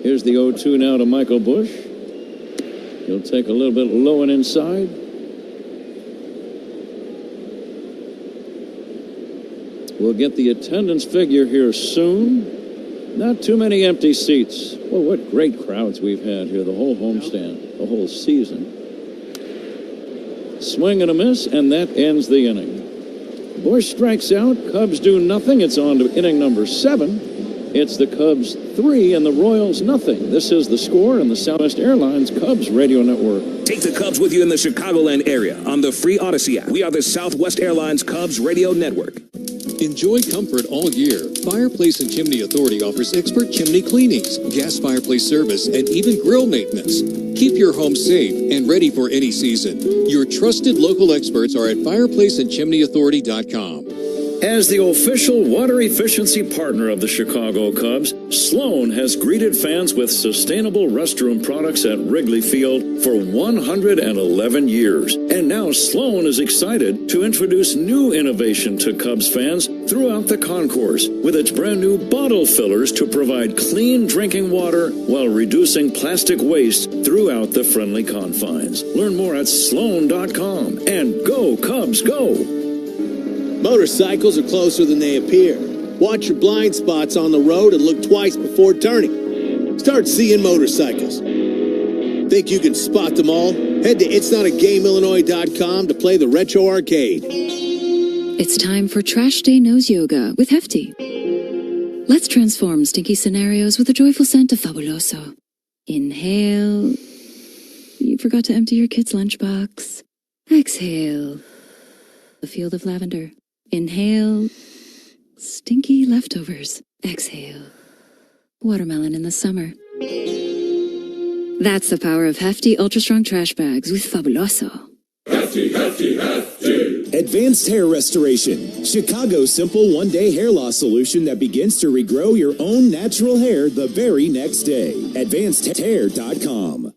Here's the 0-2 now to Michael Busch. He'll take a little bit low and inside. We'll get the attendance figure here soon. Not too many empty seats. Well, what great crowds we've had here the whole homestand, the whole season. Swing and a miss, and that ends the inning. Busch strikes out. Cubs do nothing. It's on to inning number 7. It's the Cubs 3 and the Royals nothing. This is The Score and the Southwest Airlines Cubs Radio Network. Take the Cubs with you in the Chicagoland area on the free Odyssey app. We are the Southwest Airlines Cubs Radio Network. Enjoy comfort all year. Fireplace and Chimney Authority offers expert chimney cleanings, gas fireplace service, and even grill maintenance. Keep your home safe and ready for any season. Your trusted local experts are at fireplaceandchimneyauthority.com. As the official water efficiency partner of the Chicago Cubs, Sloan has greeted fans with sustainable restroom products at Wrigley Field for 111 years. And now Sloan is excited to introduce new innovation to Cubs fans throughout the concourse with its brand new bottle fillers to provide clean drinking water while reducing plastic waste throughout the friendly confines. Learn more at Sloan.com and go Cubs go! Motorcycles are closer than they appear. Watch your blind spots on the road and look twice before turning. Start seeing motorcycles. Think you can spot them all? Head to itsnotagameillinois.com to play the Retro Arcade. It's time for Trash Day Nose Yoga with Hefty. Let's transform stinky scenarios with a joyful scent of Fabuloso. Inhale. You forgot to empty your kid's lunchbox. Exhale. A field of lavender. Inhale. Stinky leftovers. Exhale. Watermelon in the summer. That's the power of Hefty Ultra Strong Trash Bags with Fabuloso. Hefty, Hefty, Hefty. Advanced Hair Restoration. Chicago's simple one-day hair loss solution that begins to regrow your own natural hair the very next day. AdvancedHair.com.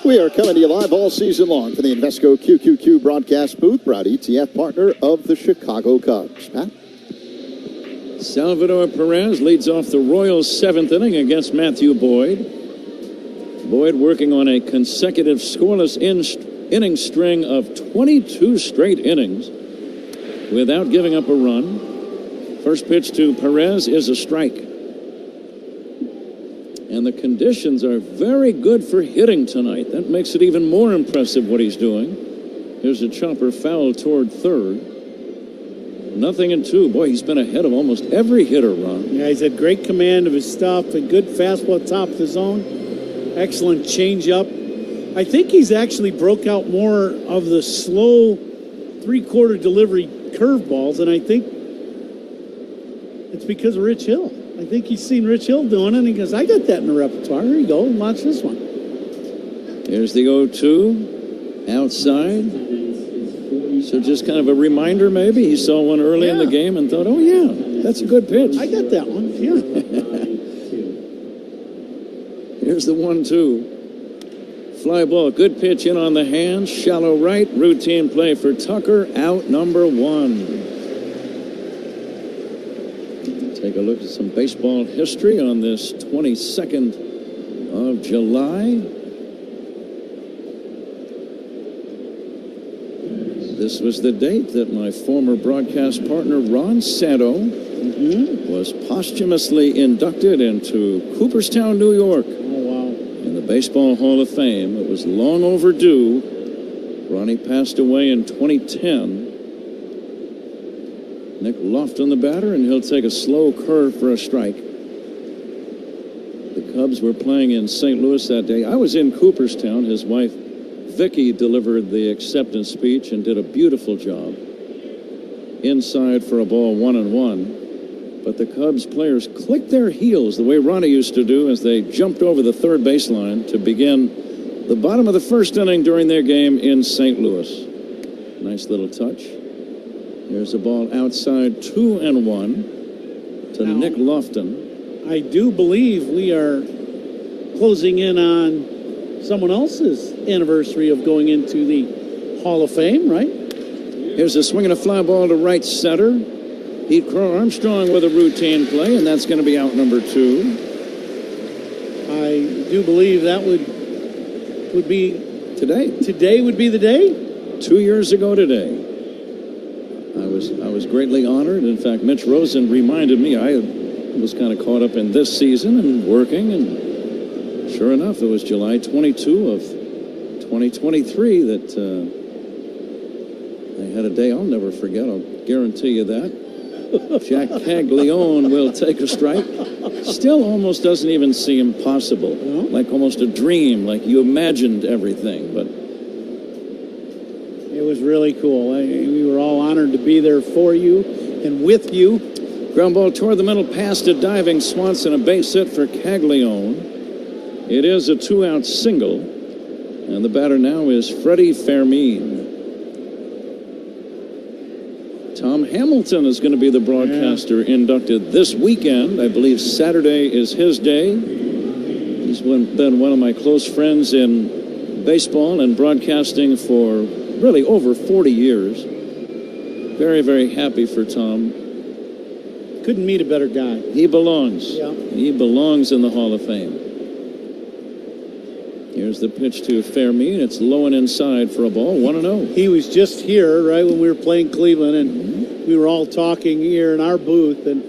We are coming to you live all season long from the Invesco QQQ broadcast booth, proud ETF partner of the Chicago Cubs. Pat? Salvador Perez leads off the Royals' 7th inning against Matthew Boyd. Boyd working on a consecutive scoreless inning string of 22 straight innings without giving up a run. First pitch to Perez is a strike. And the conditions are very good for hitting tonight. That makes it even more impressive what he's doing. Here's a chopper foul toward third. 0-2. Boy, he's been ahead of almost every hitter, Ron. Yeah, he's had great command of his stuff. A good fastball top of the zone. Excellent changeup. I think he's actually broke out more of the slow three-quarter delivery curveballs, and I think it's because of Rich Hill. I think he's seen Rich Hill doing it, and he goes, I got that in the repertoire. Here you go. Watch this one. Here's the 0-2. Outside. So just kind of a reminder, maybe. He saw one early in the game and thought, oh, yeah, that's a good pitch. I got that one. Yeah. Here's the 1-2. Fly ball. Good pitch in on the hands. Shallow right. Routine play for Tucker. Out number 1. Take a look at some baseball history on this 22nd of July. This was the date that my former broadcast partner, Ron Santo, was posthumously inducted into Cooperstown, New York. In the Baseball Hall of Fame. It was long overdue. Ronnie passed away in 2010. Nick Lofton, the batter, and he'll take a slow curve for a strike. The Cubs were playing in St. Louis that day. I was in Cooperstown. His wife, Vicky, delivered the acceptance speech and did a beautiful job. Inside for a ball, 1-1. But the Cubs players clicked their heels the way Ronnie used to do as they jumped over the third baseline to begin the bottom of the first inning during their game in St. Louis. Nice little touch. Here's a ball outside, 2-1 to now, Nick Lofton. I do believe we are closing in on someone else's anniversary of going into the Hall of Fame, right? Here's a swing and a fly ball to right center. Pete Crow Armstrong with a routine play, and that's going to be out number 2. I do believe that would be today. Today would be the day. 2 years ago today. I was greatly honored. In fact, Mitch Rosen reminded me I was kind of caught up in this season and working, and sure enough, it was July 22 of 2023 that I had a day I'll never forget. I'll guarantee you that. Jack Caglione will take a strike. Still almost doesn't even seem possible. Like almost a dream, like you imagined everything. But it was really cool. We were all honored to be there for you and with you. Ground ball toward the middle, past a diving Swanson, a base hit for Caglione. It is a 2-out single, and the batter now is Freddie Fermin. Tom Hamilton is going to be the broadcaster inducted this weekend. I believe Saturday is his day. He's been one of my close friends in baseball and broadcasting for really over 40 years. Very, very happy for Tom. Couldn't meet a better guy. He belongs. Yeah. He belongs in the Hall of Fame. Here's the pitch to Fermin. It's low and inside for a ball, 1-0. He was just here right when we were playing Cleveland, and we were all talking here in our booth, and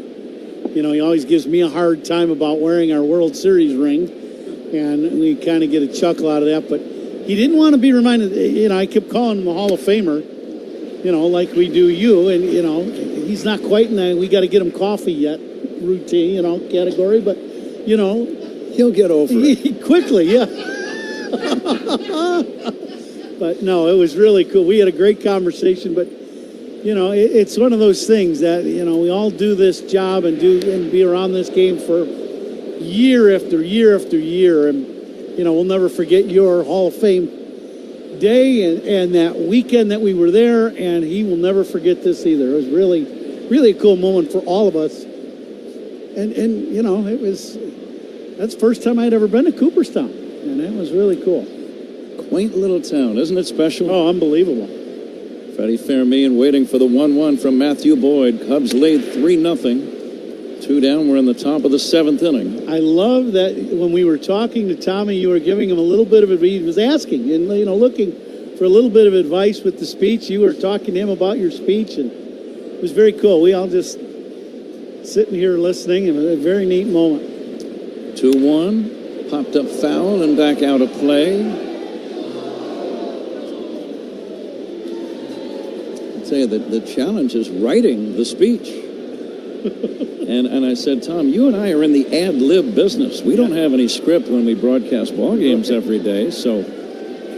you know, he always gives me a hard time about wearing our World Series ring, and we kind of get a chuckle out of that, but he didn't want to be reminded. You know, I kept calling him a Hall of Famer, you know, like we do you, and you know, he's not quite in the we got to get him coffee yet routine, you know, category, but you know, he'll get over it quickly. Yeah. But no, it was really cool. We had a great conversation, but you know, it's one of those things that, you know, we all do this job and be around this game for year after year after year, and you know, we'll never forget your Hall of Fame day and that weekend that we were there, and he will never forget this either. It was really, really a cool moment for all of us, and you know, that's the first time I'd ever been to Cooperstown, and that was really cool. Quaint little town, isn't it special? Oh, unbelievable. Freddie Fermin waiting for the 1-1 from Matthew Boyd. Cubs lead 3-0. 2 down. We're in the top of the 7th inning. I love that when we were talking to Tommy, you were giving him a little bit of advice. He was asking and, you know, looking for a little bit of advice with the speech. You were talking to him about your speech, and it was very cool. We all just sitting here listening, and a very neat moment. 2-1. Popped up foul and back out of play. I'll tell you that the challenge is writing the speech. And I said, Tom, you and I are in the ad-lib business. We don't have any script when we broadcast ball games every day. So,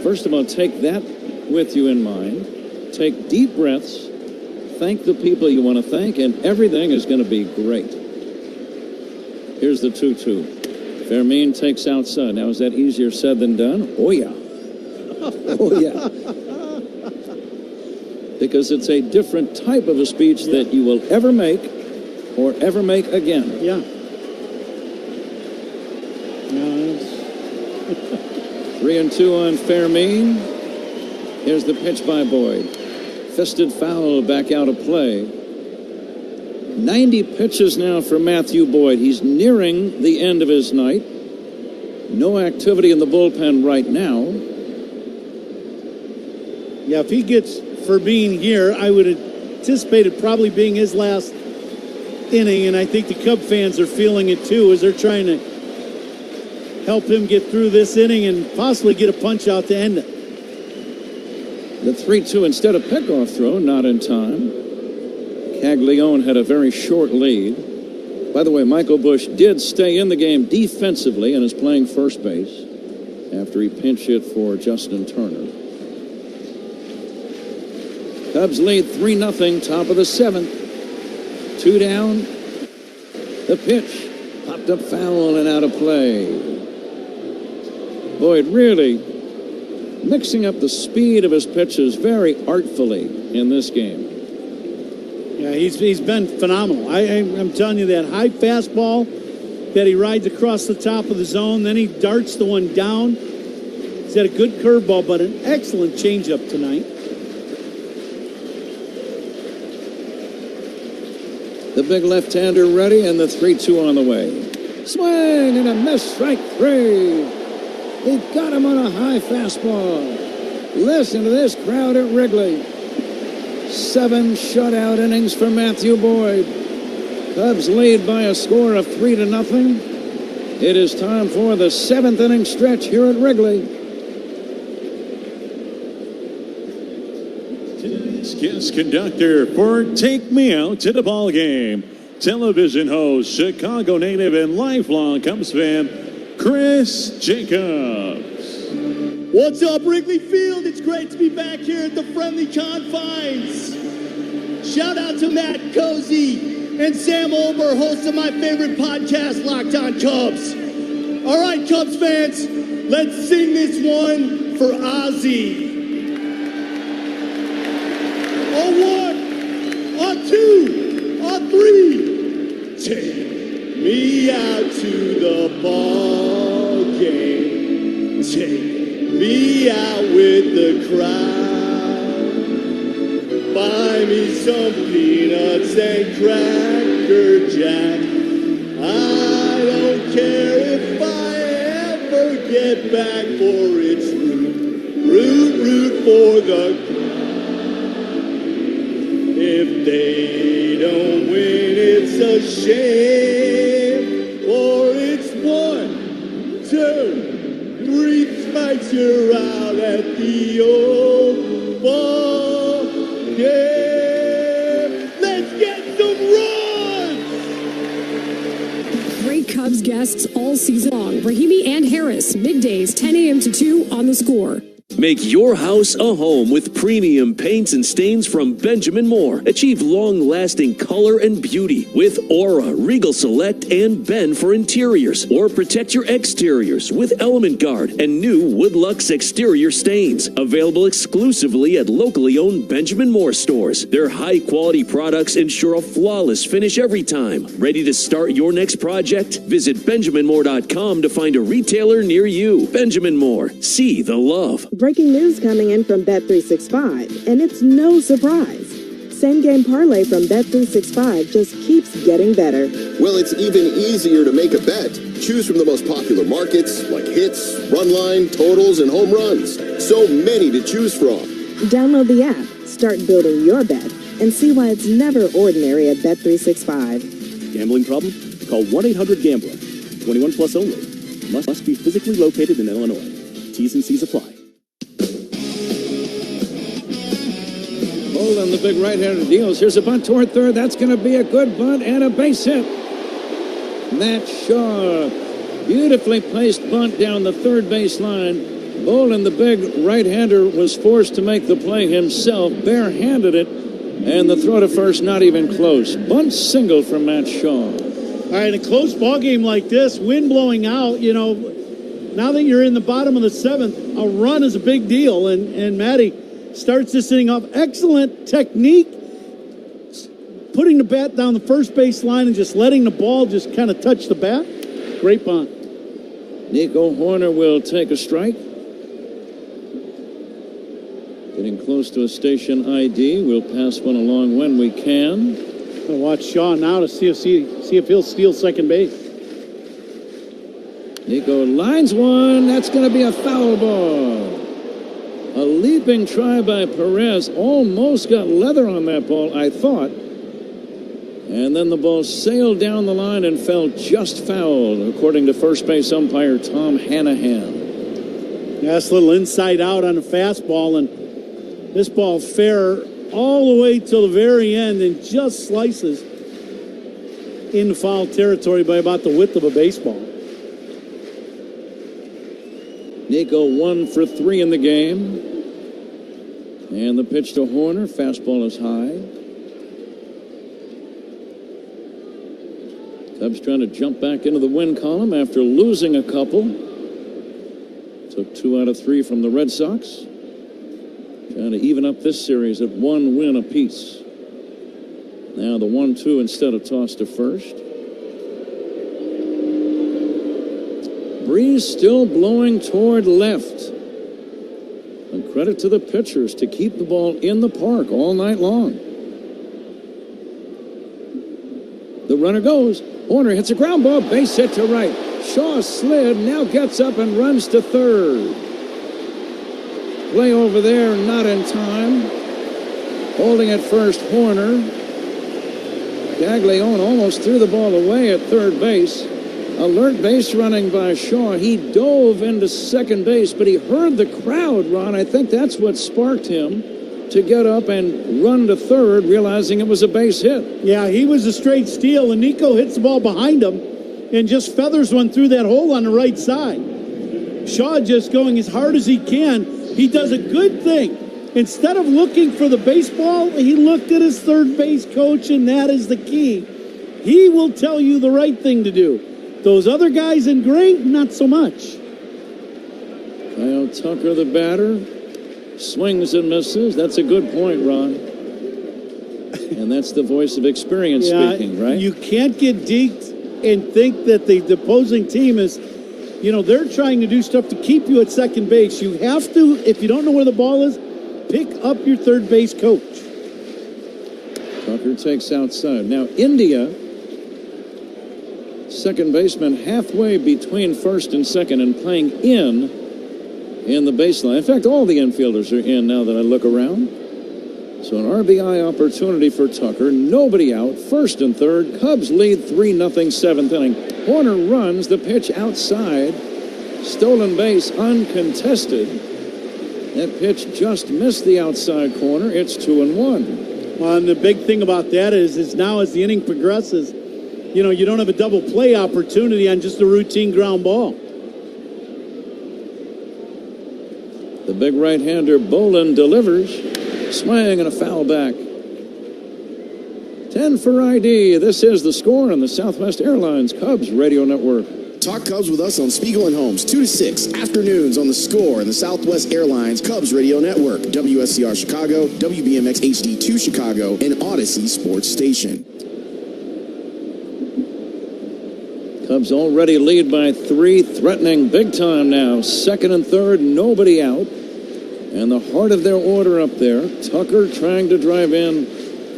first of all, take that with you in mind. Take deep breaths. Thank the people you want to thank, and everything is going to be great. Here's the 2-2. Fermin takes outside. Now, is that easier said than done? Oh, yeah. Oh, yeah. Because it's a different type of a speech that you will ever make or ever make again. Yeah. 3-2 on Fermin. Here's the pitch by Boyd. Fisted foul back out of play. 90 pitches now for Matthew Boyd. He's nearing the end of his night. No activity in the bullpen right now. Yeah, if he gets for being here. I would anticipate it probably being his last inning, and I think the Cub fans are feeling it too as they're trying to help him get through this inning and possibly get a punch out to end it. The 3-2 instead of pickoff throw, not in time. Caglione had a very short lead. By the way, Michael Busch did stay in the game defensively and is playing first base after he pinch hit for Justin Turner. Cubs lead 3-0, top of the 7th. 2 down. The pitch popped up foul and out of play. Boyd really mixing up the speed of his pitches very artfully in this game. Yeah, he's been phenomenal. I'm telling you, that high fastball that he rides across the top of the zone, then he darts the one down. He's had a good curveball, but an excellent changeup tonight. The big left-hander ready, and the 3-2 on the way. Swing and a miss, strike 3. He got him on a high fastball. Listen to this crowd at Wrigley. 7 shutout innings for Matthew Boyd. Cubs lead by a score of 3-0. It is time for the 7th inning stretch here at Wrigley. Tonight's guest conductor for Take Me Out to the Ball Game, television host, Chicago native and lifelong Cubs fan, Chris Jacobs. What's up, Wrigley Field? It's great to be back here at the friendly confines. Shout out to Matt Cozy and Sam Olber, hosts of my favorite podcast, Locked On Cubs. All right, Cubs fans, let's sing this one for Ozzy. On 1, on 2, on 3. Take me out to the ball game. Take me out with the crowd. Buy me some peanuts and Cracker Jack. I don't care if I ever get back, for it's root for the crowd. If they don't win, it's a shame, for it's 1, 2, 3 spikes, you're out at the old ball game. Let's get some runs! Great Cubs guests all season long. Rahimi and Harris, middays, 10 a.m. to 2 on The Score. Make your house a home with premium paints and stains from Benjamin Moore. Achieve long-lasting color and beauty with Aura, Regal Select, and Ben for interiors. Or protect your exteriors with Element Guard and new Woodlux exterior stains. Available exclusively at locally owned Benjamin Moore stores. Their high-quality products ensure a flawless finish every time. Ready to start your next project? Visit BenjaminMoore.com to find a retailer near you. Benjamin Moore. See the love. Breaking news coming in from Bet365, and it's no surprise. Same-game parlay from Bet365 just keeps getting better. Well, it's even easier to make a bet. Choose from the most popular markets, like hits, run line, totals, and home runs. So many to choose from. Download the app, start building your bet, and see why it's never ordinary at Bet365. Gambling problem? Call 1-800-GAMBLER. 21 plus only. Must be physically located in Illinois. T's and C's apply. Hold on, the big right-hander deals. Here's a bunt toward third. That's going to be a good bunt and a base hit. Matt Shaw, beautifully placed bunt down the third base line. Bolin, the big right-hander, was forced to make the play himself, barehanded it, and the throw to first not even close. Bunt single from Matt Shaw. All right, a close ball game like this, wind blowing out, now that you're in the bottom of the 7th, a run is a big deal, and Matty starts this inning off. Excellent technique, putting the bat down the first base line and just letting the ball just kind of touch the bat. Great bunt. Nico Horner will take a strike. Getting close to a station ID. We'll pass one along when we can. Gonna watch Shaw now to see if he'll steal second base. Nico lines one. That's going to be a foul ball. A leaping try by Perez. Almost got leather on that ball, I thought. And then the ball sailed down the line and fell just foul, according to first base umpire Tom Hanahan. That's a little inside out on a fastball, and this ball fair all the way till the very end and just slices into foul territory by about the width of a baseball. Nico 1 for 3 in the game. And the pitch to Horner. Fastball is high. Cubs trying to jump back into the win column after losing a couple. Took 2 out of 3 from the Red Sox. Trying to even up this series at 1 win apiece. Now the 1-2 instead of toss to first. Breeze still blowing toward left. And credit to the pitchers to keep the ball in the park all night long. The runner goes. Horner hits a ground ball, base hit to right. Shaw slid, now gets up and runs to third. Play over there, not in time. Holding at first, Horner. Gaglione almost threw the ball away at third base. Alert base running by Shaw. He dove into second base, but he heard the crowd, Ron. I think that's what sparked him to get up and run to third, realizing it was a base hit. Yeah, he was a straight steal, and Nico hits the ball behind him and just feathers one through that hole on the right side. Shaw just going as hard as he can. He does a good thing. Instead of looking for the baseball, he looked at his third base coach, and that is the key. He will tell you the right thing to do. Those other guys in gray, not so much. Kyle Tucker, the batter, swings and misses. That's a good point, Ron. And that's the voice of experience speaking, right? You can't get deked and think that the opposing team is, they're trying to do stuff to keep you at second base. You have to, if you don't know where the ball is, pick up your third base coach. Tucker takes outside. Now, India, second baseman halfway between first and second and playing in the baseline. In fact, all the infielders are in now that I look around. So an RBI opportunity for Tucker. Nobody out. First and third. Cubs lead 3-0 seventh inning. Horner runs the pitch outside. Stolen base uncontested. That pitch just missed the outside corner. It's 2-1. Well, and the big thing about that is now as the inning progresses, you don't have a double play opportunity on just a routine ground ball. The big right-hander Bolin delivers. Swing and a foul back. 10 for ID. This is The Score on the Southwest Airlines Cubs Radio Network. Talk Cubs with us on Spiegel and Holmes, 2 to 6 afternoons on The Score and the Southwest Airlines Cubs Radio Network, WSCR Chicago, WBMX HD2 Chicago, and Odyssey Sports Station. Cubs already lead by 3, threatening big time now. Second and third, nobody out. And the heart of their order up there, Tucker trying to drive in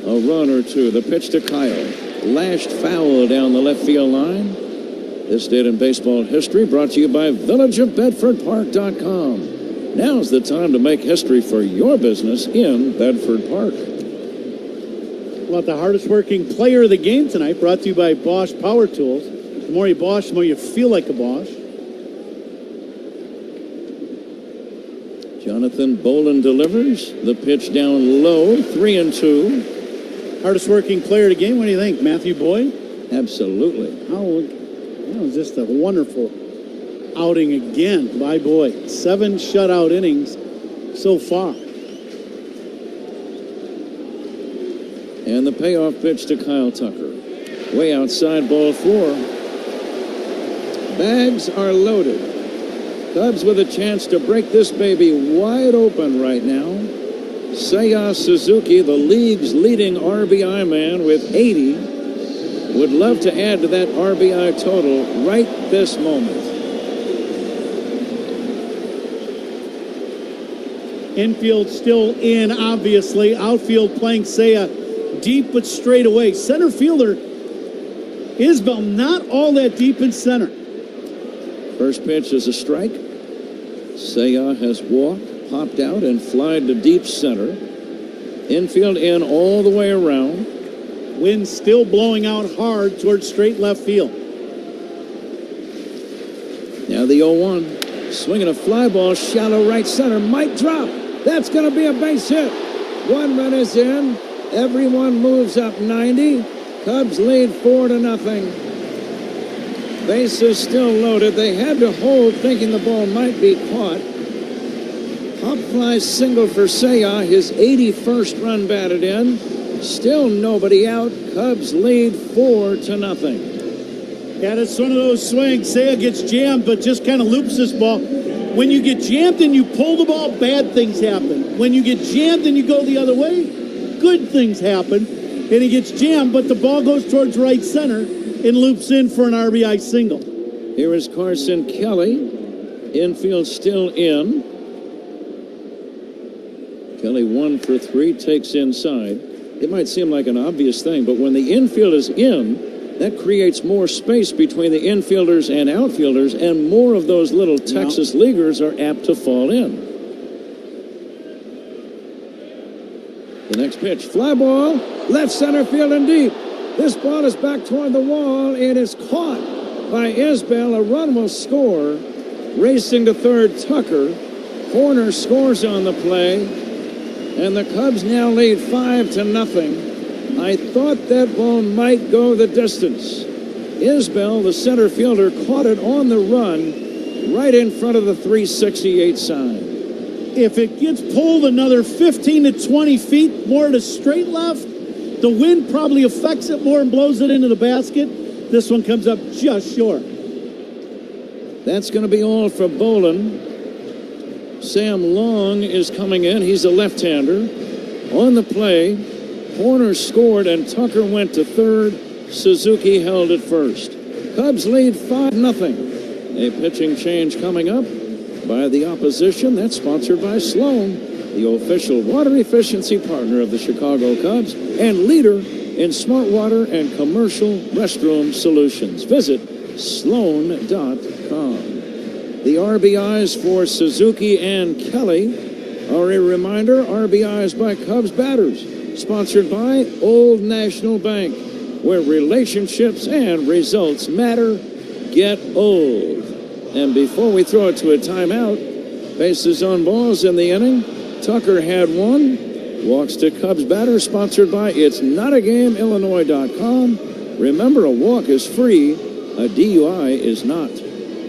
a run or two. The pitch to Kyle. Lashed foul down the left field line. This date in baseball history brought to you by villageofbedfordpark.com. Now's the time to make history for your business in Bedford Park. Well, the hardest working player of the game tonight, brought to you by Bosch Power Tools. The more you Bosch, the more you feel like a Bosch. Jonathan Bolin delivers. The pitch down low, 3-2. Hardest working player of the game. What do you think, Matthew Boyd? Absolutely. That was just a wonderful outing again by Boyd. 7 shutout innings so far. And the payoff pitch to Kyle Tucker. Way outside, ball 4. Bags are loaded. Cubs with a chance to break this baby wide open right now. Seiya Suzuki, the league's leading RBI man with 80, would love to add to that RBI total right this moment. Infield still in, obviously. Outfield playing Seiya deep but straight away. Center fielder Isbell not all that deep in center. First pitch is a strike. Seiya has walked, popped out and flied to deep center. Infield in all the way around. Wind still blowing out hard towards straight left field. Now the 0-1. Swinging a fly ball, shallow right center. Might drop. That's going to be a base hit. 1 run is in. Everyone moves up 90. Cubs lead 4-0. Bases still loaded. They had to hold, thinking the ball might be caught. Pop fly single for Seiya, his 81st run batted in. Still nobody out. Cubs lead 4-0. Yeah, that's one of those swings. Seiya gets jammed, but just kind of loops this ball. When you get jammed and you pull the ball, bad things happen. When you get jammed and you go the other way, good things happen. And he gets jammed, but the ball goes towards right center and loops in for an RBI single. Here is Carson Kelly. Infield still in. Kelly 1 for 3, takes inside. It might seem like an obvious thing, but when the infield is in, that creates more space between the infielders and outfielders, and more of those little Texas leaguers are apt to fall in. The next pitch, fly ball, left center field and deep. This ball is back toward the wall. It is caught by Isbell. A run will score. Racing to third, Tucker. Horner scores on the play, and the Cubs now lead 5-0. I thought that ball might go the distance. Isbell, the center fielder, caught it on the run right in front of the 368 sign. If it gets pulled another 15 to 20 feet more to straight left, the wind probably affects it more and blows it into the basket. This one comes up just short. That's going to be all for Bolin. Sam Long is coming in. He's a left-hander. On the play, Horner scored and Tucker went to third. Suzuki held at first. Cubs lead 5-0. A pitching change coming up by the opposition. That's sponsored by Sloan, the official water efficiency partner of the Chicago Cubs and leader in smart water and commercial restroom solutions. Visit sloan.com. The RBIs for Suzuki and Kelly are a reminder, RBIs by Cubs batters, sponsored by Old National Bank, where relationships and results matter. Get old. And before we throw it to a timeout, bases on balls in the inning. Tucker had one. Walks to Cubs batter, sponsored by It'sNotAGameIllinois.com. Remember, a walk is free, a DUI is not.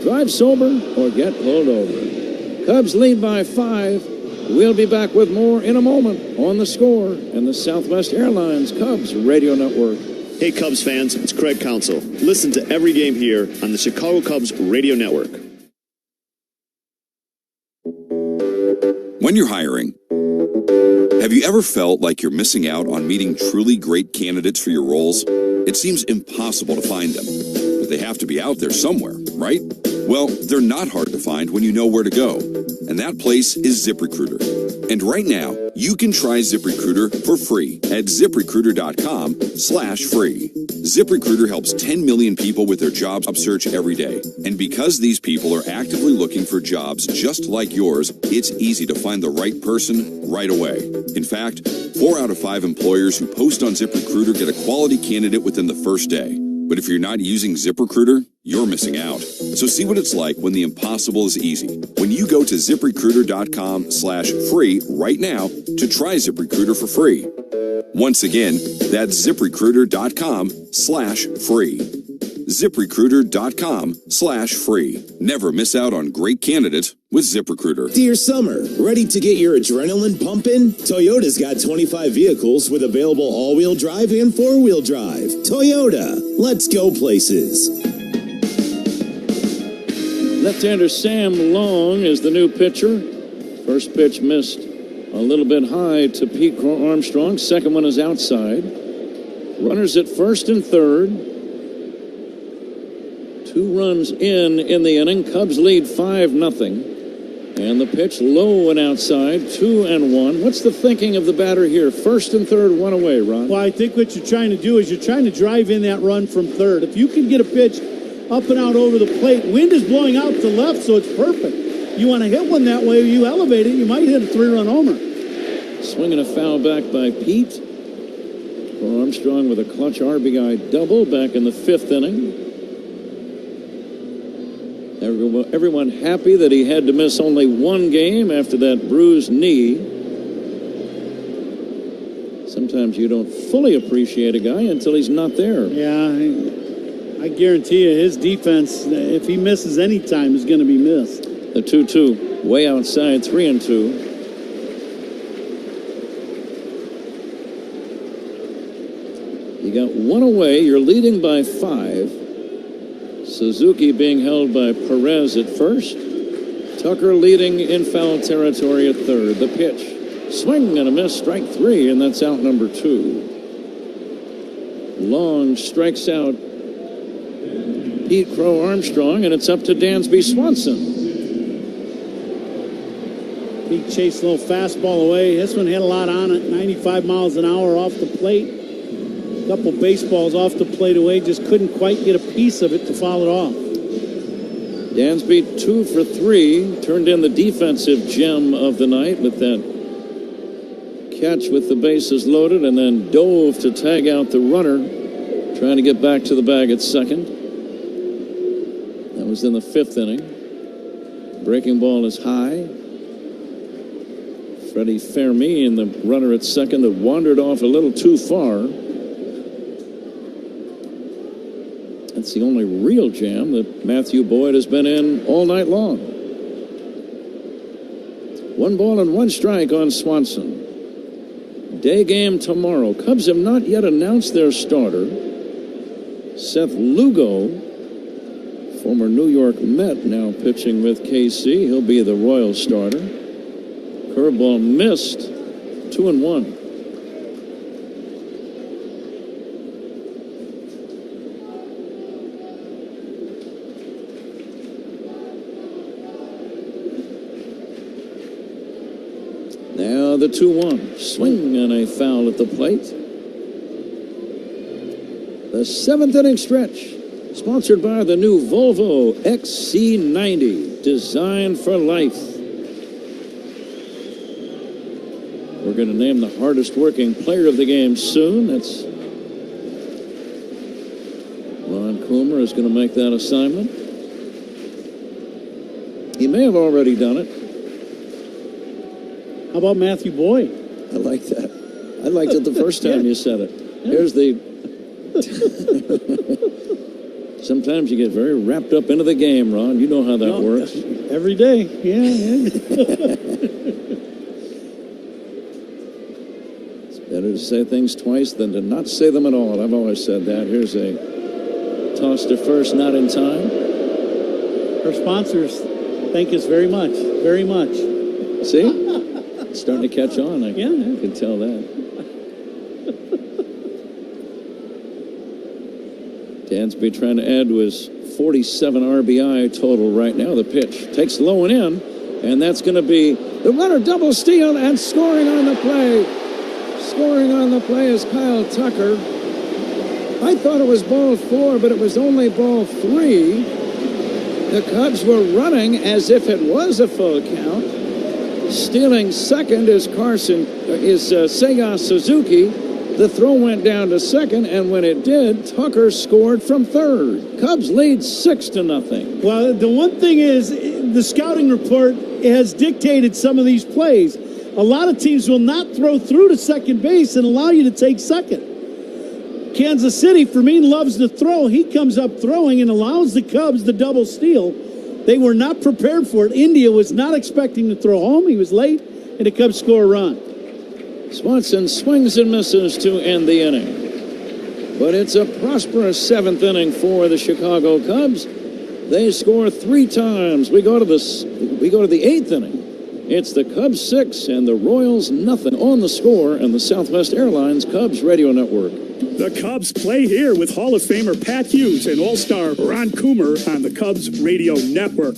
Drive sober or get pulled over. Cubs lead by 5. We'll be back with more in a moment on The Score and the Southwest Airlines Cubs Radio Network. Hey Cubs fans, it's Craig Counsell. Listen to every game here on the Chicago Cubs Radio Network. When you're hiring, have you ever felt like you're missing out on meeting truly great candidates for your roles? It seems impossible to find them, but they have to be out there somewhere, right? Well, they're not hard to find when you know where to go, and that place is ZipRecruiter. And right now, you can try ZipRecruiter for free at ZipRecruiter.com/free. ZipRecruiter helps 10 million people with their job search every day. And because these people are actively looking for jobs just like yours, it's easy to find the right person right away. In fact, 4 out of 5 employers who post on ZipRecruiter get a quality candidate within the first day. But if you're not using ZipRecruiter, you're missing out. So see what it's like when the impossible is easy. When you go to ZipRecruiter.com/free right now to try ZipRecruiter for free. Once again, that's ZipRecruiter.com/free. ZipRecruiter.com/free. Never miss out on great candidates with ZipRecruiter. Dear summer, ready to get your adrenaline pumping? Toyota's got 25 vehicles with available all-wheel drive and four-wheel drive. Toyota, let's go places. Left-hander Sam Long is the new pitcher. First pitch missed a little bit high to Pete Armstrong. Second one is outside. Runners at first and third. 2 runs in the inning. Cubs lead 5-0. And the pitch low and outside, 2-1. What's the thinking of the batter here? First and third, 1 away, Ron. Well, I think what you're trying to do is you're trying to drive in that run from third. If you can get a pitch up and out over the plate, wind is blowing out to left, so it's perfect. You want to hit one that way, you elevate it, you might hit a 3-run homer. Swinging a foul back by Pete. Armstrong with a clutch RBI double back in the 5th inning. Everyone happy that he had to miss only one game after that bruised knee. Sometimes you don't fully appreciate a guy until he's not there. Yeah, I guarantee you his defense, if he misses any time, is going to be missed. The 2-2, way outside, 3-2. You got one away. You're leading by 5. Suzuki being held by Perez at first. Tucker leading in foul territory at third. The pitch. Swing and a miss. Strike 3, and that's out number 2. Long strikes out Pete Crow Armstrong, and it's up to Dansby Swanson. He chased a little fastball away. This one had a lot on it. 95 miles an hour off the plate. A couple baseballs off the plate away. Just couldn't quite get a piece of it to foul it off. Dansby 2 for 3. Turned in the defensive gem of the night with that catch with the bases loaded, and then dove to tag out the runner, trying to get back to the bag at second. That was in the 5th inning. Breaking ball is high. Freddie Fermi and the runner at second that wandered off a little too far. That's the only real jam that Matthew Boyd has been in all night long. 1 ball and 1 strike on Swanson. Day game tomorrow. Cubs have not yet announced their starter. Seth Lugo, former New York Met, now pitching with KC. He'll be the Royal starter. Curveball missed. 2-1. Now the 2-1. Swing and a foul at the plate. The 7th inning stretch. Sponsored by the new Volvo XC90. Designed for life. We're going to name the hardest working player of the game soon. That's Ron Coomer is going to make that assignment. He may have already done it. How about Matthew Boyd? I like that. I liked it the first time you said it. Here's the... Sometimes you get very wrapped up into the game, Ron. You know how that works. Every day. Yeah. Better to say things twice than to not say them at all. I've always said that. Here's a toss to first, not in time. Our sponsors thank us very much. Very much. See? It's starting to catch on. I can tell that. Dansby trying to add to his 47 RBI total right now. The pitch takes low and in, and that's going to be the runner double steal and scoring on the play. Scoring on the play is Kyle Tucker. I thought it was ball 4, but it was only ball 3. The Cubs were running as if it was a full count. Stealing second is Seiya Suzuki. The throw went down to second, and when it did, Tucker scored from third. Cubs lead 6-0. Well, the one thing is, the scouting report has dictated some of these plays. A lot of teams will not throw through to second base and allow you to take second. Kansas City, Fermin loves to throw. He comes up throwing and allows the Cubs the double steal. They were not prepared for it. India was not expecting to throw home. He was late, and the Cubs score a run. Swanson swings and misses to end the inning. But it's a prosperous 7th inning for the Chicago Cubs. They score 3 times. We go to the 8th inning. It's the Cubs 6 and the Royals nothing on the score and the Southwest Airlines Cubs Radio Network. The Cubs play here with Hall of Famer Pat Hughes and All-Star Ron Coomer on the Cubs Radio Network.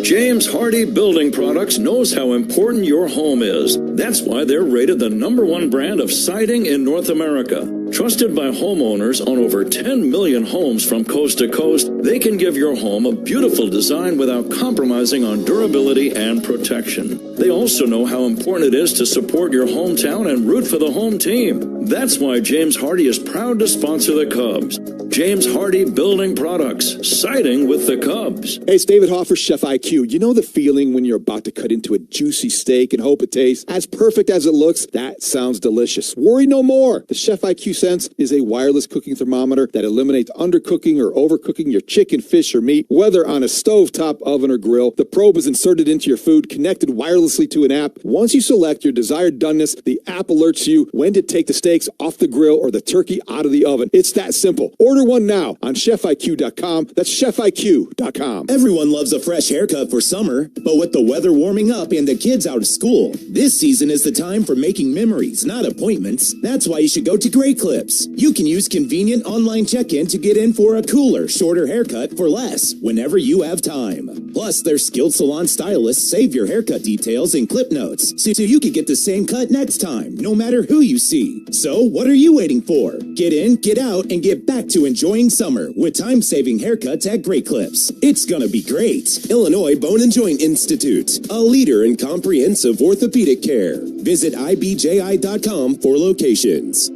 James Hardy Building Products knows how important your home is. That's why they're rated the #1 brand of siding in North America. Trusted by homeowners on over 10 million homes from coast to coast, they can give your home a beautiful design without compromising on durability and protection. They also know how important it is to support your hometown and root for the home team. That's why James Hardy is proud to sponsor the Cubs. James Hardy Building Products, siding with the Cubs. Hey, it's David Hoffer, Chef IQ. You know the feeling when you're about to cut into a juicy steak and hope it tastes as perfect as it looks? That sounds delicious. Worry no more. The Chef IQ Sense is a wireless cooking thermometer that eliminates undercooking or overcooking your chicken, fish, or meat, whether on a stovetop, oven, or grill. The probe is inserted into your food, connected wirelessly to an app. Once you select your desired doneness, the app alerts you when to take the steaks off the grill or the turkey out of the oven. It's that simple. Order one now on chefiq.com. That's chefiq.com. Everyone loves a fresh haircut for summer, but with the weather warming up and the kids out of school, this season is the time for making memories, not appointments. That's why you should go to Great Clips. You can use convenient online check-in to get in for a cooler, shorter haircut for less whenever you have time. Plus, their skilled salon stylists save your haircut details in clip notes, so you can get the same cut next time, no matter who you see. So, what are you waiting for? Get in, get out, and get back to enjoying summer with time-saving haircuts at Great Clips. It's gonna be great. Illinois Bone and Joint Institute, a leader in comprehensive orthopedic care. Visit ibji.com for locations.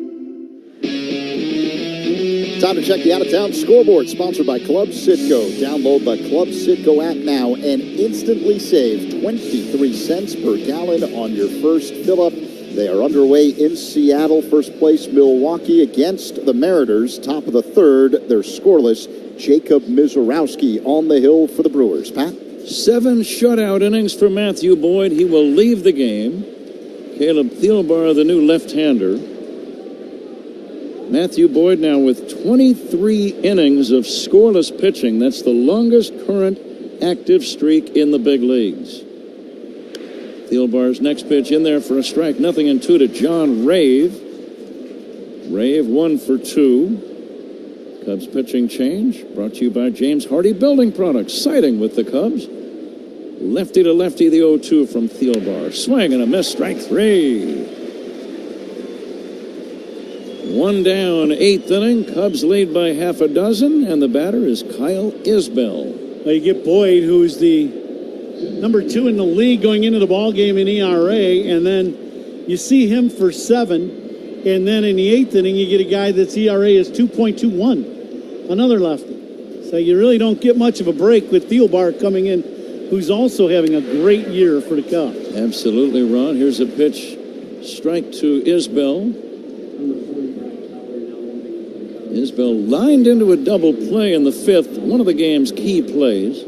Time to check the out-of-town scoreboard, sponsored by Club Citgo. Download the Club Citgo app now and instantly save 23 cents per gallon on your first fill-up. They are underway in Seattle. First place, Milwaukee against the Mariners. Top of the third, they're scoreless. Jacob Mizorowski on the hill for the Brewers. Pat? 7 shutout innings for Matthew Boyd. He will leave the game. Caleb Thielbar, the new left-hander. Matthew Boyd now with 23 innings of scoreless pitching. That's the longest current active streak in the big leagues. Thielbar's next pitch in there for a strike. 0-2 to John Rave. Rave 1 for 2. Cubs pitching change brought to you by James Hardy Building Products. Siding with the Cubs. Lefty to lefty, the 0-2 from Thielbar. Swing and a miss, strike 3. 1 down, 8th inning. Cubs lead by half a dozen, and the batter is Kyle Isbell. You get Boyd, who's the number 2 in the league going into the ball game in ERA, and then you see him for 7, and then in the 8th inning you get a guy that's ERA is 2.21, another lefty. So you really don't get much of a break with Thielbar coming in, who's also having a great year for the Cubs. Absolutely, Ron. Here's a pitch, strike to Isbell. Isbell lined into a double play in the 5th, one of the game's key plays.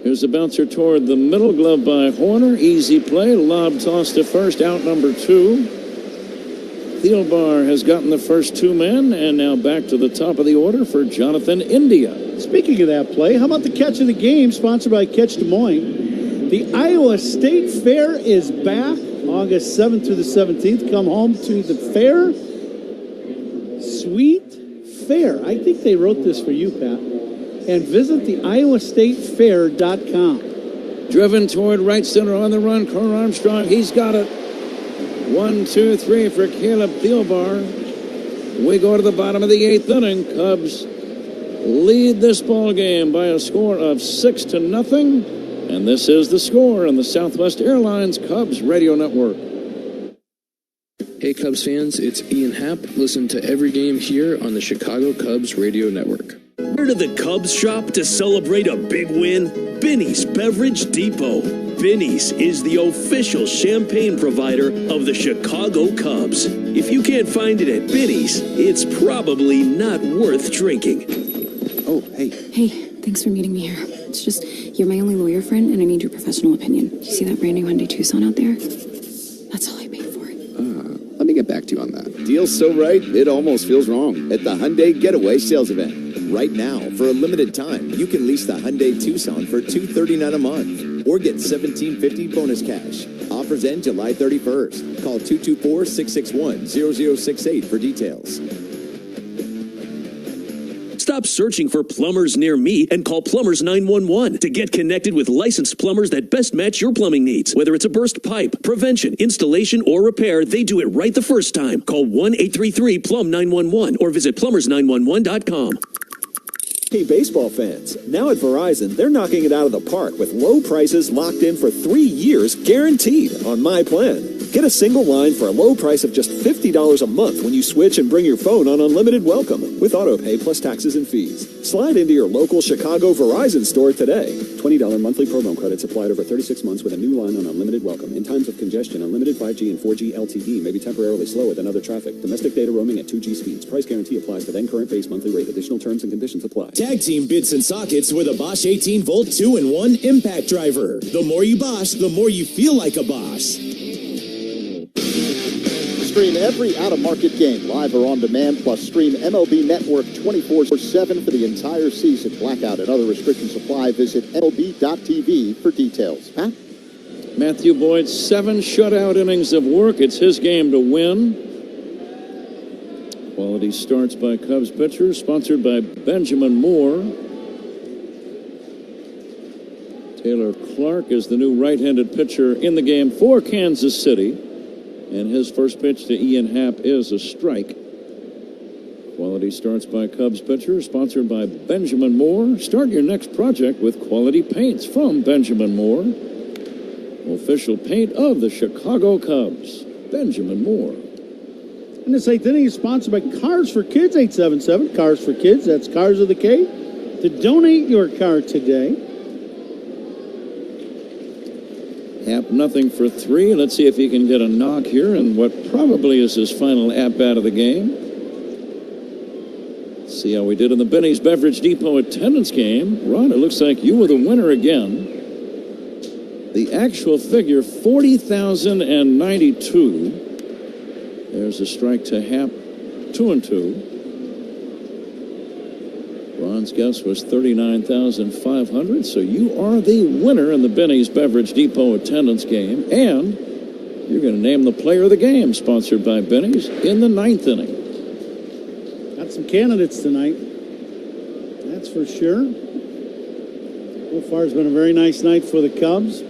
Here's a bouncer toward the middle, glove by Horner. Easy play, lob toss to first, out number 2. Thielbar has gotten the first 2 men, and now back to the top of the order for Jonathan India. Speaking of that play, how about the catch of the game, sponsored by Catch Des Moines? The Iowa State Fair is back August 7th through the 17th. Come home to the fair. Sweet Fair. I think they wrote this for you, Pat. And visit the iowastatefair.com. Driven toward right center on the run, Carl Armstrong. He's got it. 1, 2, 3 for Caleb Thielbar. We go to the bottom of the 8th inning. Cubs lead this ball game by a score of 6-0. And this is the score on the Southwest Airlines Cubs Radio Network. Hey Cubs fans, it's Ian Happ. Listen to every game here on the Chicago Cubs Radio Network. Where do the Cubs shop to celebrate a big win? Binny's Beverage Depot. Binny's is the official champagne provider of the Chicago Cubs. If you can't find it at Binny's, it's probably not worth drinking. Oh, hey. Hey, thanks for meeting me here. It's just, you're my only lawyer friend, and I need your professional opinion. You see that brand new Hyundai Tucson out there? That's all I paid for it. Let me get back to you on that. Deal's so right, it almost feels wrong. At the Hyundai Getaway Sales Event. Right now, for a limited time, you can lease the Hyundai Tucson for $239 a month or get $1,750 bonus cash. Offers end July 31st. Call 224-661-0068 for details. Stop Stop searching for plumbers near me and call Plumbers 911 to get connected with licensed plumbers that best match your plumbing needs. Whether it's a burst pipe, prevention, installation, or repair, they do it right the first time. Call 1-833-PLUM-911 or visit plumbers911.com. Hey, baseball fans, now at Verizon, they're knocking it out of the park with low prices locked in for 3 years guaranteed on my plan. Get a single line for a low price of just $50 a month when you switch and bring your phone on Unlimited Welcome with autopay plus taxes and fees. Slide into your local Chicago Verizon store today. $20 monthly promo credits applied over 36 months with a new line on Unlimited Welcome. In times of congestion, unlimited 5G and 4G LTE may be temporarily slower than other traffic. Domestic data roaming at 2G speeds. Price guarantee applies to then current base monthly rate. Additional terms and conditions apply. Tag team bits and sockets with a Bosch 18-volt 2-in-1 impact driver. The more you Bosch, the more you feel like a Bosch. Stream every out-of-market game live or on demand, plus stream MLB Network 24/7 for the entire season. Blackout and other restrictions apply. Visit MLB.tv for details. Pat? Matthew Boyd, 7 shutout innings of work. It's his game to win. Quality starts by Cubs pitcher, sponsored by Benjamin Moore. Taylor Clark is the new right-handed pitcher in the game for Kansas City. And his first pitch to Ian Happ is a strike. Quality starts by Cubs pitcher, sponsored by Benjamin Moore. Start your next project with quality paints from Benjamin Moore. Official paint of the Chicago Cubs, Benjamin Moore. And this 8th inning is sponsored by Cars for Kids, 877 Cars for Kids. That's Cars of the K. To donate your car today. Happ nothing for 3. Let's see if he can get a knock here in what probably is his final at-bat of the game. Let's see how we did in the Benny's Beverage Depot attendance game. Ron, it looks like you were the winner again. The actual figure, 40,092. There's a strike to Happ, 2-2. Ron's guess was 39,500, so you are the winner in the Benny's Beverage Depot attendance game, and you're going to name the player of the game, sponsored by Benny's, in the 9th inning. Got some candidates tonight, that's for sure. So far, it's been a very nice night for the Cubs.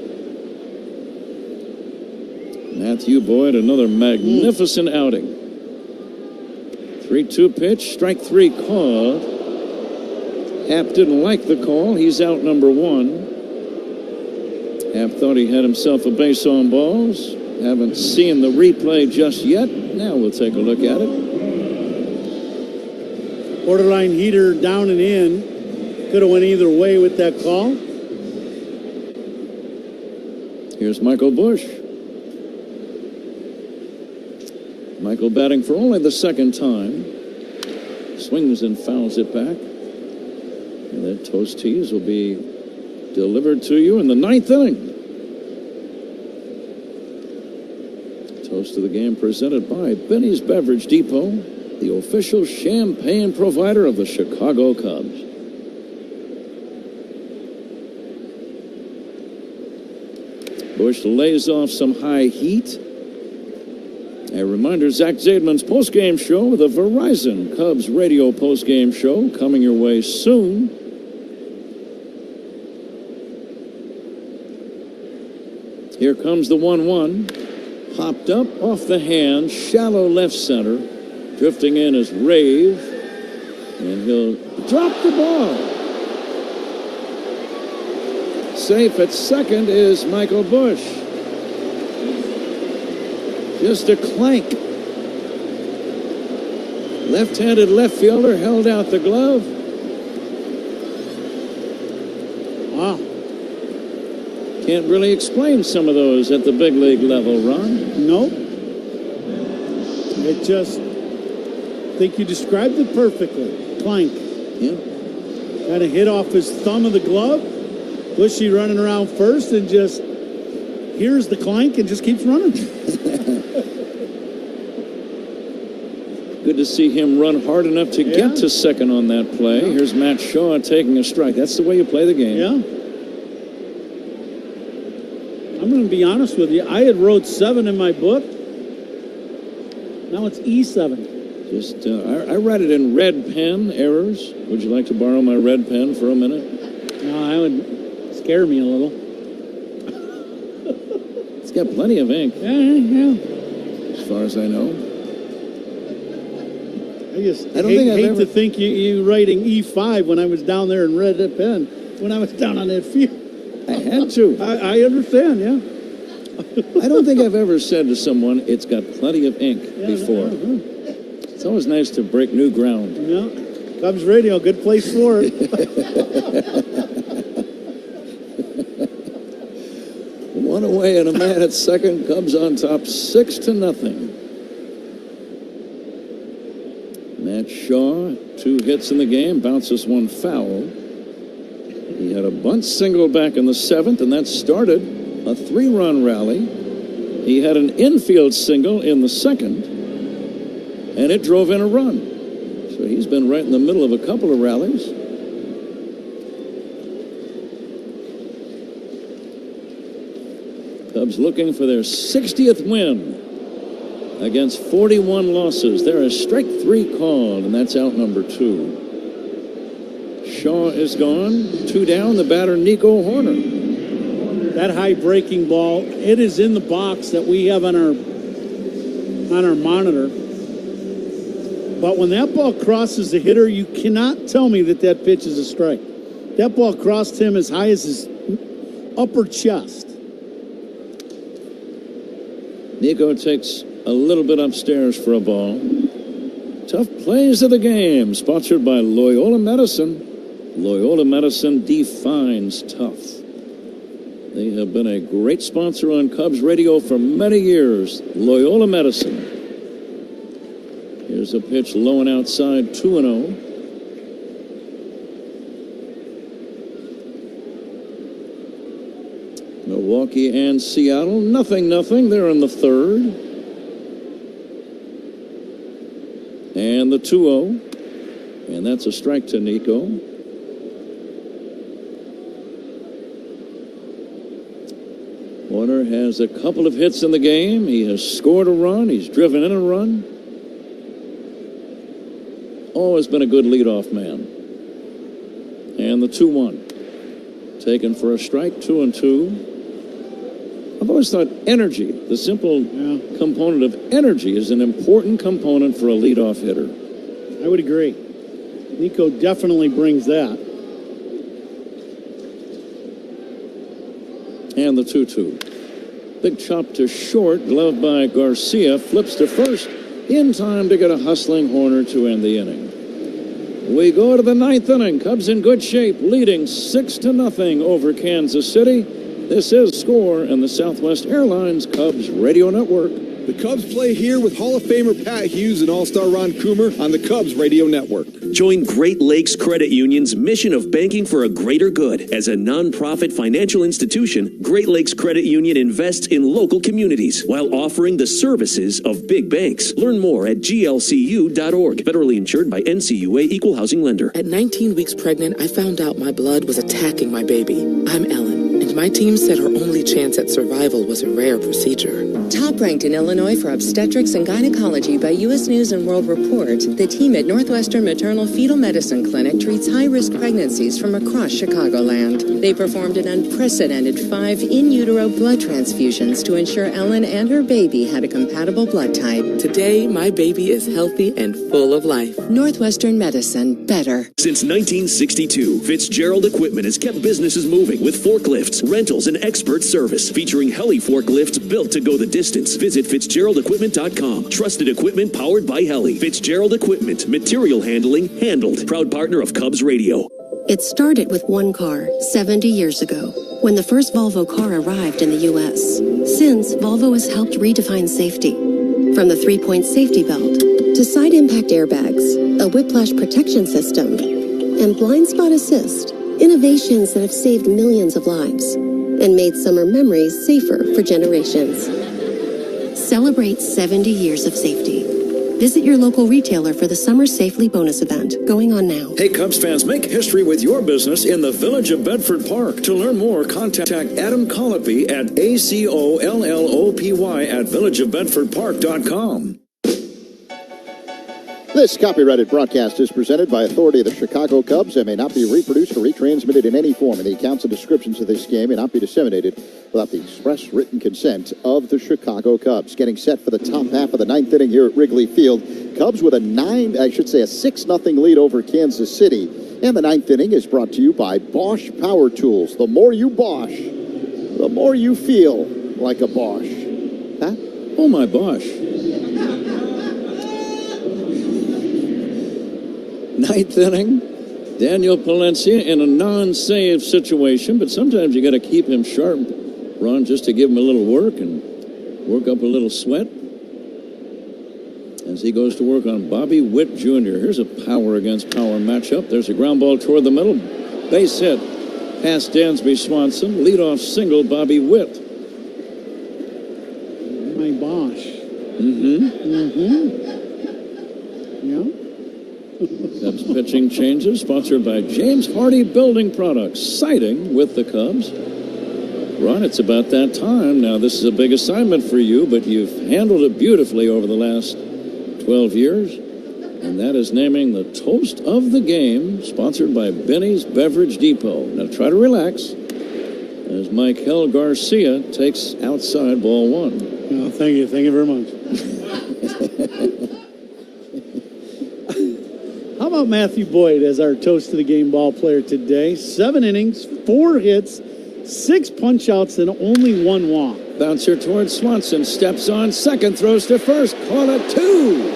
Matthew Boyd, another magnificent outing. 3-2 pitch, strike 3 called. Happ didn't like the call. He's out number 1. Happ thought he had himself a base on balls. Haven't seen the replay just yet. Now we'll take a look at it. Borderline heater down and in. Could have went either way with that call. Here's Michael Busch. Michael batting for only the 2nd time. Swings and fouls it back. And that toast tease will be delivered to you in the 9th inning. Toast of the game presented by Benny's Beverage Depot, the official champagne provider of the Chicago Cubs. Busch lays off some high heat. A reminder, Zach Zaidman's postgame show, the Verizon Cubs radio postgame show, coming your way soon. Here comes the 1-1. Popped up off the hand, shallow left center. Drifting in is Rave. And he'll drop the ball. Safe at second is Michael Busch. Just a clank. Left-handed left fielder held out the glove. Wow. Can't really explain some of those at the big league level, Ron. Nope. It just, I think you described it perfectly. Clank. Yeah. Kind of hit off his thumb of the glove. Bushy running around first and just hears the clank and just keeps running. Good to see him run hard enough to get to second on that play. Yeah. Here's Matt Shaw taking a strike. That's the way you play the game. Yeah. I'm going to be honest with you. I had wrote 7 in my book. Now it's E7. Just, I write it in red pen, errors. Would you like to borrow my red pen for a minute? No, that would scare me a little. It's got plenty of ink. Yeah. As far as I know. I hate to think you writing E5 when I was down there and read that pen when I was down on that field. I had to. I understand, yeah. I don't think I've ever said to someone, it's got plenty of ink before. It's always nice to break new ground. Yeah. Cubs Radio, good place for it. 1 away and a man at second. Cubs on top 6-0. Matt Shaw, 2 hits in the game, bounces 1 foul. He had a bunt single back in the 7th, and that started a 3-run rally. He had an infield single in the 2nd, and it drove in a run. So he's been right in the middle of a couple of rallies. Cubs looking for their 60th win against 41 losses. There is strike 3 called, and that's out number 2. Shaw is gone. 2 down, the batter, Nico Horner. That high breaking ball, it is in the box that we have on our monitor. But when that ball crosses the hitter, you cannot tell me that that pitch is a strike. That ball crossed him as high as his upper chest. Nico takes a little bit upstairs for a ball. Tough plays of the game, sponsored by Loyola Medicine. Loyola Medicine defines tough. They have been a great sponsor on Cubs Radio for many years. Loyola Medicine. Here's a pitch low and outside, 2-0. Milwaukee and Seattle, 0-0. They're in the 3rd. And the 2-0. And that's a strike to Nico. Warner has a couple of hits in the game. He has scored a run. He's driven in a run. Always been a good leadoff man. And the 2-1. Taken for a strike, 2-2. I've always thought energy, the simple component of energy, is an important component for a leadoff hitter. I would agree. Nico definitely brings that. And the 2-2. Big chop to short, gloved by Garcia, flips to first, in time to get a hustling Horner to end the inning. We go to the 9th inning. Cubs in good shape, leading 6-0 over Kansas City. This is Score and the Southwest Airlines Cubs Radio Network. The Cubs play here with Hall of Famer Pat Hughes and All-Star Ron Coomer on the Cubs Radio Network. Join Great Lakes Credit Union's mission of banking for a greater good. As a nonprofit financial institution, Great Lakes Credit Union invests in local communities while offering the services of big banks. Learn more at glcu.org. Federally insured by NCUA Equal Housing Lender. At 19 weeks pregnant, I found out my blood was attacking my baby. I'm Ellen, and my team said her only chance at survival was a rare procedure. Top ranked in Illinois for obstetrics and gynecology by U.S. News and World Report, the team at Northwestern Maternal Fetal Medicine Clinic treats high-risk pregnancies from across Chicagoland. They performed an unprecedented 5 in utero blood transfusions to ensure Ellen and her baby had a compatible blood type. Today, my baby is healthy and full of life. Northwestern Medicine, better. Since 1962, Fitzgerald Equipment has kept businesses moving with forklifts, rentals, and expert service. Featuring heli forklifts built to go the distance. Visit FitzgeraldEquipment.com. Trusted equipment powered by Heli. Fitzgerald Equipment. Material handling handled. Proud partner of Cubs Radio. It started with one car 70 years ago when the first Volvo car arrived in the U.S. Since, Volvo has helped redefine safety. From the 3-point safety belt to side impact airbags, a whiplash protection system, and blind spot assist. Innovations that have saved millions of lives and made summer memories safer for generations. Celebrate 70 years of safety. Visit your local retailer for the Summer Safely bonus event going on now. Hey, Cubs fans, make history with your business in the Village of Bedford Park. To learn more, contact Adam Colopy at ACOLLOPY at villageofbedfordpark.com. This copyrighted broadcast is presented by authority of the Chicago Cubs and may not be reproduced or retransmitted in any form. And the accounts and descriptions of this game may not be disseminated without the express written consent of the Chicago Cubs. Getting set for the top half of the ninth inning here at Wrigley Field. Cubs with a 6-0 lead over Kansas City. And the ninth inning is brought to you by Bosch Power Tools. The more you Bosch, the more you feel like a Bosch. Huh? Oh, my Bosch. Ninth inning, Daniel Palencia in a non-save situation, but sometimes you got to keep him sharp, Ron, just to give him a little work and work up a little sweat as he goes to work on Bobby Witt Jr. Here's a power against power matchup. There's a ground ball toward the middle, base hit past Dansby Swanson, leadoff single Bobby Witt. My Bosch. Yeah. Cubs pitching changes, sponsored by James Hardy Building Products, siding with the Cubs. Ron, it's about that time. Now, this is a big assignment for you, but you've handled it beautifully over the last 12 years. And that is naming the Toast of the Game, sponsored by Benny's Beverage Depot. Now, try to relax as Michael Garcia takes outside ball one. Oh, thank you very much. How about Matthew Boyd as our Toast of the Game ball player today? 7 innings, 4 hits, 6 punch-outs, and only 1 walk. Bouncer towards Swanson, steps on second, throws to first, call it 2.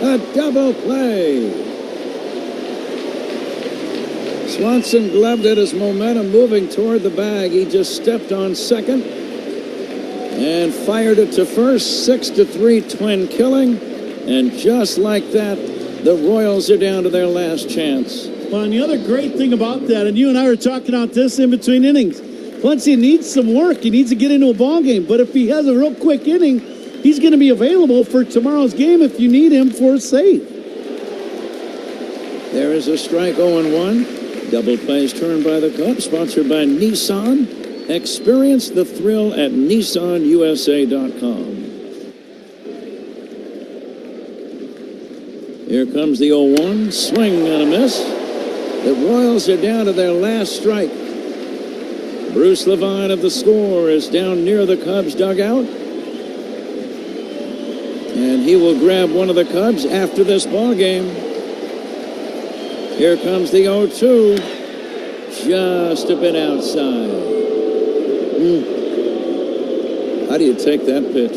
A double play. Swanson gloved it, his momentum moving toward the bag. He just stepped on second and fired it to first. 6-3 twin killing. And just like that, the Royals are down to their last chance. Well, and the other great thing about that, and you and I were talking about this in between innings, Palencia needs some work. He needs to get into a ball game. But if he has a real quick inning, he's going to be available for tomorrow's game if you need him for a save. There is a strike 0-1. Double plays turned by the Cubs, sponsored by Nissan. Experience the thrill at NissanUSA.com. Here comes the 0-1. Swing and a miss. The Royals are down to their last strike. Bruce Levine of the Score is down near the Cubs dugout. And he will grab one of the Cubs after this ball game. Here comes the 0-2. Just a bit outside. How do you take that pitch?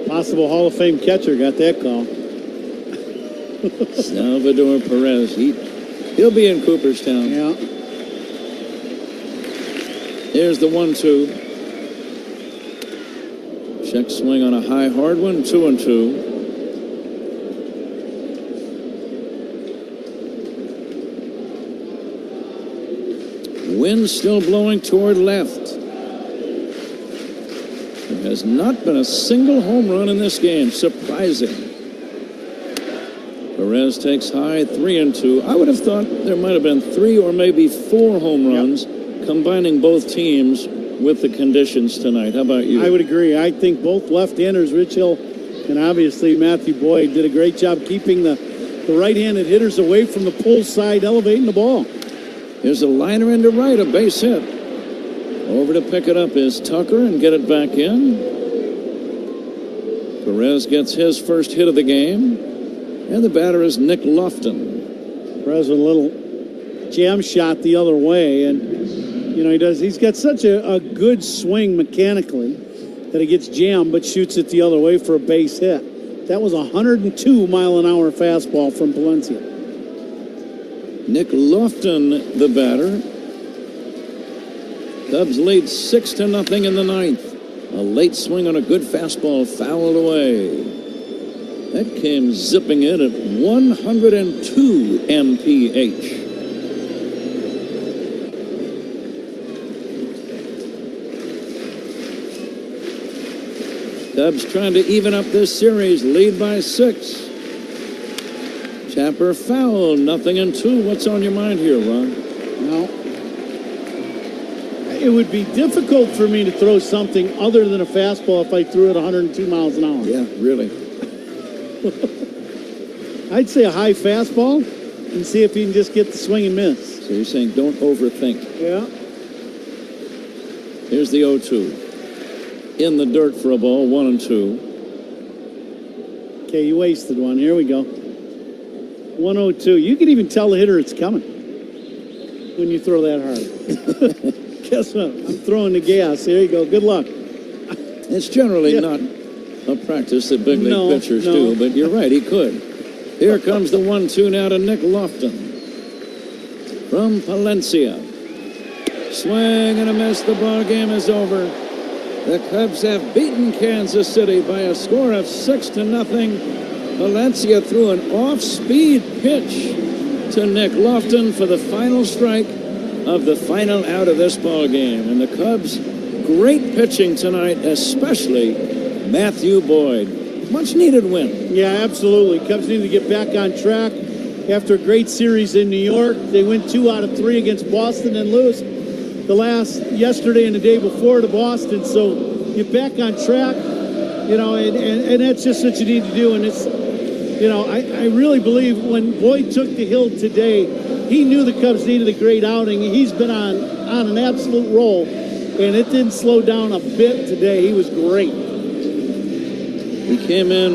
Possible Hall of Fame catcher got that call. Salvador Perez. He'll be in Cooperstown. Yeah. Here's the 1-2. Check swing on a high hard one. 2-2. Wind still blowing toward left. There has not been a single home run in this game. Surprising. Perez takes high, 3-2. I would have thought there might have been 3 or maybe 4 home runs, combining both teams with the conditions tonight. How about you? I would agree. I think both left-handers, Rich Hill and obviously Matthew Boyd, did a great job keeping the right-handed hitters away from the pull side, elevating the ball. Here's a liner into right, a base hit. Over to pick it up is Tucker and get it back in. Perez gets his first hit of the game. And the batter is Nick Lofton. Perez with a little jam shot the other way. And, you know, he's got such a good swing mechanically that he gets jammed but shoots it the other way for a base hit. That was a 102-mile-an-hour fastball from Palencia. Nick Lofton, the batter. Cubs lead 6-0 in the ninth. A late swing on a good fastball fouled away. That came zipping in at 102 mph. Cubs trying to even up this series, lead by 6. Chapper foul, 0-2. What's on your mind here, Ron? Well, it would be difficult for me to throw something other than a fastball if I threw it 102 miles an hour. Yeah, really. I'd say a high fastball and see if he can just get the swing and miss. So you're saying don't overthink. Yeah. Here's the 0-2. In the dirt for a ball, 1-2. Okay, you wasted one. Here we go. 1-0-2. You can even tell the hitter it's coming when you throw that hard. Guess what? I'm throwing the gas. There you go. Good luck. It's generally not a practice that big league pitchers do, but you're right, he could. Here comes the 1-2 now to Nick Lofton from Palencia. Swing and a miss. The ball game is over. The Cubs have beaten Kansas City by a score of 6-0. Valencia threw an off-speed pitch to Nick Lofton for the final strike of the final out of this ball game. And the Cubs, great pitching tonight, especially Matthew Boyd. Much needed win. Yeah, absolutely. Cubs need to get back on track after a great series in New York. They win 2 out of 3 against Boston and lose yesterday and the day before to Boston. So get back on track, and that's just what you need to do. And it's, I really believe when Boyd took the hill today, he knew the Cubs needed a great outing. He's been on an absolute roll, and it didn't slow down a bit today. He was great. He came in